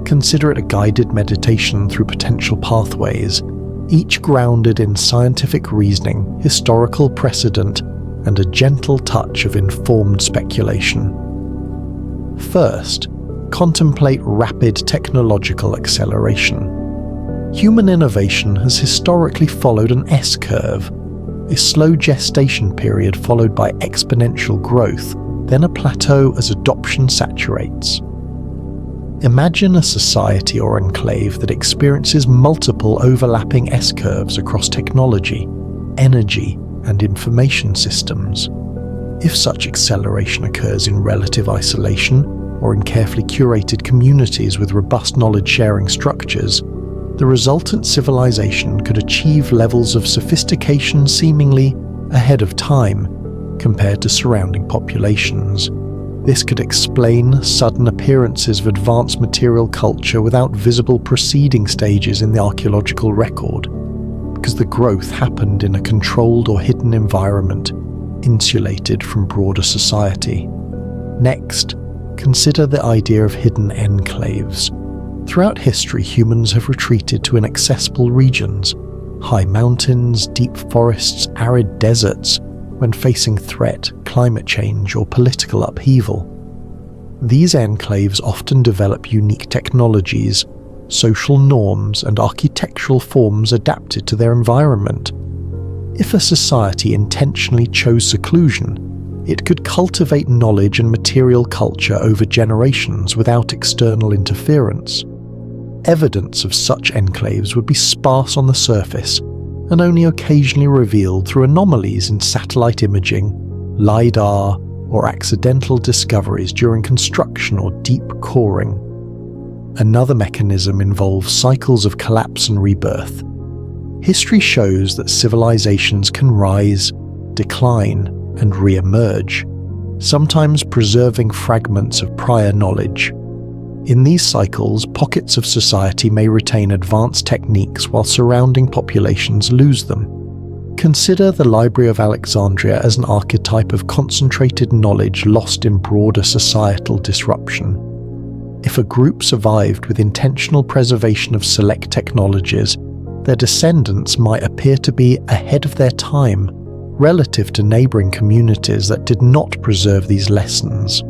Consider it a guided meditation through potential pathways, each grounded in scientific reasoning, historical precedent, and a gentle touch of informed speculation. First, contemplate rapid technological acceleration. Human innovation has historically followed an S-curve, a slow gestation period followed by exponential growth, then a plateau as adoption saturates. Imagine a society or enclave that experiences multiple overlapping S-curves across technology, energy, and information systems. If such acceleration occurs in relative isolation or in carefully curated communities with robust knowledge-sharing structures, the resultant civilization could achieve levels of sophistication seemingly ahead of time compared to surrounding populations. This could explain sudden appearances of advanced material culture without visible preceding stages in the archaeological record, because the growth happened in a controlled or hidden environment, insulated from broader society. Next, consider the idea of hidden enclaves. Throughout history, humans have retreated to inaccessible regions, high mountains, deep forests, arid deserts, when facing threat, climate change, or political upheaval. These enclaves often develop unique technologies, social norms, and architectural forms adapted to their environment. If a society intentionally chose seclusion, it could cultivate knowledge and material culture over generations without external interference. Evidence of such enclaves would be sparse on the surface and only occasionally revealed through anomalies in satellite imaging, LiDAR, or accidental discoveries during construction or deep coring. Another mechanism involves cycles of collapse and rebirth. History shows that civilizations can rise, decline, and re-emerge, sometimes preserving fragments of prior knowledge. In these cycles, pockets of society may retain advanced techniques while surrounding populations lose them. Consider the Library of Alexandria as an archetype of concentrated knowledge lost in broader societal disruption. If a group survived with intentional preservation of select technologies, their descendants might appear to be ahead of their time relative to neighboring communities that did not preserve these lessons.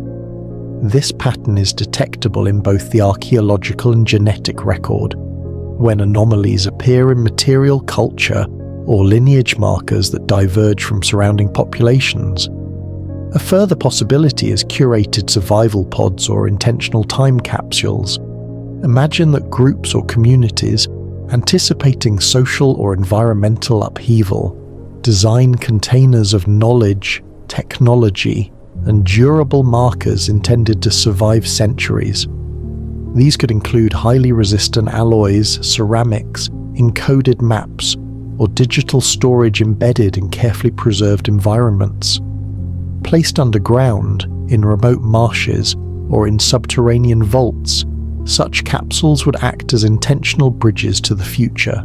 This pattern is detectable in both the archaeological and genetic record, when anomalies appear in material culture or lineage markers that diverge from surrounding populations. A further possibility is curated survival pods or intentional time capsules. Imagine that groups or communities, anticipating social or environmental upheaval, design containers of knowledge, technology, and durable markers intended to survive centuries. These could include highly resistant alloys, ceramics, encoded maps, or digital storage embedded in carefully preserved environments. Placed underground, in remote marshes, or in subterranean vaults, such capsules would act as intentional bridges to the future.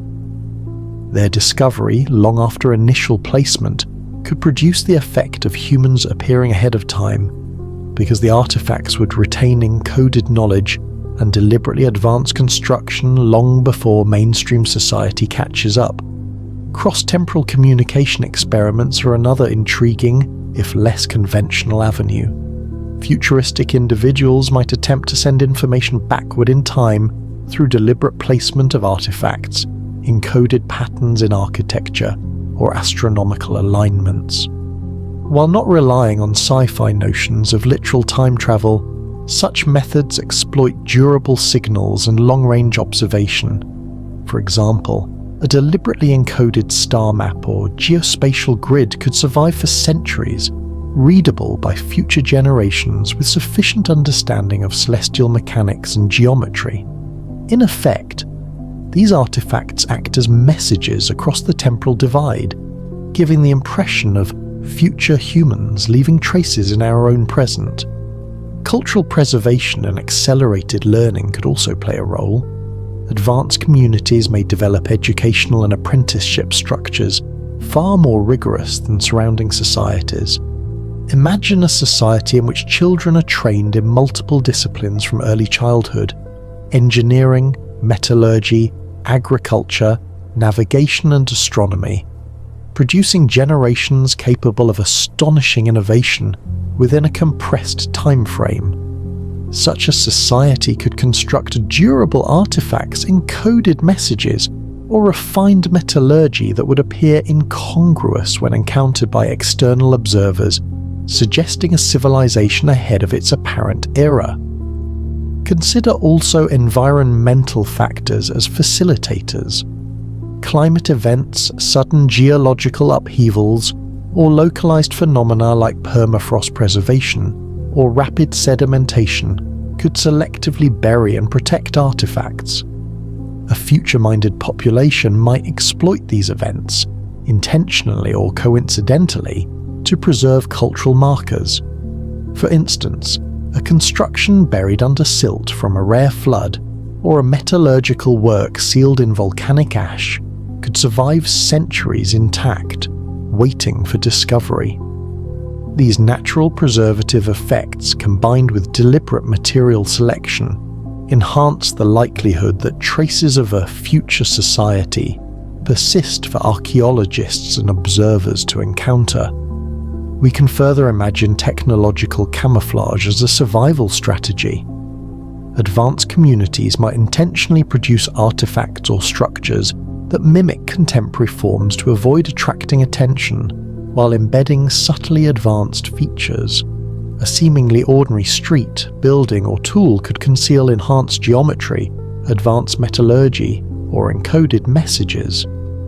Their discovery, long after initial placement, could produce the effect of humans appearing ahead of time, because the artifacts would retain encoded knowledge and deliberately advance construction long before mainstream society catches up. Cross-temporal communication experiments are another intriguing, if less conventional avenue. Futuristic individuals might attempt to send information backward in time through deliberate placement of artifacts, encoded patterns in architecture, or astronomical alignments. While not relying on sci-fi notions of literal time travel, such methods exploit durable signals and long-range observation. For example, a deliberately encoded star map or geospatial grid could survive for centuries, readable by future generations with sufficient understanding of celestial mechanics and geometry. In effect, these artifacts act as messages across the temporal divide, giving the impression of future humans leaving traces in our own present. Cultural preservation and accelerated learning could also play a role. Advanced communities may develop educational and apprenticeship structures far more rigorous than surrounding societies. Imagine a society in which children are trained in multiple disciplines from early childhood: engineering, metallurgy, agriculture, navigation, and astronomy, producing generations capable of astonishing innovation within a compressed time frame. Such a society could construct durable artifacts, encoded messages, or refined metallurgy that would appear incongruous when encountered by external observers, suggesting a civilization ahead of its apparent era. Consider also environmental factors as facilitators. Climate events, sudden geological upheavals, or localized phenomena like permafrost preservation or rapid sedimentation could selectively bury and protect artifacts. A future-minded population might exploit these events, intentionally or coincidentally, to preserve cultural markers. For instance, a construction buried under silt from a rare flood, or a metallurgical work sealed in volcanic ash, could survive centuries intact, waiting for discovery. These natural preservative effects, combined with deliberate material selection, enhance the likelihood that traces of a future society persist for archaeologists and observers to encounter. We can further imagine technological camouflage as a survival strategy. Advanced communities might intentionally produce artifacts or structures that mimic contemporary forms to avoid attracting attention, while embedding subtly advanced features. A seemingly ordinary street, building, or tool could conceal enhanced geometry, advanced metallurgy, or encoded messages.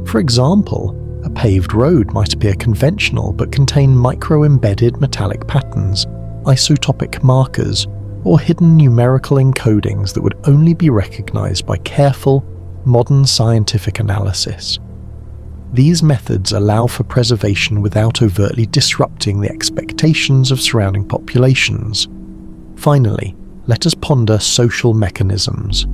For example, a paved road might appear conventional but contain micro-embedded metallic patterns, isotopic markers, or hidden numerical encodings that would only be recognized by careful, modern scientific analysis. These methods allow for preservation without overtly disrupting the expectations of surrounding populations. Finally, let us ponder social mechanisms.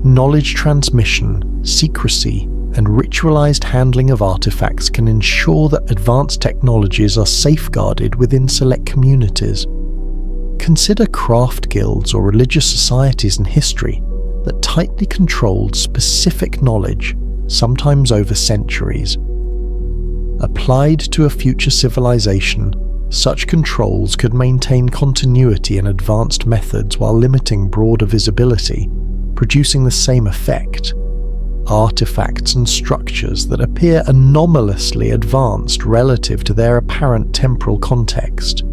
Knowledge transmission, secrecy, and ritualized handling of artifacts can ensure that advanced technologies are safeguarded within select communities. Consider craft guilds or religious societies in history that tightly controlled specific knowledge, sometimes over centuries. Applied to a future civilization, such controls could maintain continuity in advanced methods while limiting broader visibility, producing the same effect: artifacts and structures that appear anomalously advanced relative to their apparent temporal context.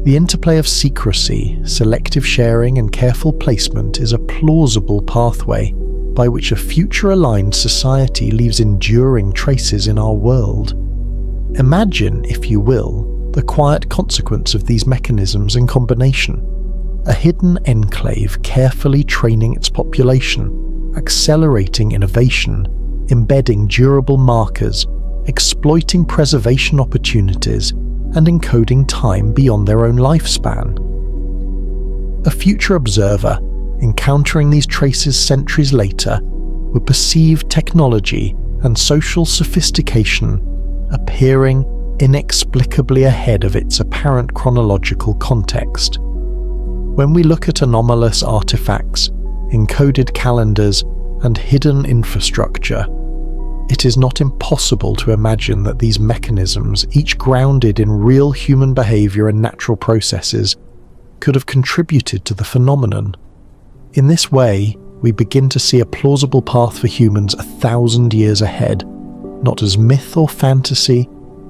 The interplay of secrecy, selective sharing, and careful placement is a plausible pathway by which a future-aligned society leaves enduring traces in our world. Imagine, if you will, the quiet consequence of these mechanisms in combination: a hidden enclave carefully training its population, accelerating innovation, embedding durable markers, exploiting preservation opportunities, and encoding time beyond their own lifespan. A future observer, encountering these traces centuries later, would perceive technology and social sophistication appearing inexplicably ahead of its apparent chronological context. When we look at anomalous artifacts, encoded calendars, and hidden infrastructure, it is not impossible to imagine that these mechanisms, each grounded in real human behavior and natural processes, could have contributed to the phenomenon. In this way, we begin to see a plausible path for humans 1,000 years ahead, not as myth or fantasy,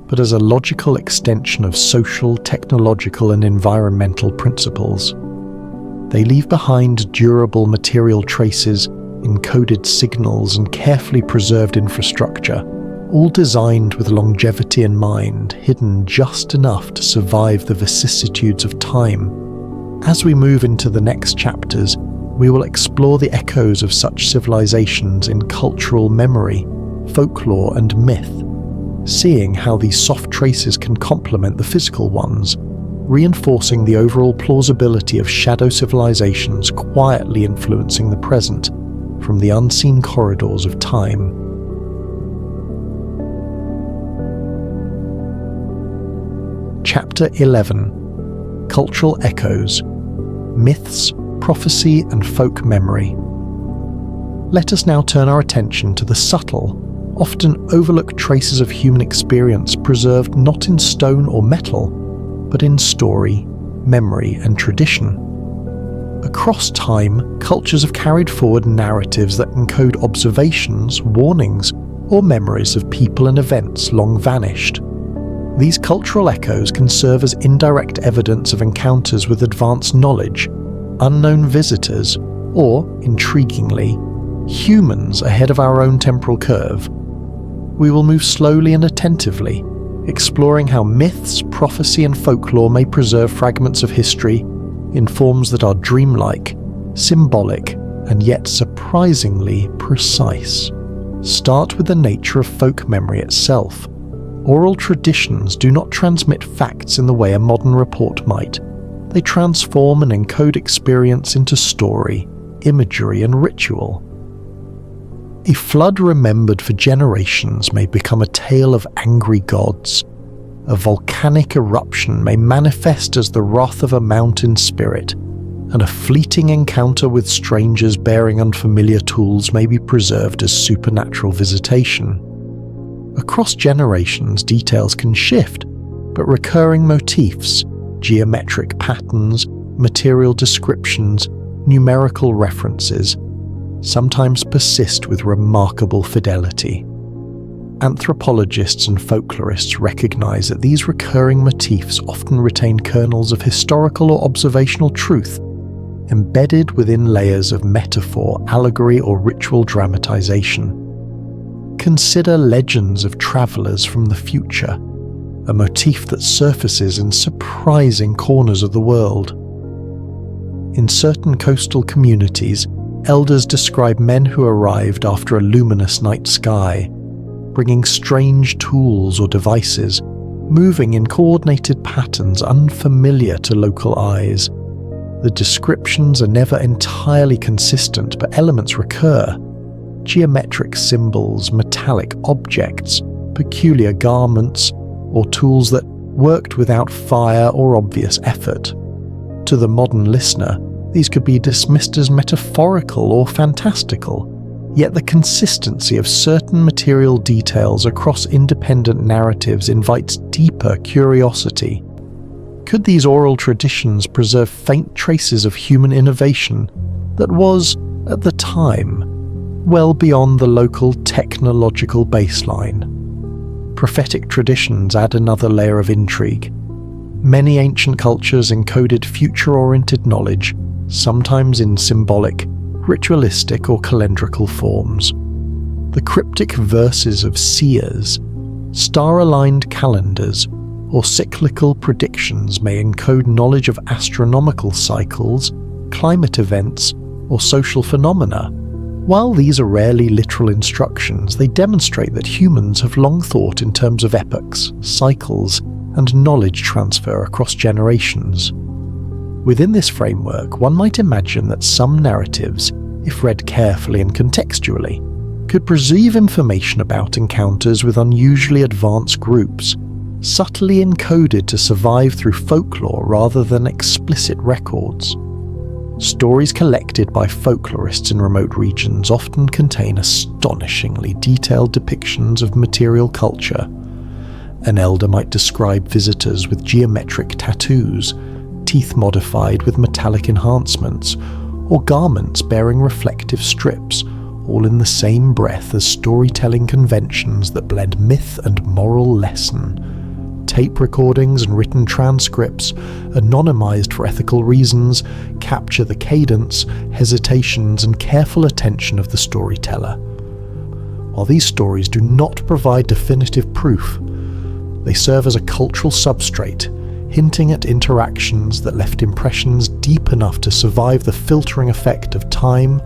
but as a logical extension of social, technological, and environmental principles. They leave behind durable material traces, encoded signals, and carefully preserved infrastructure, all designed with longevity in mind, hidden just enough to survive the vicissitudes of time. As we move into the next chapters, we will explore the echoes of such civilizations in cultural memory, folklore, and myth, seeing how these soft traces can complement the physical ones, reinforcing the overall plausibility of shadow civilizations quietly influencing the present from the unseen corridors of time. Chapter 11: Cultural Echoes, Myths, Prophecy, and Folk Memory. Let us now turn our attention to the subtle, often overlooked traces of human experience preserved not in stone or metal, but in story, memory, and tradition. Across time, cultures have carried forward narratives that encode observations, warnings, or memories of people and events long vanished. These cultural echoes can serve as indirect evidence of encounters with advanced knowledge, unknown visitors, or, intriguingly, humans ahead of our own temporal curve. We will move slowly and attentively, exploring how myths, prophecy and folklore may preserve fragments of history in forms that are dreamlike, symbolic, and yet surprisingly precise. Start with the nature of folk memory itself. Oral traditions do not transmit facts in the way a modern report might. They transform and encode experience into story, imagery, and ritual. A flood remembered for generations may become a tale of angry gods. A volcanic eruption may manifest as the wrath of a mountain spirit, and a fleeting encounter with strangers bearing unfamiliar tools may be preserved as supernatural visitation. Across generations, details can shift, but recurring motifs, geometric patterns, material descriptions, numerical references, sometimes persist with remarkable fidelity. Anthropologists and folklorists recognize that these recurring motifs often retain kernels of historical or observational truth, embedded within layers of metaphor, allegory, or ritual dramatization. Consider legends of travelers from the future, a motif that surfaces in surprising corners of the world. In certain coastal communities, elders describe men who arrived after a luminous night sky, bringing strange tools or devices, moving in coordinated patterns unfamiliar to local eyes. The descriptions are never entirely consistent, but elements recur. Geometric symbols, metallic objects, peculiar garments, or tools that worked without fire or obvious effort. To the modern listener, these could be dismissed as metaphorical or fantastical, yet the consistency of certain material details across independent narratives invites deeper curiosity. Could these oral traditions preserve faint traces of human innovation that was, at the time, well beyond the local technological baseline? Prophetic traditions add another layer of intrigue. Many ancient cultures encoded future-oriented knowledge, sometimes in symbolic, ritualistic or calendrical forms. The cryptic verses of seers, star-aligned calendars, or cyclical predictions may encode knowledge of astronomical cycles, climate events, or social phenomena. While these are rarely literal instructions, they demonstrate that humans have long thought in terms of epochs, cycles, and knowledge transfer across generations. Within this framework, one might imagine that some narratives, if read carefully and contextually, could preserve information about encounters with unusually advanced groups, subtly encoded to survive through folklore rather than explicit records. Stories collected by folklorists in remote regions often contain astonishingly detailed depictions of material culture. An elder might describe visitors with geometric tattoos, teeth modified with metallic enhancements, or garments bearing reflective strips, all in the same breath as storytelling conventions that blend myth and moral lesson. Tape recordings and written transcripts, anonymized for ethical reasons, capture the cadence, hesitations, and careful attention of the storyteller. While these stories do not provide definitive proof, they serve as a cultural substrate, hinting at interactions that left impressions deep enough to survive the filtering effect of time,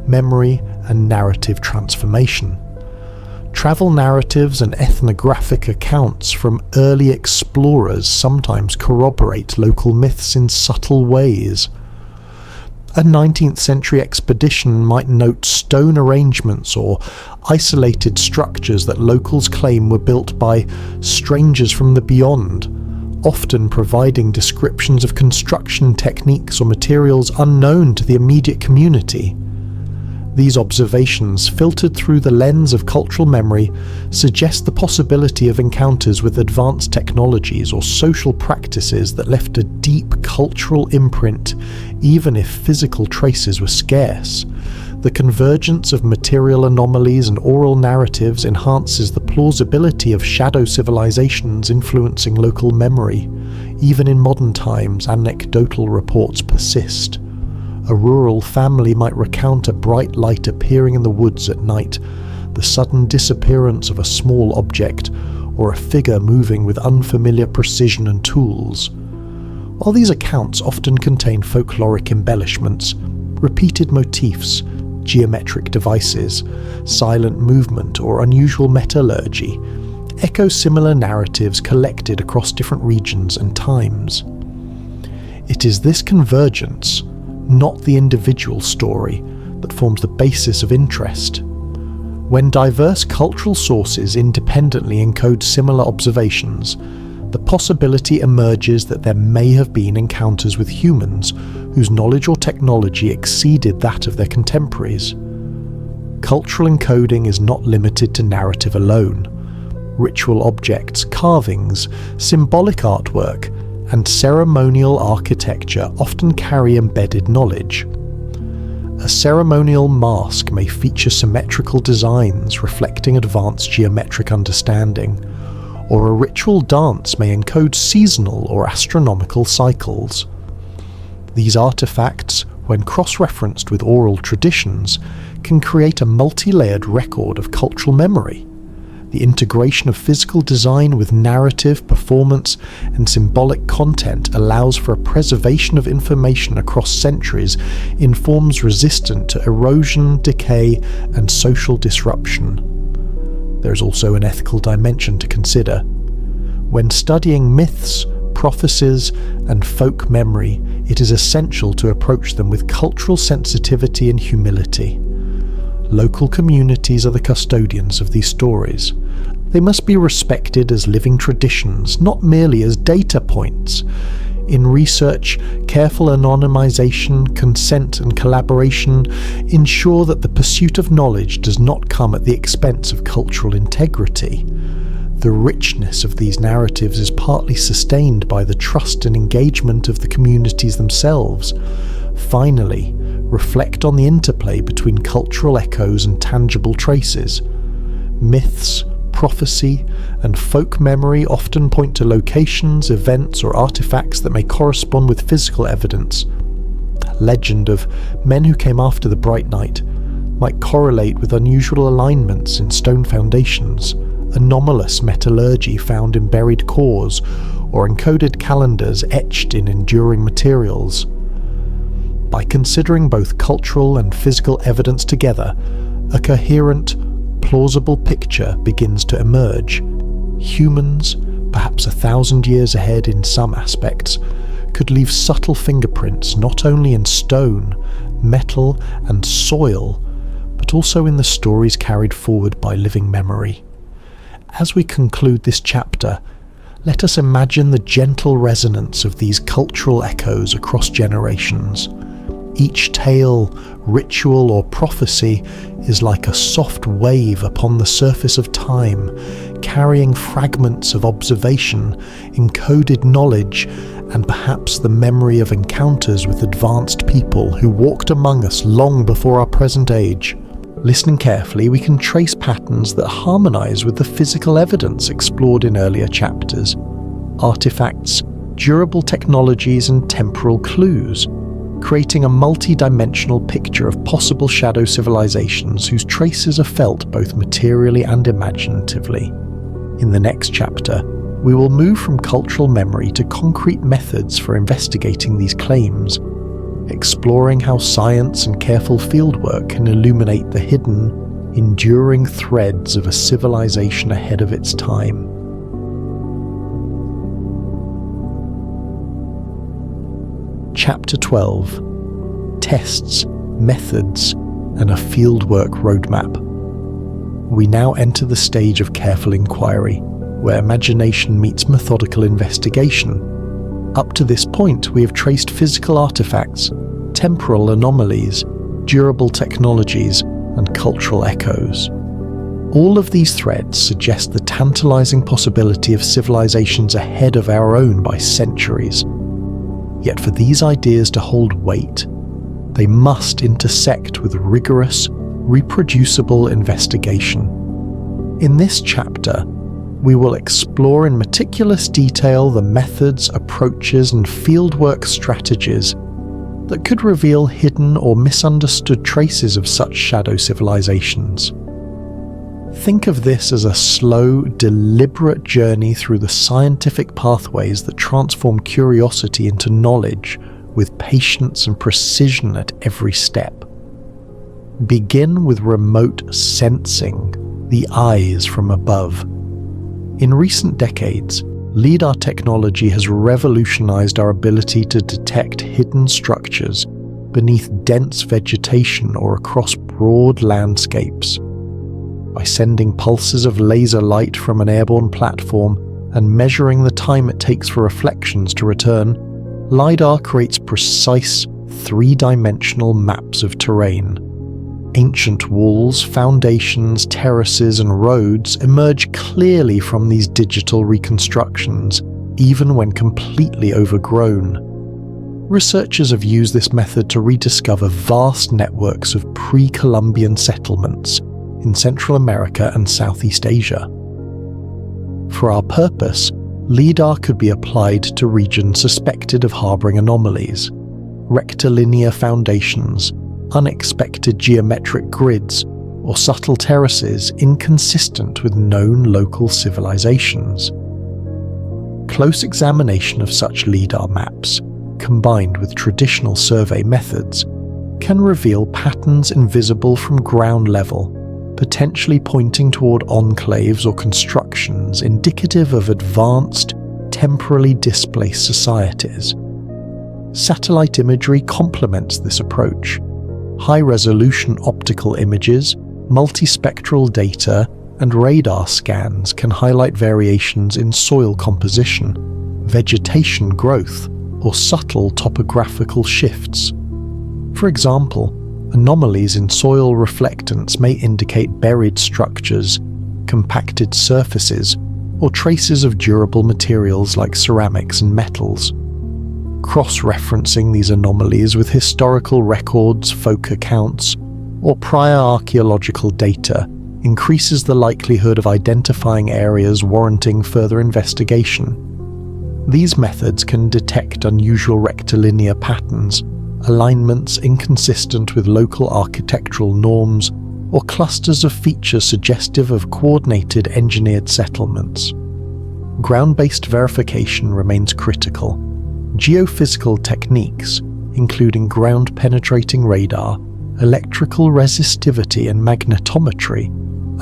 memory, and narrative transformation. Travel narratives and ethnographic accounts from early explorers sometimes corroborate local myths in subtle ways. A 19th century expedition might note stone arrangements or isolated structures that locals claim were built by strangers from the beyond, often providing descriptions of construction techniques or materials unknown to the immediate community. These observations, filtered through the lens of cultural memory, suggest the possibility of encounters with advanced technologies or social practices that left a deep cultural imprint, even if physical traces were scarce. The convergence of material anomalies and oral narratives enhances the plausibility of shadow civilizations influencing local memory. Even in modern times, anecdotal reports persist. A rural family might recount a bright light appearing in the woods at night, the sudden disappearance of a small object, or a figure moving with unfamiliar precision and tools. While these accounts often contain folkloric embellishments, repeated motifs, geometric devices, silent movement, or unusual metallurgy echo similar narratives collected across different regions and times. It is this convergence, not the individual story, that forms the basis of interest. When diverse cultural sources independently encode similar observations, the possibility emerges that there may have been encounters with humans whose knowledge or technology exceeded that of their contemporaries. Cultural encoding is not limited to narrative alone. Ritual objects, carvings, symbolic artwork, and ceremonial architecture often carry embedded knowledge. A ceremonial mask may feature symmetrical designs reflecting advanced geometric understanding, or a ritual dance may encode seasonal or astronomical cycles. These artifacts, when cross-referenced with oral traditions, can create a multi-layered record of cultural memory. The integration of physical design with narrative, performance, and symbolic content allows for a preservation of information across centuries in forms resistant to erosion, decay, and social disruption. There is also an ethical dimension to consider. When studying myths, prophecies, and folk memory, it is essential to approach them with cultural sensitivity and humility. Local communities are the custodians of these stories. They must be respected as living traditions, not merely as data points. In research, careful anonymization, consent, and collaboration ensure that the pursuit of knowledge does not come at the expense of cultural integrity. The richness of these narratives is partly sustained by the trust and engagement of the communities themselves. Finally, reflect on the interplay between cultural echoes and tangible traces. Myths, prophecy, and folk memory often point to locations, events, or artifacts that may correspond with physical evidence. Legend of men who came after the bright night might correlate with unusual alignments in stone foundations, anomalous metallurgy found in buried cores, or encoded calendars etched in enduring materials. By considering both cultural and physical evidence together, a coherent, plausible picture begins to emerge. Humans, perhaps 1,000 years ahead in some aspects, could leave subtle fingerprints not only in stone, metal, and soil, but also in the stories carried forward by living memory. As we conclude this chapter, let us imagine the gentle resonance of these cultural echoes across generations. Each tale, ritual, or prophecy is like a soft wave upon the surface of time, carrying fragments of observation, encoded knowledge, and perhaps the memory of encounters with advanced people who walked among us long before our present age. Listening carefully, we can trace patterns that harmonize with the physical evidence explored in earlier chapters. Artifacts, durable technologies, and temporal clues, creating a multi-dimensional picture of possible shadow civilizations whose traces are felt both materially and imaginatively. In the next chapter, we will move from cultural memory to concrete methods for investigating these claims, exploring how science and careful fieldwork can illuminate the hidden, enduring threads of a civilization ahead of its time. Chapter 12. Tests, Methods, and a Fieldwork Roadmap. We now enter the stage of careful inquiry, where imagination meets methodical investigation. Up to this point, we have traced physical artifacts, temporal anomalies, durable technologies, and cultural echoes. All of these threads suggest the tantalizing possibility of civilizations ahead of our own by centuries. Yet for these ideas to hold weight, they must intersect with rigorous, reproducible investigation. In this chapter, we will explore in meticulous detail the methods, approaches, and fieldwork strategies that could reveal hidden or misunderstood traces of such shadow civilizations. Think of this as a slow, deliberate journey through the scientific pathways that transform curiosity into knowledge, with patience and precision at every step. Begin with remote sensing, the eyes from above. In recent decades, LIDAR technology has revolutionized our ability to detect hidden structures beneath dense vegetation or across broad landscapes. By sending pulses of laser light from an airborne platform and measuring the time it takes for reflections to return, LIDAR creates precise, three-dimensional maps of terrain. Ancient walls, foundations, terraces, and roads emerge clearly from these digital reconstructions, even when completely overgrown. Researchers have used this method to rediscover vast networks of pre-Columbian settlements in Central America and Southeast Asia. For our purpose, LIDAR could be applied to regions suspected of harboring anomalies, rectilinear foundations, unexpected geometric grids, or subtle terraces inconsistent with known local civilizations. Close examination of such LIDAR maps, combined with traditional survey methods, can reveal patterns invisible from ground level, potentially pointing toward enclaves or constructions indicative of advanced, temporally displaced societies. Satellite imagery complements this approach. High-resolution optical images, multispectral data, and radar scans can highlight variations in soil composition, vegetation growth, or subtle topographical shifts. For example, anomalies in soil reflectance may indicate buried structures, compacted surfaces, or traces of durable materials like ceramics and metals. Cross-referencing these anomalies with historical records, folk accounts, or prior archaeological data increases the likelihood of identifying areas warranting further investigation. These methods can detect unusual rectilinear patterns, alignments inconsistent with local architectural norms, or clusters of features suggestive of coordinated engineered settlements. Ground-based verification remains critical. Geophysical techniques, including ground-penetrating radar, electrical resistivity and magnetometry,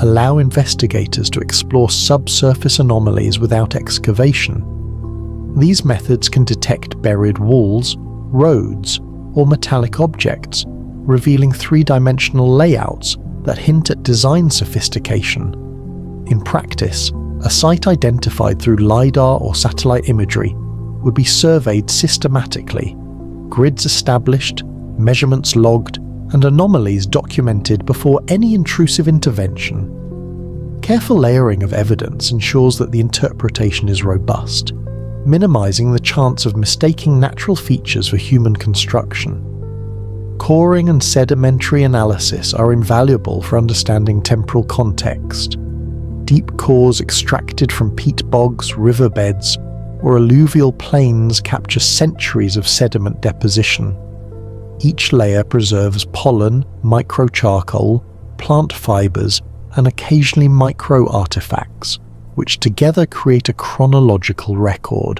allow investigators to explore subsurface anomalies without excavation. These methods can detect buried walls, roads, or metallic objects, revealing three-dimensional layouts that hint at design sophistication. In practice, a site identified through LIDAR or satellite imagery would be surveyed systematically, grids established, measurements logged, and anomalies documented before any intrusive intervention. Careful layering of evidence ensures that the interpretation is robust, minimizing the chance of mistaking natural features for human construction. Coring and sedimentary analysis are invaluable for understanding temporal context. Deep cores extracted from peat bogs, riverbeds, or alluvial plains capture centuries of sediment deposition. Each layer preserves pollen, microcharcoal, plant fibers, and occasionally micro-artifacts, which together create a chronological record.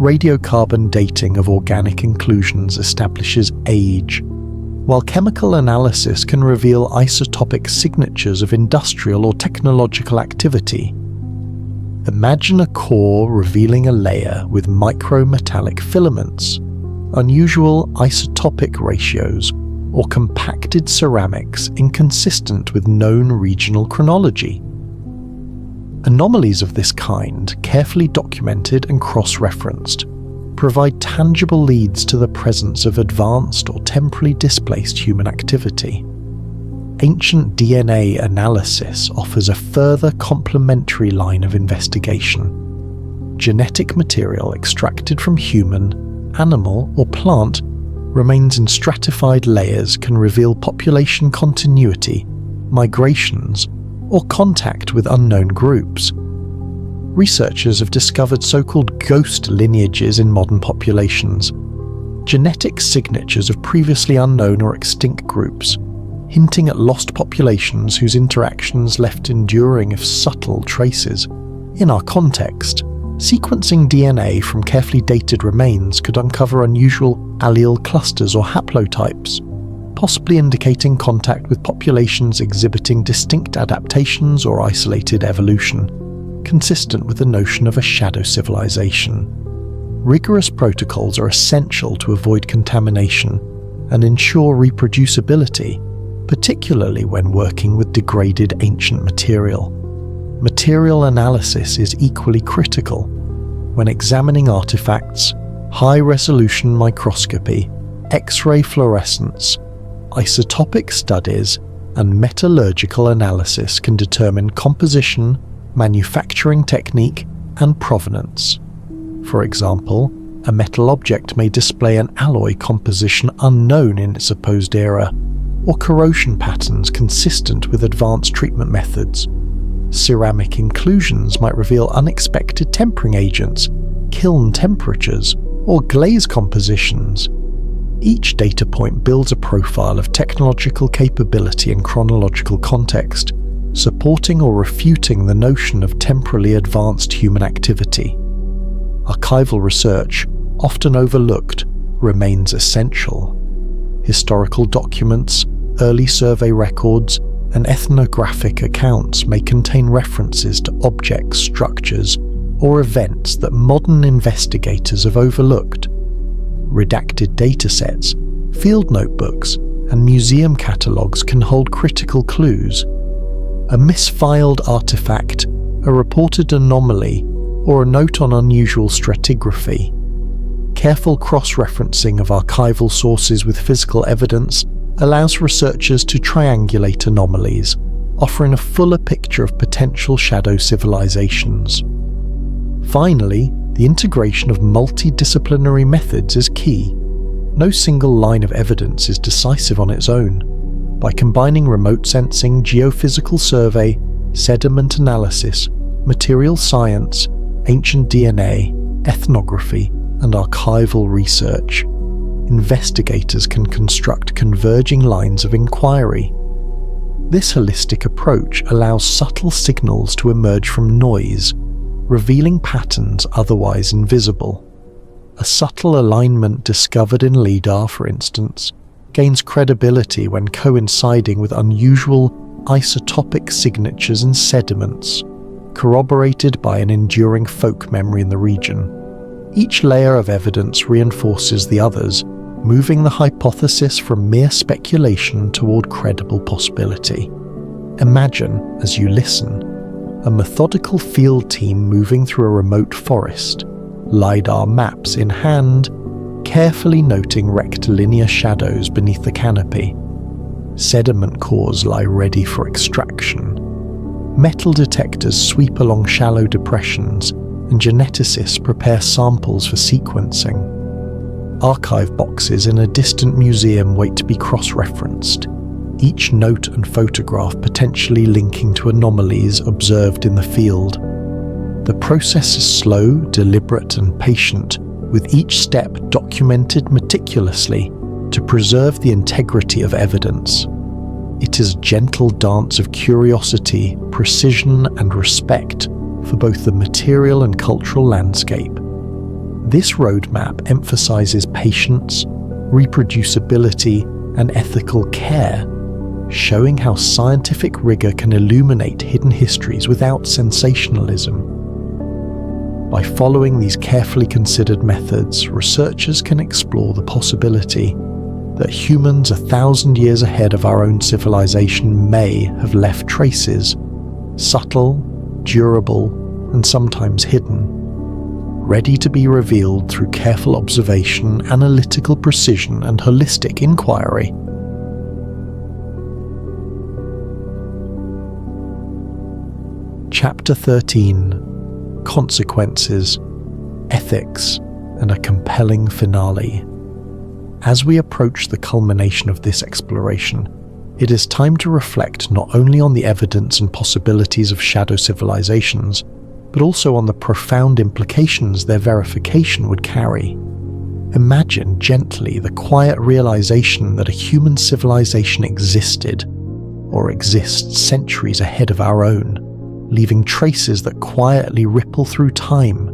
Radiocarbon dating of organic inclusions establishes age, while chemical analysis can reveal isotopic signatures of industrial or technological activity. Imagine a core revealing a layer with micrometallic filaments, unusual isotopic ratios, or compacted ceramics inconsistent with known regional chronology. Anomalies of this kind, carefully documented and cross-referenced, provide tangible leads to the presence of advanced or temporally displaced human activity. Ancient DNA analysis offers a further complementary line of investigation. Genetic material extracted from human, animal, or plant remains in stratified layers can reveal population continuity, migrations, or contact with unknown groups. Researchers have discovered so-called ghost lineages in modern populations. genetic signatures of previously unknown or extinct groups, hinting at lost populations whose interactions left enduring if subtle traces. In our context, sequencing DNA from carefully dated remains could uncover unusual allele clusters or haplotypes, possibly indicating contact with populations exhibiting distinct adaptations or isolated evolution, consistent with the notion of a shadow civilization. Rigorous protocols are essential to avoid contamination and ensure reproducibility, particularly when working with degraded ancient material. Material analysis is equally critical. When examining artifacts, high-resolution microscopy, X-ray fluorescence, isotopic studies, and metallurgical analysis can determine composition, manufacturing technique, and provenance. For example, a metal object may display an alloy composition unknown in its supposed era, or corrosion patterns consistent with advanced treatment methods. Ceramic inclusions might reveal unexpected tempering agents, kiln temperatures, or glaze compositions. Each data point builds a profile of technological capability and chronological context, supporting or refuting the notion of temporally advanced human activity. Archival research, often overlooked, remains essential. Historical documents, early survey records, and ethnographic accounts may contain references to objects, structures, or events that modern investigators have overlooked. Redacted datasets, field notebooks, and museum catalogues can hold critical clues. A misfiled artifact, a reported anomaly, or a note on unusual stratigraphy. Careful cross-referencing of archival sources with physical evidence allows researchers to triangulate anomalies, offering a fuller picture of potential shadow civilizations. Finally, the integration of multidisciplinary methods is key. No single line of evidence is decisive on its own. By combining remote sensing, geophysical survey, sediment analysis, material science, ancient DNA, ethnography, and archival research, investigators can construct converging lines of inquiry. This holistic approach allows subtle signals to emerge from noise, revealing patterns otherwise invisible. A subtle alignment discovered in LIDAR, for instance, gains credibility when coinciding with unusual isotopic signatures in sediments, corroborated by an enduring folk memory in the region. Each layer of evidence reinforces the others, moving the hypothesis from mere speculation toward credible possibility. Imagine, as you listen, a methodical field team moving through a remote forest, LIDAR maps in hand, carefully noting rectilinear shadows beneath the canopy. Sediment cores lie ready for extraction. Metal detectors sweep along shallow depressions, and geneticists prepare samples for sequencing. Archive boxes in a distant museum wait to be cross-referenced, each note and photograph potentially linking to anomalies observed in the field. The process is slow, deliberate, and patient, with each step documented meticulously to preserve the integrity of evidence. It is a gentle dance of curiosity, precision, and respect for both the material and cultural landscape. This roadmap emphasizes patience, reproducibility, and ethical care, showing how scientific rigor can illuminate hidden histories without sensationalism. By following these carefully considered methods, researchers can explore the possibility that humans 1,000 years ahead of our own civilization may have left traces, subtle, durable, and sometimes hidden, ready to be revealed through careful observation, analytical precision, and holistic inquiry. Chapter 13: Consequences, Ethics, and a Compelling Finale. As we approach the culmination of this exploration, it is time to reflect not only on the evidence and possibilities of shadow civilizations, but also on the profound implications their verification would carry. Imagine gently the quiet realization that a human civilization existed, or exists centuries ahead of our own, leaving traces that quietly ripple through time.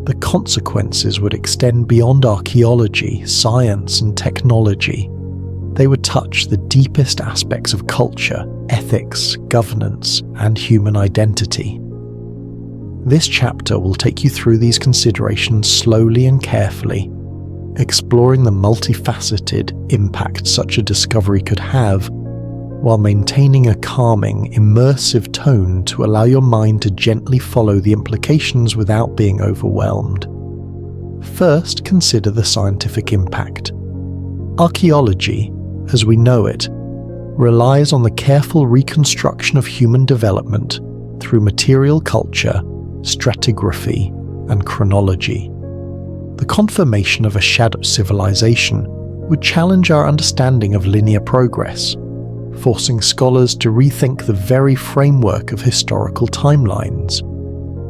The consequences would extend beyond archaeology, science, and technology. They would touch the deepest aspects of culture, ethics, governance, and human identity. This chapter will take you through these considerations slowly and carefully, exploring the multifaceted impact such a discovery could have, while maintaining a calming, immersive tone to allow your mind to gently follow the implications without being overwhelmed. First, consider the scientific impact. Archaeology, as we know it, relies on the careful reconstruction of human development through material culture, stratigraphy, and chronology. The confirmation of a shadow civilization would challenge our understanding of linear progress, forcing scholars to rethink the very framework of historical timelines.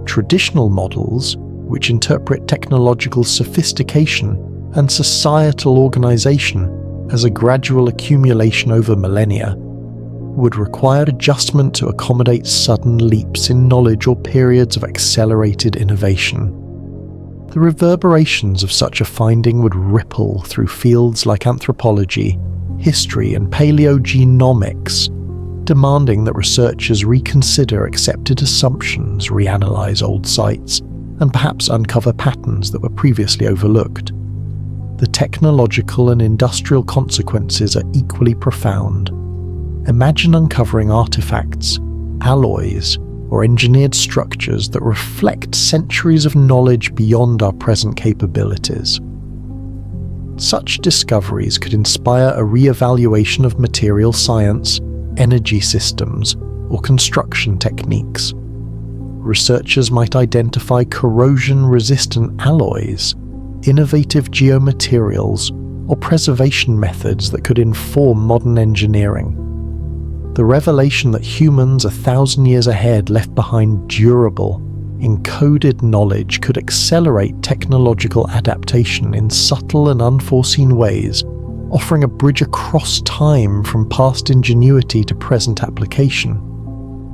Traditional models, which interpret technological sophistication and societal organization as a gradual accumulation over millennia, would require adjustment to accommodate sudden leaps in knowledge or periods of accelerated innovation. The reverberations of such a finding would ripple through fields like anthropology, history, and paleogenomics, demanding that researchers reconsider accepted assumptions, reanalyze old sites, and perhaps uncover patterns that were previously overlooked. The technological and industrial consequences are equally profound. Imagine uncovering artifacts, alloys, or engineered structures that reflect centuries of knowledge beyond our present capabilities. Such discoveries could inspire a re-evaluation of material science, energy systems, or construction techniques. Researchers might identify corrosion-resistant alloys, innovative geomaterials, or preservation methods that could inform modern engineering. The revelation that humans 1,000 years ahead left behind durable, encoded knowledge could accelerate technological adaptation in subtle and unforeseen ways, offering a bridge across time from past ingenuity to present application.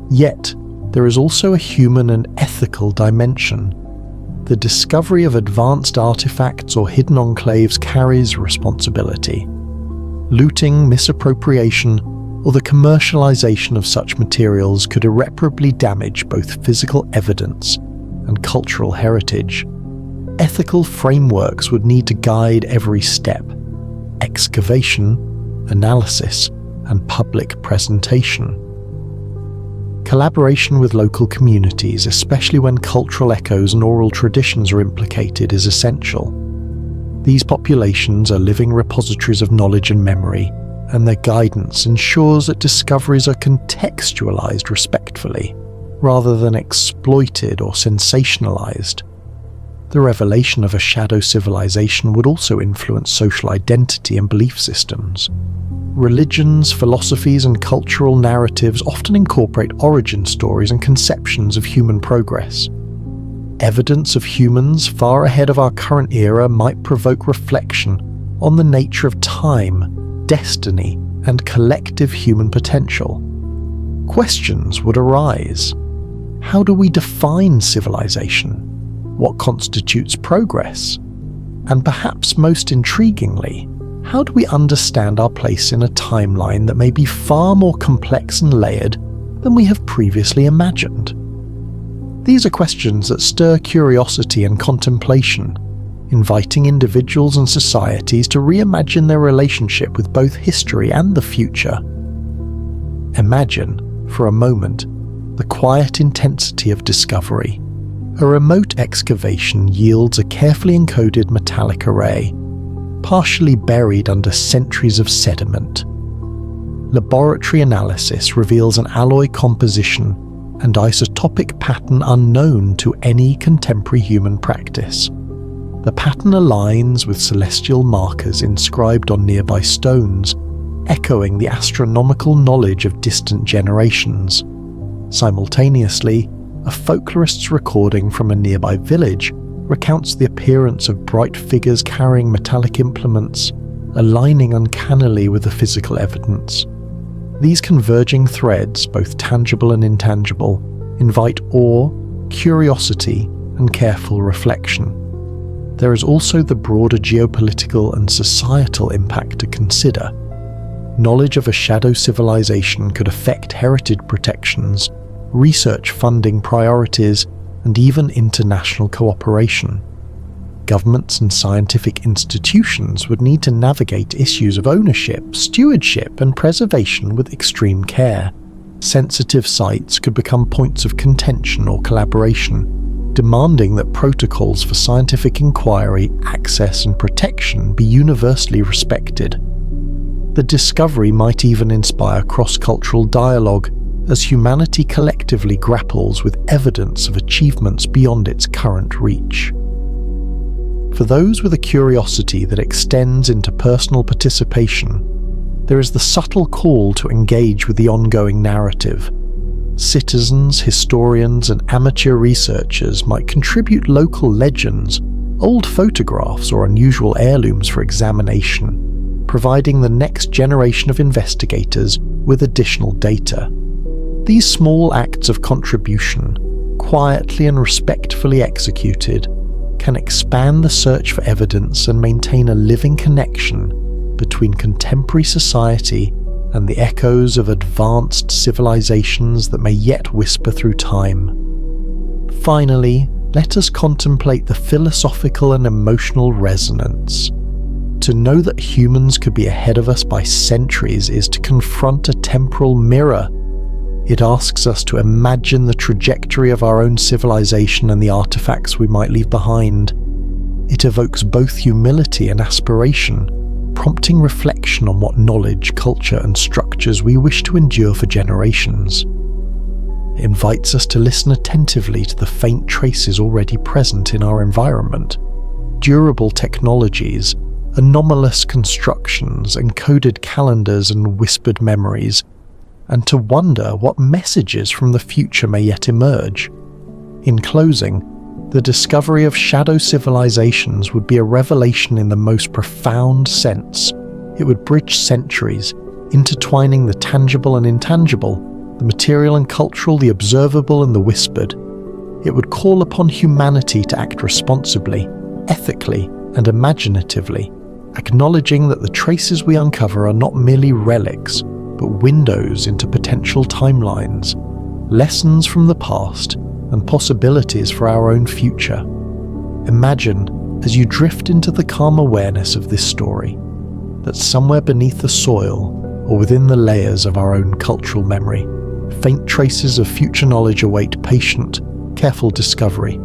Yet, there is also a human and ethical dimension. The discovery of advanced artifacts or hidden enclaves carries responsibility. Looting, misappropriation, or the commercialization of such materials could irreparably damage both physical evidence and cultural heritage. Ethical frameworks would need to guide every step: excavation, analysis, and public presentation. Collaboration with local communities, especially when cultural echoes and oral traditions are implicated, is essential. These populations are living repositories of knowledge and memory, and their guidance ensures that discoveries are contextualized respectfully, rather than exploited or sensationalized. The revelation of a shadow civilization would also influence social identity and belief systems. Religions, philosophies, and cultural narratives often incorporate origin stories and conceptions of human progress. Evidence of humans far ahead of our current era might provoke reflection on the nature of time, destiny, and collective human potential. Questions would arise. How do we define civilization? What constitutes progress? And perhaps most intriguingly, how do we understand our place in a timeline that may be far more complex and layered than we have previously imagined? These are questions that stir curiosity and contemplation, inviting individuals and societies to reimagine their relationship with both history and the future. Imagine, for a moment, the quiet intensity of discovery. A remote excavation yields a carefully encoded metallic array, partially buried under centuries of sediment. Laboratory analysis reveals an alloy composition and isotopic pattern unknown to any contemporary human practice. The pattern aligns with celestial markers inscribed on nearby stones, echoing the astronomical knowledge of distant generations. Simultaneously, a folklorist's recording from a nearby village recounts the appearance of bright figures carrying metallic implements, aligning uncannily with the physical evidence. These converging threads, both tangible and intangible, invite awe, curiosity, and careful reflection. There is also the broader geopolitical and societal impact to consider. Knowledge of a shadow civilization could affect heritage protections, research funding priorities, and even international cooperation. Governments and scientific institutions would need to navigate issues of ownership, stewardship, and preservation with extreme care. Sensitive sites could become points of contention or collaboration, demanding that protocols for scientific inquiry, access, and protection be universally respected. The discovery might even inspire cross-cultural dialogue as humanity collectively grapples with evidence of achievements beyond its current reach. For those with a curiosity that extends into personal participation, there is the subtle call to engage with the ongoing narrative. Citizens, historians, and amateur researchers might contribute local legends, old photographs, or unusual heirlooms for examination, providing the next generation of investigators with additional data. These small acts of contribution, quietly and respectfully executed, can expand the search for evidence and maintain a living connection between contemporary society and the echoes of advanced civilizations that may yet whisper through time. Finally, let us contemplate the philosophical and emotional resonance. To know that humans could be ahead of us by centuries is to confront a temporal mirror. It asks us to imagine the trajectory of our own civilization and the artifacts we might leave behind. It evokes both humility and aspiration, prompting reflection on what knowledge, culture, and structures we wish to endure for generations. It invites us to listen attentively to the faint traces already present in our environment. Durable technologies, anomalous constructions, encoded calendars, and whispered memories, and to wonder what messages from the future may yet emerge. In closing, the discovery of shadow civilizations would be a revelation in the most profound sense. It would bridge centuries, intertwining the tangible and intangible, the material and cultural, the observable and the whispered. It would call upon humanity to act responsibly, ethically, and imaginatively, acknowledging that the traces we uncover are not merely relics, but windows into potential timelines, lessons from the past, and possibilities for our own future. Imagine, as you drift into the calm awareness of this story, that somewhere beneath the soil, or within the layers of our own cultural memory, faint traces of future knowledge await patient, careful discovery.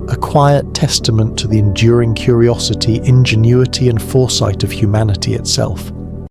A quiet testament to the enduring curiosity, ingenuity, and foresight of humanity itself.